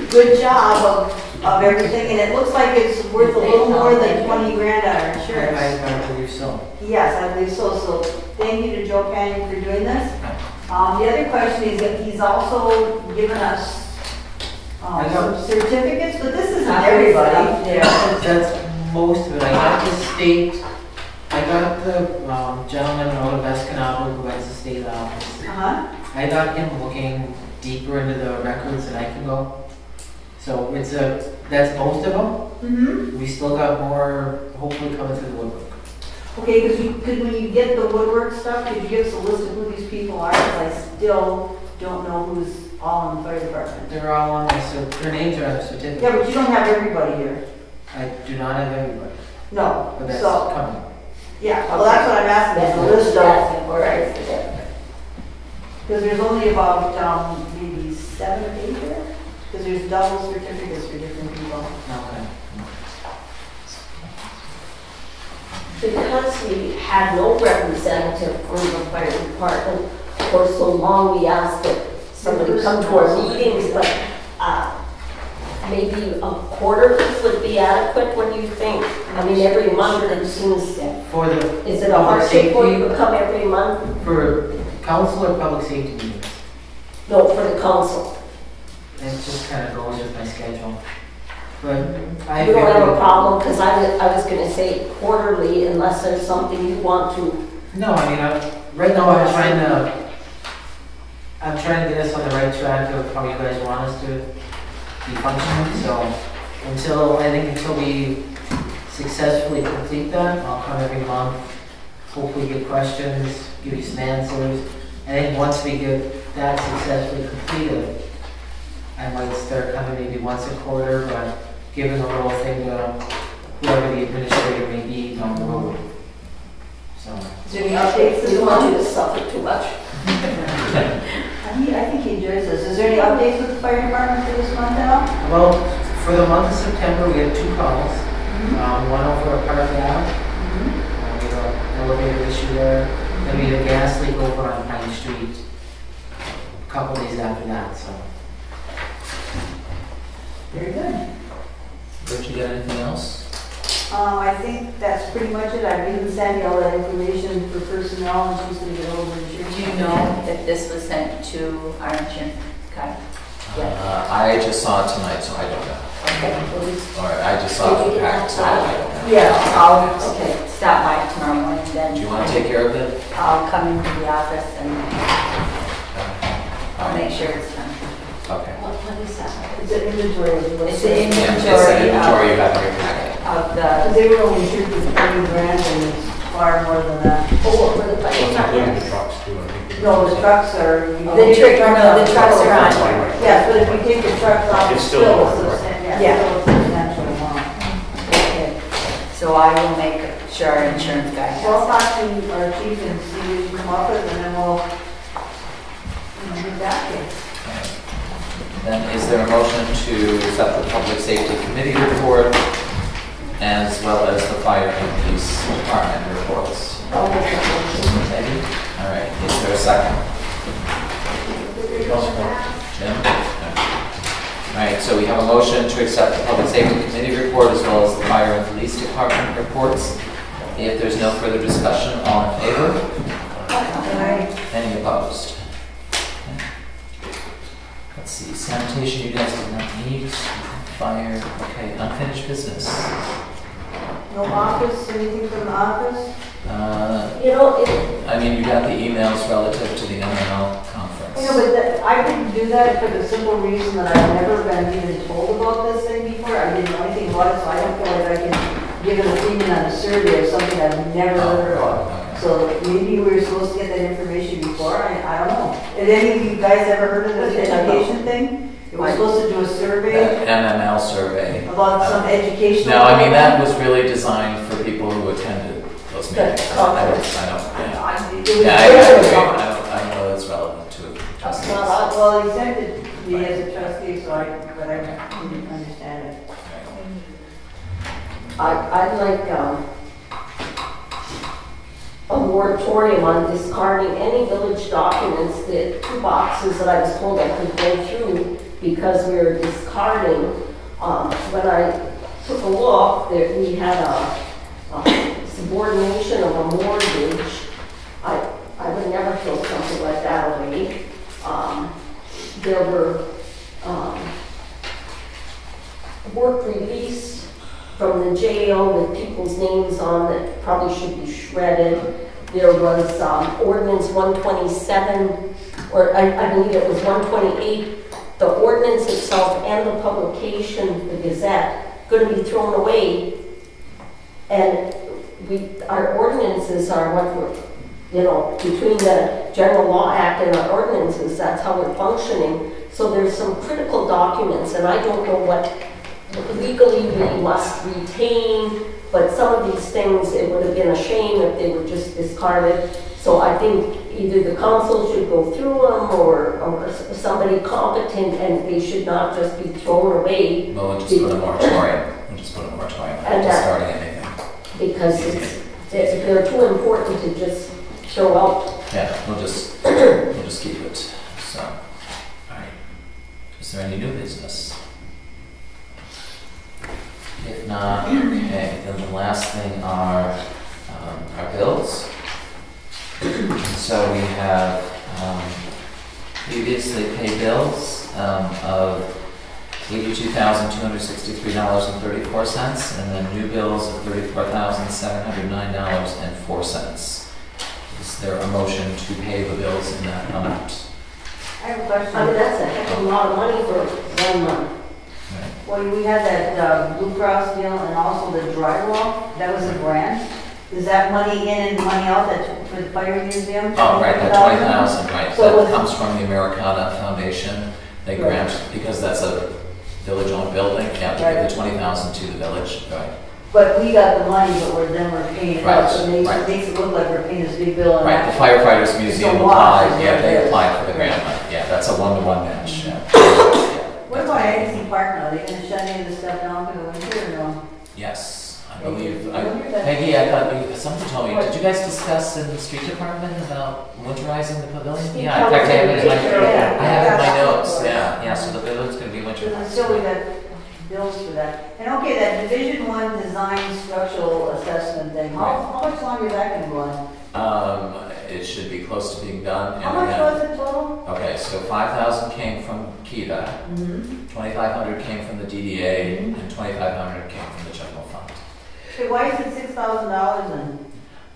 Good job of everything, and it looks like it's worth a little more than 20 grand on our insurance. I believe so. Yes, I believe so, so thank you to Joe Canyon for doing this. The other question is that he's also given us some certificates, but this isn't everybody. That's most of it. I got the state, I got the gentleman out of Escanaba who has the state office. I got him looking deeper into the records than I can go. So that's most of them. We still got more, hopefully coming through the woodwork. Okay, because when you get the woodwork stuff, could you give us a list of who these people are? Because I still don't know who's all in the fire department. They're all on their names are on the certificate. Yeah, but you don't have everybody here. I do not have everybody, No, but that's so, coming. yeah, well, that's what I'm asking, is the list of, because there's only about, maybe 7 or 8 here? Because there's double certificates for different people. Okay. Because we had no representative from the fire department for so long, we asked that somebody come to our meetings, but maybe a quarter would be adequate. What do you think? I mean, every month it seems, For the is it a hardship for you to come every month? for council or public safety meetings, No, for the council. it just kind of goes with my schedule. But I You don't have a figured- problem, because I was gonna say quarterly unless there's something you want to. No, I mean, right now I'm trying to get us on the right track of how you guys want us to be functioning. So until we successfully complete that, I'll come every month, hopefully get questions, give you some answers. I think once we get that successfully completed, I might start coming maybe once a quarter, but giving a little thing to whoever the administrator may be down the road. So. Is there any updates? We don't want you to suffer too much. I think he enjoys this. Is there any updates with the fire department for this month at all? Well, for the month of September, we had 2 calls. One over at Park Ave. We have an elevator issue there. Then we had a gas leak over on Pine Street a couple days after that, so. Very good. Did you get anything else? I think that's pretty much it. I've given Sandy all that information for personnel, and she's gonna get over the insurance. Do you know if this was sent to our insurance guy? I just saw it tonight, so I don't know. Okay. All right, I just saw it packed, so I don't know. Yeah, I'll stop by tomorrow morning then. Do you want to take care of it? I'll come into the office and All right. make sure it's done. Okay. What is that? It's an inventory. It's the Yeah, it's an inventory inventory you have in your packet. of Because the, they were only insured for 20 grand, and it's far more than that. Oh, what were the What's budget including the numbers? trucks too, I think. No, the trucks are. the trucks are on. Yes, but if you take the trucks off, It's it's still still a more, right? substantial, Yeah. still a substantial amount. Okay. So I will make sure our insurance guy So I'll has. talk to our chief and see what you come up with, and then we'll get back to you. Then is there a motion to accept the Public Safety Committee report as well as the Fire and Police Department reports? Oh, what's that motion? Peggy? All right, is there a second? Jim? All right, so we have a motion to accept the Public Safety Committee report as well as the Fire and Police Department reports. If there's no further discussion, all in favor? Any opposed? Okay. Let's see, sanitation you guys did not need, fire, okay, unfinished business. No office, anything from the office? You know, it, I mean, you got the emails relative to the MNL conference. I know, but I didn't do that for the simple reason that I've never been even told about this thing before. I didn't know anything about it, so I don't feel like I can give an opinion on a survey of something I've never heard of. Okay. So maybe we were supposed to get that information before, I don't know. Had any of you guys ever heard of this education thing? It was supposed to do a survey That MML survey. about some educational. No, I mean, that was really designed for people who attended those meetings. I don't, It was yeah, I very agree. long. I know that's relevant to trustees. Well, he sent it to me as a trustee, so but I didn't understand it. I'd like, a moratorium on discarding any village documents, the 2 boxes that I was told I could go through because we were discarding. When I took a look, that we had a subordination of a mortgage. I would never throw something like that away. There were work release from the jail with people's names on that probably should be shredded. There was ordinance 127, or I believe it was 128. The ordinance itself and the publication, the Gazette, going to be thrown away. And our ordinances are what we're, you know, between the General Law Act and our ordinances, that's how we're functioning. So there's some critical documents, and I don't know what legally we must retain, but some of these things, it would have been a shame if they were just discarded. So I think either the council should go through them or somebody competent, and they should not just be thrown away. Well, we'll just put a moratorium. We'll just put a moratorium on discarding anything. Because they're too important to just throw out. Yeah, we'll just keep it. So, all right. Is there any new business? If not, okay, then the last thing are our bills. So we have previously paid bills of $82,263.34, and then new bills of $34,709.04. Is there a motion to pay the bills in that amount? I have a question. I mean, that's a heck of a lot of money for 1 month. Right. Well, we had that Blue Cross deal and also the drywall, that was a grant. Is that money in and money out for the fire museum? Oh, right, that 20,000, right, So that comes from the Americana Foundation. They grant, because that's a village-owned building, yeah, they give the 20,000 to the village, right. But we got the money, but then we're paying it out, so it Right. makes it look like we're paying this big bill. Right, the firefighters museum It's a wash, applied, yeah, is they what it applied for the grant money, yeah, that's a 1-to-1 match, yeah. What about Addison Park now? Are they gonna shut any of the stuff down for the winter or no? Yes, believe, Peggy, I thought somebody told me, did you guys discuss in the street department about winterizing the pavilion? Yeah, in fact, I have it in my notes, yeah, so the pavilion's gonna be winterized. So we got bills for that. And okay, that Division 1 design structural assessment thing, how much longer is that gonna go on? It should be close to being done. How much was it total? Okay, so 5,000 came from Kiva, 2,500 came from the DDA, and 2,500 came from the general fund. Okay, why is it $6,000 then?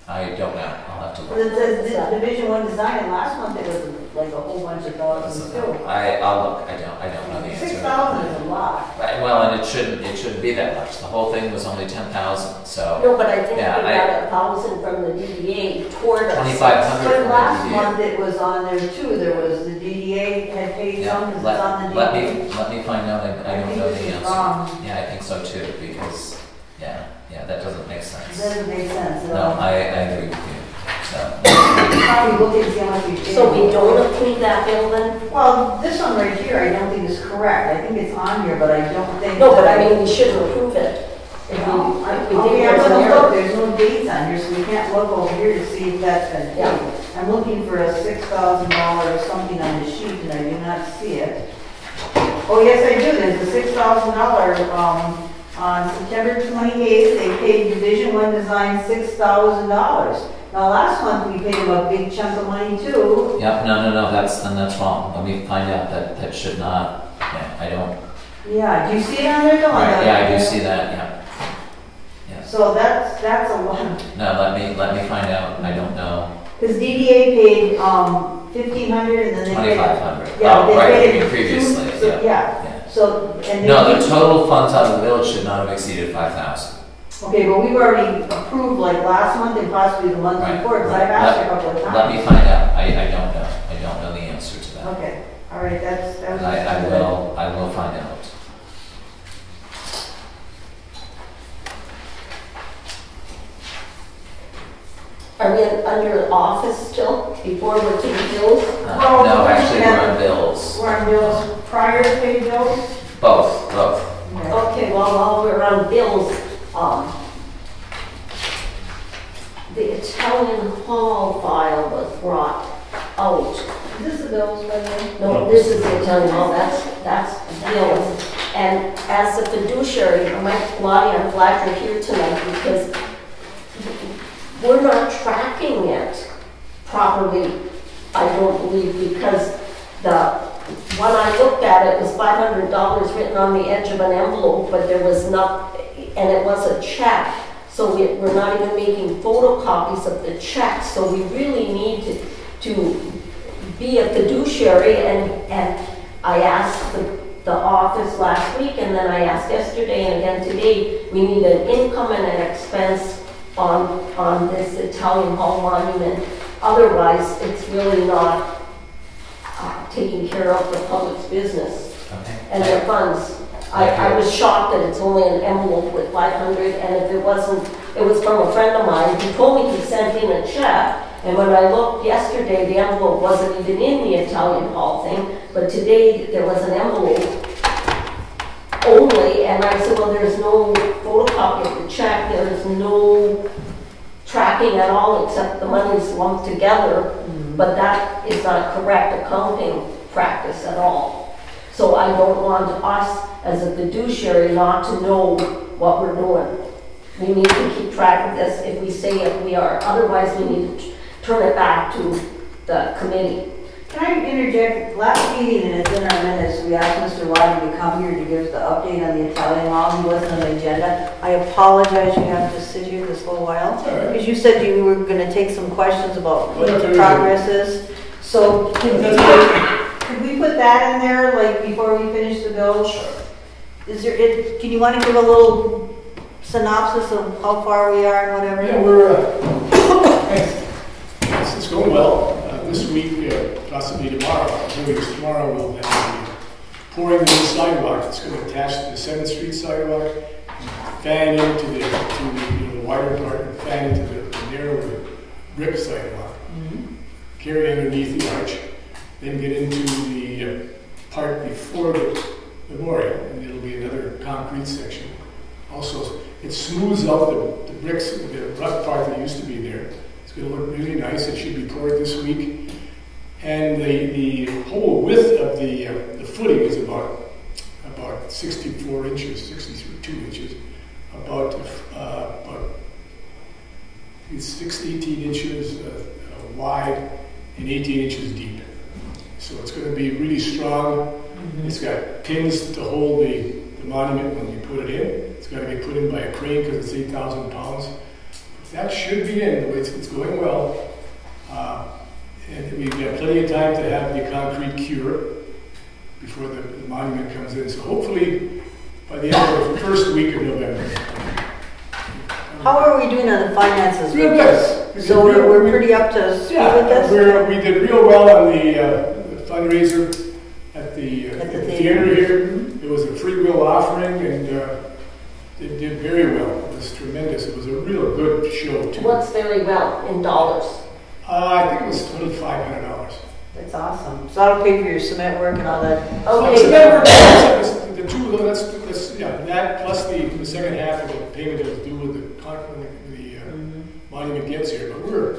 I don't know, I'll have to Well, look. it says Division 1 design, and last month it was like a whole bunch of thousands too. I'll look, I don't know the answer. 6,000 is a lot. Right, well, and it shouldn't be that much. The whole thing was only 10,000, so. No, but I think we Yeah, got 1,000 from the DDA toward us. 2,500 But from the last DDA. month it was on there too, there was, the DDA had paid some, because it's on the DDA. Let me find out, I don't know the it's answer. wrong. Yeah, I think so too, because, yeah, that doesn't make It sense. doesn't make sense at No, all. I agree with you, so. Probably look and see how much we paid. So we don't approve that bill then? Well, this one right here, I don't think is correct. I think it's on here, but I don't think. No, but I mean, we shouldn't approve it. If we, No, we okay, think I'm there's an gonna look, error. there's no dates on here, so we can't look over here to see if that's been paid. Yeah. I'm looking for a $6,000 or something on the sheet, and I do not see it. Oh, yes, I do, there's a $6,000, on September 28th, they paid Division 1 Design $6,000. Now, last month, we paid them a big chunk of money too. Yep, no, that's wrong. Let me find out that should not, I don't. Yeah, do you see it on there? Right, yeah, I do see that, yeah. So that's a lot. No, let me find out, I don't know. Because DDA paid, 1,500 and then they paid. 2,500. Yeah, Oh, they right, paid you mean previously, so- yeah. Yeah, so, and they. No, the total funds out of the village should not have exceeded 5,000. Okay, but we've already approved like last month and possibly the month Right, before, because right. I've asked her a couple of times. Let me find out, I don't know. I don't know the answer to that. Okay, all right, that was. I will find out. Are we under office still, before we're to the bills? No, actually, we're on bills. We're on bills, prior to paid bills? Both. Okay. Okay, well, while we're on bills, the Italian Hall file was brought out. Is this the bills, by the way? No, this is the Italian Hall, that's bills. And as a fiduciary, Mike Lottie, I'm glad you're here tonight because we're not tracking it properly, I don't believe, because when I looked at it, it was $500 written on the edge of an envelope, but there was not, and it was a check. So we're not even making photocopies of the check. So we really need to be a fiduciary. And I asked the office last week, and then I asked yesterday, and again today, we need an income and an expense on this Italian Hall monument. Otherwise, it's really not taking care of the public's business and their funds. I was shocked that it's only an envelope with 500, and if it wasn't, it was from a friend of mine who told me he sent in a check, and when I looked yesterday, the envelope wasn't even in the Italian Hall thing, but today there was an envelope only, and I said, well, there's no photocopy of the check, there's no tracking at all except the money's lumped together, but that is not correct accounting practice at all. So I don't want us as a fiduciary not to know what we're doing. We need to keep track of this if we say it, we are. Otherwise, we need to turn it back to the committee. Can I interject? Last meeting, and it's in our minutes, we asked Mr. Lottie to come here to give us the update on the Italian Hall. He wasn't on the agenda. I apologize you have to sit here this little while. Because you said you were going to take some questions about what the progress is. So could we put that in there, like, before we finish the bill? Sure. Can you want to give a little synopsis of how far we are and whatever? Yeah, it's going well. This week, possibly tomorrow, tomorrow we'll have the pouring the new sidewalk. It's going to attach to the 7th Street sidewalk, fan into the wider part, and fan into the narrower brick sidewalk. Carry underneath the arch, then get into the part before the memorial, and it'll be another concrete section. Also, It smooths out the bricks, the rough part that used to be there. It's going to look really nice. It should be poured this week. And the whole width of the footing is about 64 inches, 62 inches, about it's 18 inches wide and 18 inches deep. So it's going to be really strong. Mm-hmm. It's got pins to hold the monument when you put it in. It's got to be put in by a crane because it's 8,000 pounds. That should be in. It's going well. And we've got plenty of time to have the concrete cure before the monument comes in. So hopefully by the end of the first week of November. How are we doing on the finances with Real this? good. So we're pretty up to speed with this? We did real well on the fundraiser at the theater here. It was a free will offering, and it did very well. It was tremendous. It was a real good show, too. What's very well in dollars? I think it was $2,500. That's awesome. So that'll pay for your cement work and all that. Okay. Cement work, the two, that plus the second half of the payment that was due with the monument gets here. But we're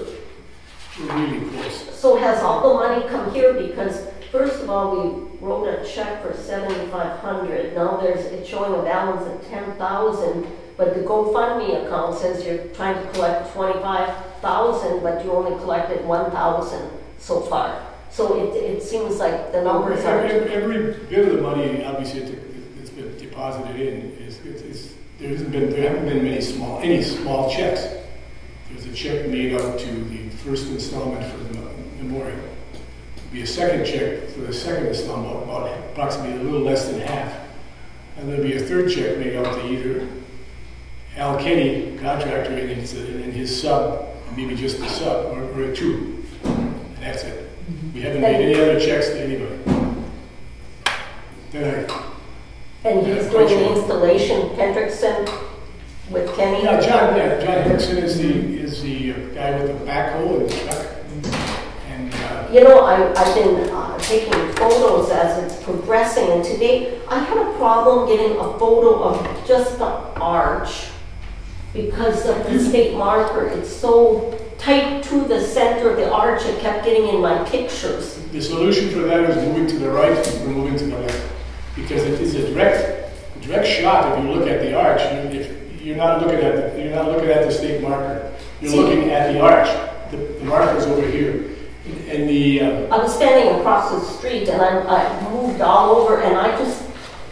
really close. So has all the money come here? Because first of all, we wrote a check for $7,500. Now it's showing a balance of $10,000. But the GoFundMe account says you're trying to collect $25,000, but you only collected $1,000 so far. So it seems like the numbers are... Every bit of the money, obviously, it's been deposited in. There haven't been any small checks. There's a check made out to the first installment for the memorial. There'll be a second check for the second installment, about approximately a little less than half. And there'll be a third check made out to either Al Kenny, contractor, and his sub, maybe just the sub, or a two. And that's it. We haven't made any other checks to anybody. And he's doing the installation, Hendrickson, with Kenny? Yeah, John Hendrickson is the guy with the backhoe and the truck. And, you know, I've been taking photos as it's progressing, and today I had a problem getting a photo of just the arch because of the state marker. It's so tight to the center of the arch, it kept getting in my pictures. The solution for that is moving to the right and moving to the left, because it is a direct shot. If you look at the arch, you're not looking at the state marker. You're looking at the arch. The marker is over here, and I was standing across the street, and I moved all over, and I just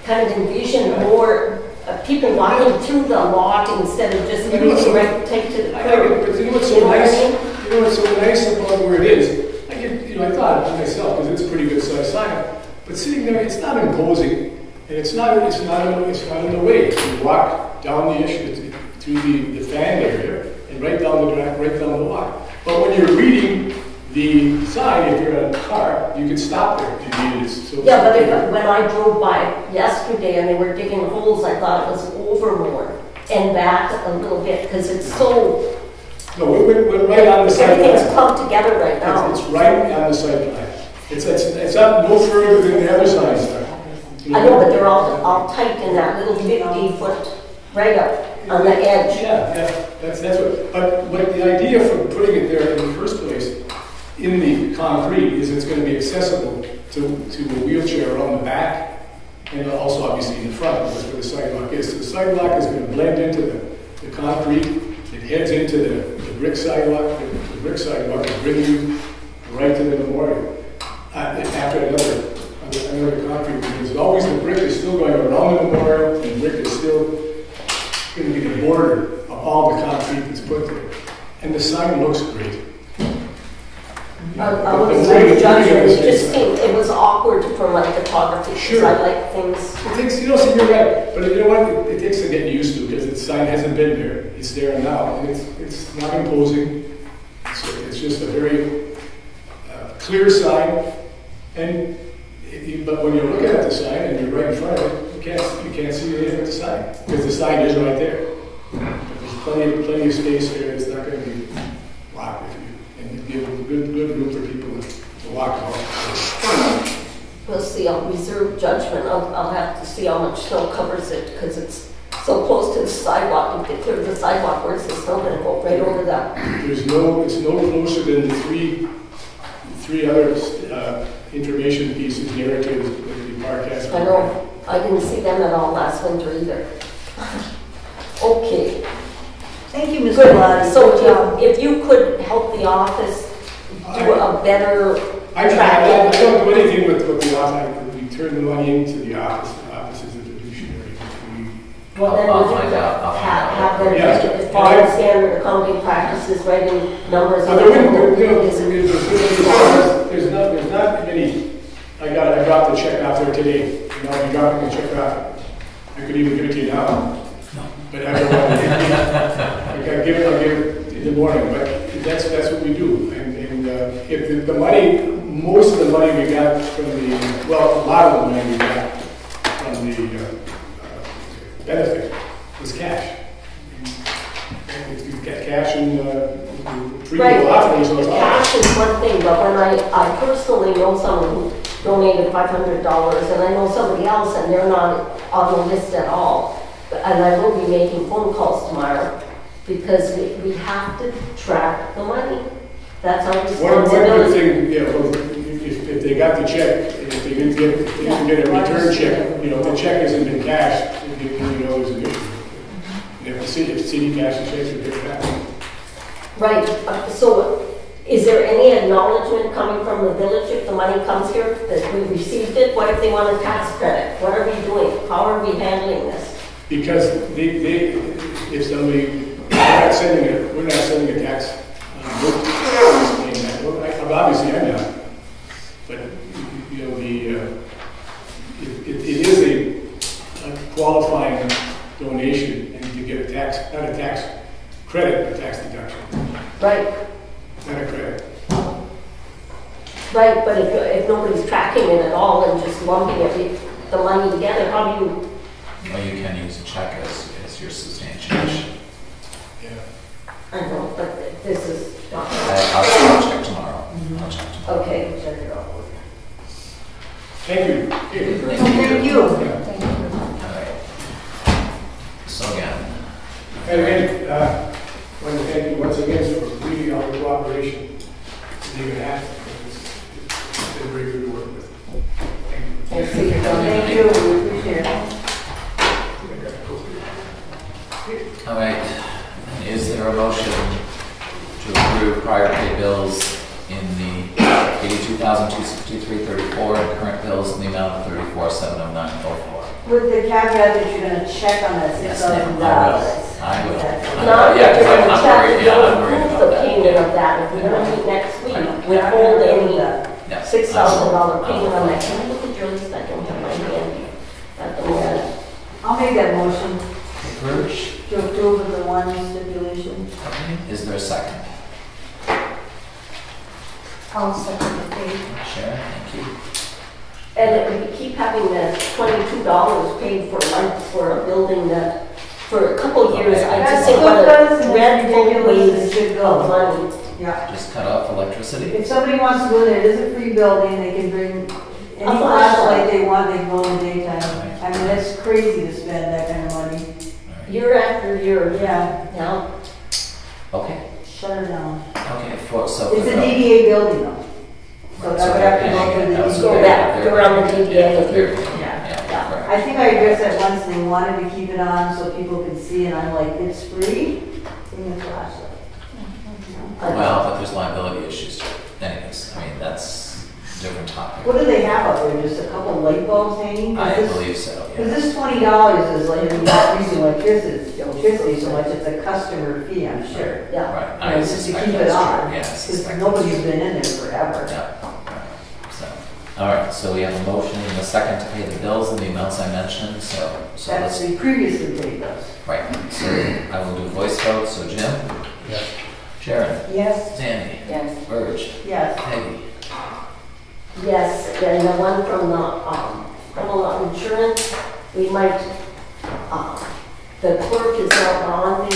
kind of envisioned more people walking through the lot instead of just everything right tight to the curb. But you know what's so nice? You know what's so nice about where it is? I thought of it myself because it's a pretty good size sign. But sitting there, it's not imposing, and it's not in the way. You walk down the issue through the fan area and right down the walk. But when you're reading the sign, if you're in a car, you can stop there if you needed it. So yeah, but when I drove by yesterday and they were digging holes, I thought it was over more and back a little bit because it's so... No, we're right on the side line. Everything's clumped together right now. It's right on the side line. It's up no further than the other signs there. I know, but they're all tight in that little 50-foot right up on the edge. Yeah, that's what. But the idea for putting it there in the first place, in the concrete, is it's going to be accessible to a wheelchair around the back, and also obviously in the front, because where the sidewalk is. So the sidewalk is going to blend into the concrete. It heads into the brick sidewalk. The brick sidewalk will bring you right to the memorial. After another concrete, because always the brick is still going around the memorial, and the brick is still going to be the border of all the concrete that's put there. And the sign looks great. I was judging. It was awkward for my photography. Sure. I like things. It takes, so you're right, but you know what? It takes to get used to because the sign hasn't been there. It's there now, and it's not imposing. It's just a very clear sign. And but when you're looking at the sign and you're right in front of it, you can't see anything with the sign because the sign is right there. But there's plenty of space there. It's not going to be blocked with you, and you give a good room for people to walk off. We'll see. I'll reserve judgment. I'll have to see how much snow covers it because it's so close to the sidewalk, if they clear the sidewalk, where's the snow gonna go? Right over that? It's no closer than the three other information pieces, narratives that the park has. I know, I didn't see them at all last winter either. Okay. Thank you, Ms. Good. Bellotti. So if you could help the office do a better I tracking. don't do anything with the office. We turn the money into the office. The office is a fiduciary. Well, then I'll we find out. I'll find out. have them, Yes. if follow standard accounting practices, writing numbers. But there's not many. I dropped the check out there today. You know, I'm dropping the check out. I could even give it to you now. But I don't want to. I'll give it in the morning. But that's what we do. And if the money, most of the money we got from the, well, a lot of the money we got from the benefit was cash. And if you've got cash and free Right, offering, so it's all. cash is one thing, but when I personally know someone who donated $500, and I know somebody else, and they're not on the list at all, and I will be making phone calls tomorrow, because we have to track the money. That's our One good responsibility. thing, yeah, well, if they got the check, if they didn't get a return check, you know, the check hasn't been cashed, you know there's an issue. And if the city cashes checks, they get it back. Right, so is there any acknowledgement coming from the village if the money comes here, that we received it? What if they want a tax credit? What are we doing? How are we handling this? Because if somebody, we're not sending a tax. Well, obviously I'm not. But, you know, it is a qualifying donation, and you get a tax, not a tax credit, but a tax deduction. Right. Not a credit. Right, but if nobody's tracking it at all and just lumping the money together, how do you? Well, you can use a check as your substantiation. Yeah. I know, but this is not. I'll check tomorrow. I'll check tomorrow. Okay, check it out. Thank you. Thank you. All right. So again, And I want to thank you once again for really all the cooperation that you've had. It's been very good to work with. Thank you. Thank you, we appreciate it. all right. Is there a motion to approve prior pay bills in the $82,263.34 and current bills in the amount of $34,709.04? With the caveat that you're gonna check on that Yes, $6,000. I will. Not Yeah, that you're I'm gonna check, worried, you yeah, I'm don't worried approve about the that. payment of that. If we're gonna meet next week, withhold any Yeah. $6,000 payment on that. Can I look at your list? I don't have my hand at the moment. I'll make that motion Verge. to approve of the one stipulation. Okay. Is there a second? I'll second the page. Sharon, thank you. And we keep having that $22 paid for months for a building that, for a couple of years, I just think what a dreadful waste of money. Yeah. Just cut off electricity? If somebody wants to go there, it is a free building, they can bring any A flashlight they want, they can go in the daytime. I mean, it's crazy to spend that kind of money. Year after year. Yeah, Now, Okay, shut it down. okay, so. It's a DDA building though. So Right, that so would they're have to go paying through it. the So go they're- DDA. back, they're- go around the DDA if they're- you. Yeah, correct. I think I addressed that once, they wanted to keep it on so people could see, and I'm like, it's free, bring a flashlight. Well, but there's liability issues. Anyways, I mean, that's a different topic. What do they have up there, just a couple light bulbs hanging? I believe so, Because yeah. this $20 is like, you're not using electricity so much, it's a customer fee, I'm sure. Yeah. Right, You I know, just to suspect keep it that's on. true, yeah. I Because suspect nobody's that's been in there forever. true. Yeah, so, all right, so we have a motion and a second to pay the bills in the amounts I mentioned, so That's let's, the previously paid us. right, so I will do voice vote, so Jim? Yes. Sharon? Yes. Sandy? Yes. Burge? Yes. Peggy? Yes, and the one from the criminal insurance, we might, the clerk is now on.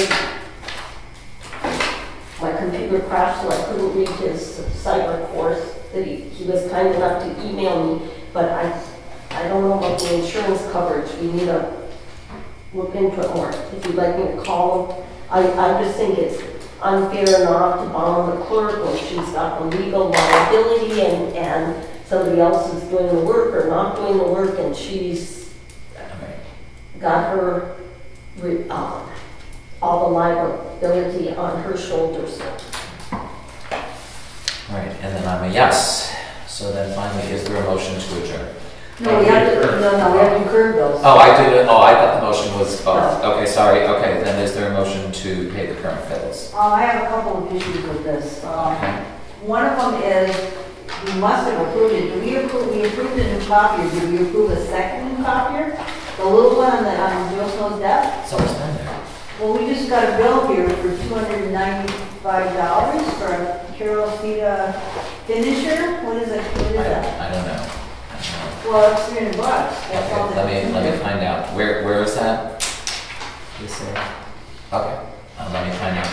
My computer crashed, so I couldn't read his cyber course that he was kind enough to email me, but I don't know about the insurance coverage. We need look into it more. If you'd like me to call them, I just think it's unfair not to bond the clerk when she's got the legal liability and somebody else is doing the work or not doing the work, and she's got her, all the liability on her shoulders. Right, and then I'm a yes. So then finally, is there a motion to adjourn? No, we have to incur those. Oh, I thought the motion was both. Okay, sorry. Okay, then is there a motion to pay the current bills? I have a couple of issues with this. One of them is, we must have approved it. We approved a new copier. Did we approve a second new copier? The little one on Joe Snow's desk? So it's been there. Well, we just got a bill here for $295 for a Carolcita finisher. What is it? What is that? I don't know. Well, it's $300. That's all. Okay, let me find out. Where is that? This there. Okay. Let me find out.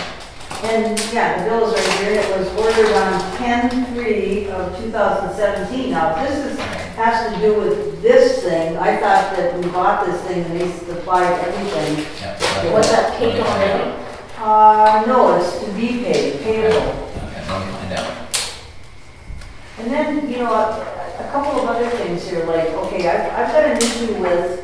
And yeah, the bill is right here. It was ordered on 10/3 of 2017. Now, this has to do with this thing. I thought that we bought this thing and they supplied everything. Yeah, Was that paid already? No, it's to be paid, payable. Okay, let me find out. And then, you know, a couple of other things here, like, okay, I've got an issue with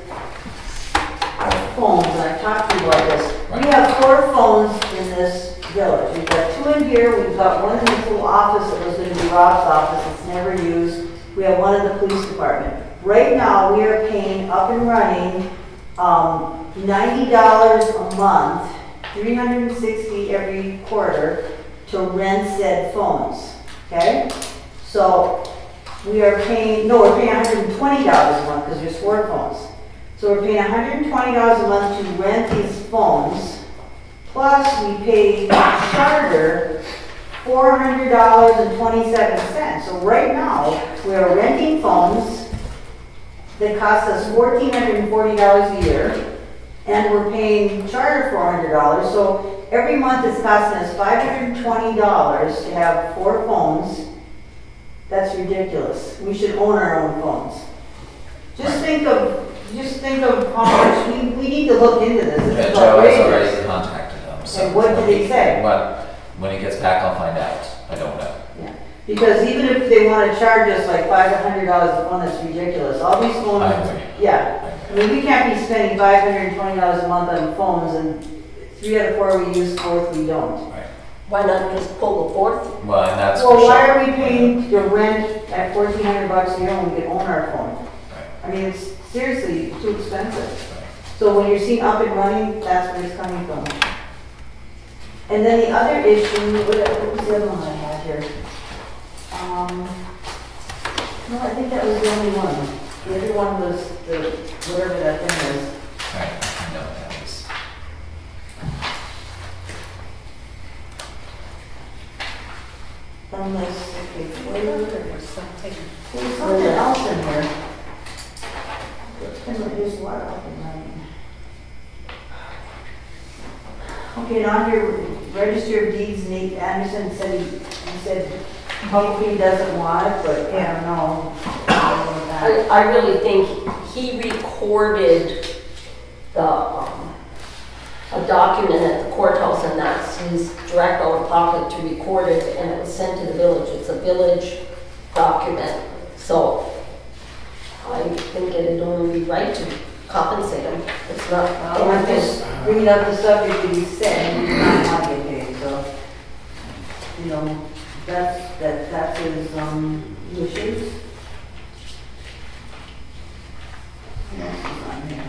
our phones, and I've talked to you about this. We have 4 phones in this village. We've got 2 in here, we've got one in this little office that was going to be Rob's office, it's never used. We have one in the police department. Right now, we are paying up and running $90 a month, $360 every quarter to rent said phones, okay? So we are paying, no, we're paying $120 a month because there's 4 phones. So we're paying $120 a month to rent these phones, plus we pay Charter $400.27. So right now, we are renting phones that cost us $1,440 a year, and we're paying Charter $400. So every month it's costing us $520 to have 4 phones. That's ridiculous. We should own our own phones. Just think of how much we need to look into this. It's Joe has outrageous. already contacted them. So And what did they say? When he gets back, I'll find out. I don't know. Yeah. Because even if they want to charge us like $500 a phone, that's ridiculous. All these phones, I agree. yeah. I mean, we can't be spending $520 a month on phones, and 3 out of 4 we use, 4th we don't. Right. Why not just pull the 4th? Well, and that's Well, for why sure. are we paying the rent at $1,400 a year when we can own our phone? Right. I mean, it's seriously too expensive. So when you're seeing up and running, that's where it's coming from. And then the other issue, what was the other one I had here? No, I think that was the only one. The other one was the, whatever that thing is. Right, I know what that is. Unless, okay, where there's something else in here. There's a lot up and running. Okay, now here, Register of Deeds, Nate Anderson said he said publicly doesn't want it, but I don't know. I really think he recorded a document at the courthouse, and that's his direct out of pocket to record it, and it was sent to the village. It's a village document. So I think it would only be right to compensate him. It's not. I'm just bringing up the subject that he said, he did not want to get paid, so, you know, that's his, wishes. What else is on here?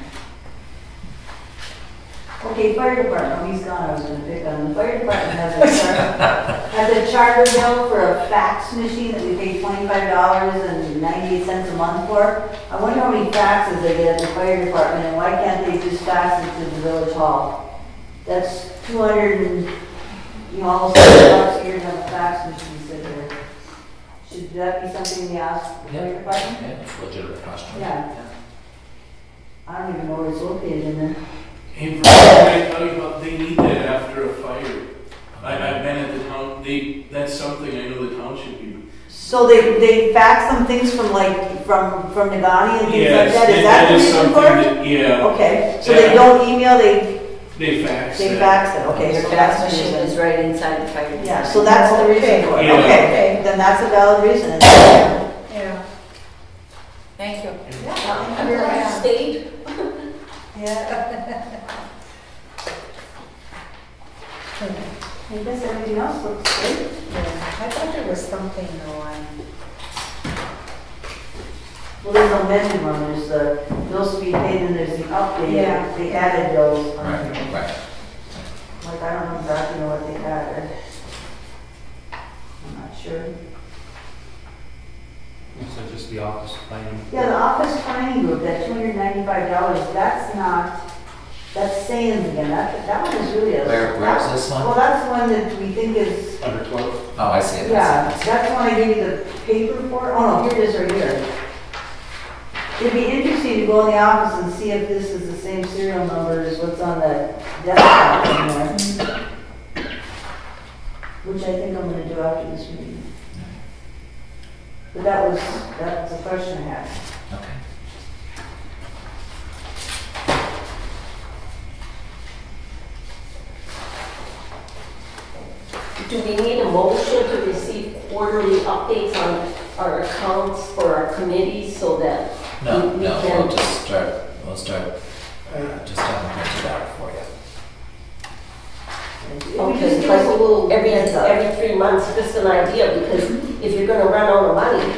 Okay, fire department, oh, he's gone, I was gonna pick on him. The fire department has a charter bill for a fax machine that we pay $25.98 a month for. I wonder how many faxes they get at the fire department, and why can't they just fax it to the village hall? That's 200 and, almost $100 a year to have a fax machine sit there. Should that be something we ask the fire department? Yeah, it's a legitimate question. Yeah. I don't even know where it's located in there. Hey, Brian, I tell you about, they need that after a fire. I've been at the town, that's something I know the town should be So they fax some things from like, from Nagani and things like Yes, that? Is that the reason something for it? that, yeah, Okay, so they don't email, they fax they it. fax it, okay. Your So fax that's the machine reason. is right inside the fire department. Yeah, so that's the reason for it. Yeah. Okay, then that's a valid reason. Yeah. Thank you. I'm glad you stayed. Yeah. I guess everything else looks good. I thought there was something on. Well, there's no menu one, there's the bills to be paid and there's the update, Yeah. the added bills. Right. Like, I don't exactly know what they added. I'm not sure. So just the office planning. Yeah, the office planning group, that $295, that's not, that's Sands again, that one is really a. Where is this one? Well, that's the one that we think is, Under 12? Oh, I see it. yeah, I see it. that's the one I gave you the paper for. Oh, no, here it is right here. It'd be interesting to go in the office and see if this is the same serial number as what's on the desktop somewhere. Which I think I'm gonna do after this meeting. But that was a question I had. Okay. Do we need a motion to receive quarterly updates on our accounts for our committees so that No, we no, can- we'll start, just having printed out for you. Okay, like a little, every 3 months, just an idea, because if you're gonna run out of money,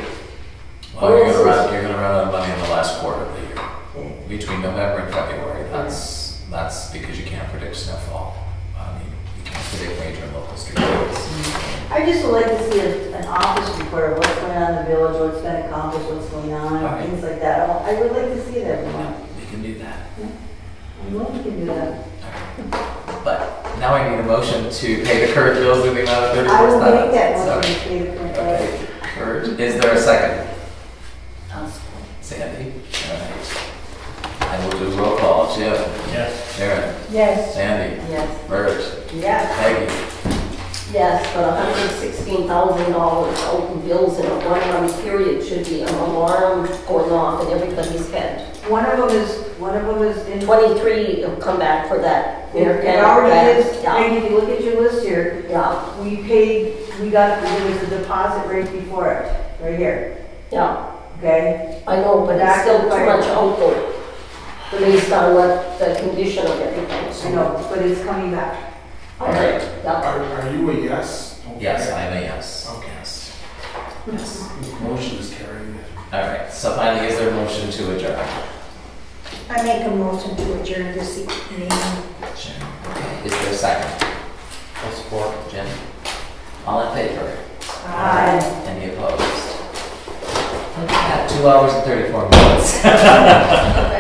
Well, you're gonna run out of money in the last quarter of the year. Between November and February, that's because you can't predict snowfall. I mean, you can't predict major and local street roads. I just would like to see an office report of what's going on in the village, what's been accomplished, what's going on, Right. things like that. I would like to see it every month. We can do that. I know we can do that. But now I need a motion to pay the current bills in the amount of I will make that $34,000. motion to pay the current bill. Okay, Kurt, is there a second? I'll support. Sandy? All right. And we'll do roll call. Jim? Yes. Sharon? Yes. Sandy? Yes. Bert? Yes. Peggy? yes, but $116,000 out in bills in a 1 month period should be an alarm going off in everybody's head. One of them is in. 23 will come back for that. It already is, Yeah, Peggy, if you look at your list here, yeah, there was a deposit rate before it, right here, yeah. okay? I know, but it's Back still to too fire. much out there, based on what the condition of everything. I know, but it's coming back. Okay, yeah. Are you a yes? Yes, I am a yes. Okay. Yes. Yes. Motion is carried. All right, so finally, is there a motion to adjourn? I make a motion to adjourn this meeting. Jim. Okay, is there a second? I'll support. Jim? All in favor? Aye. Any opposed? Look at that, 2 hours and 34 minutes.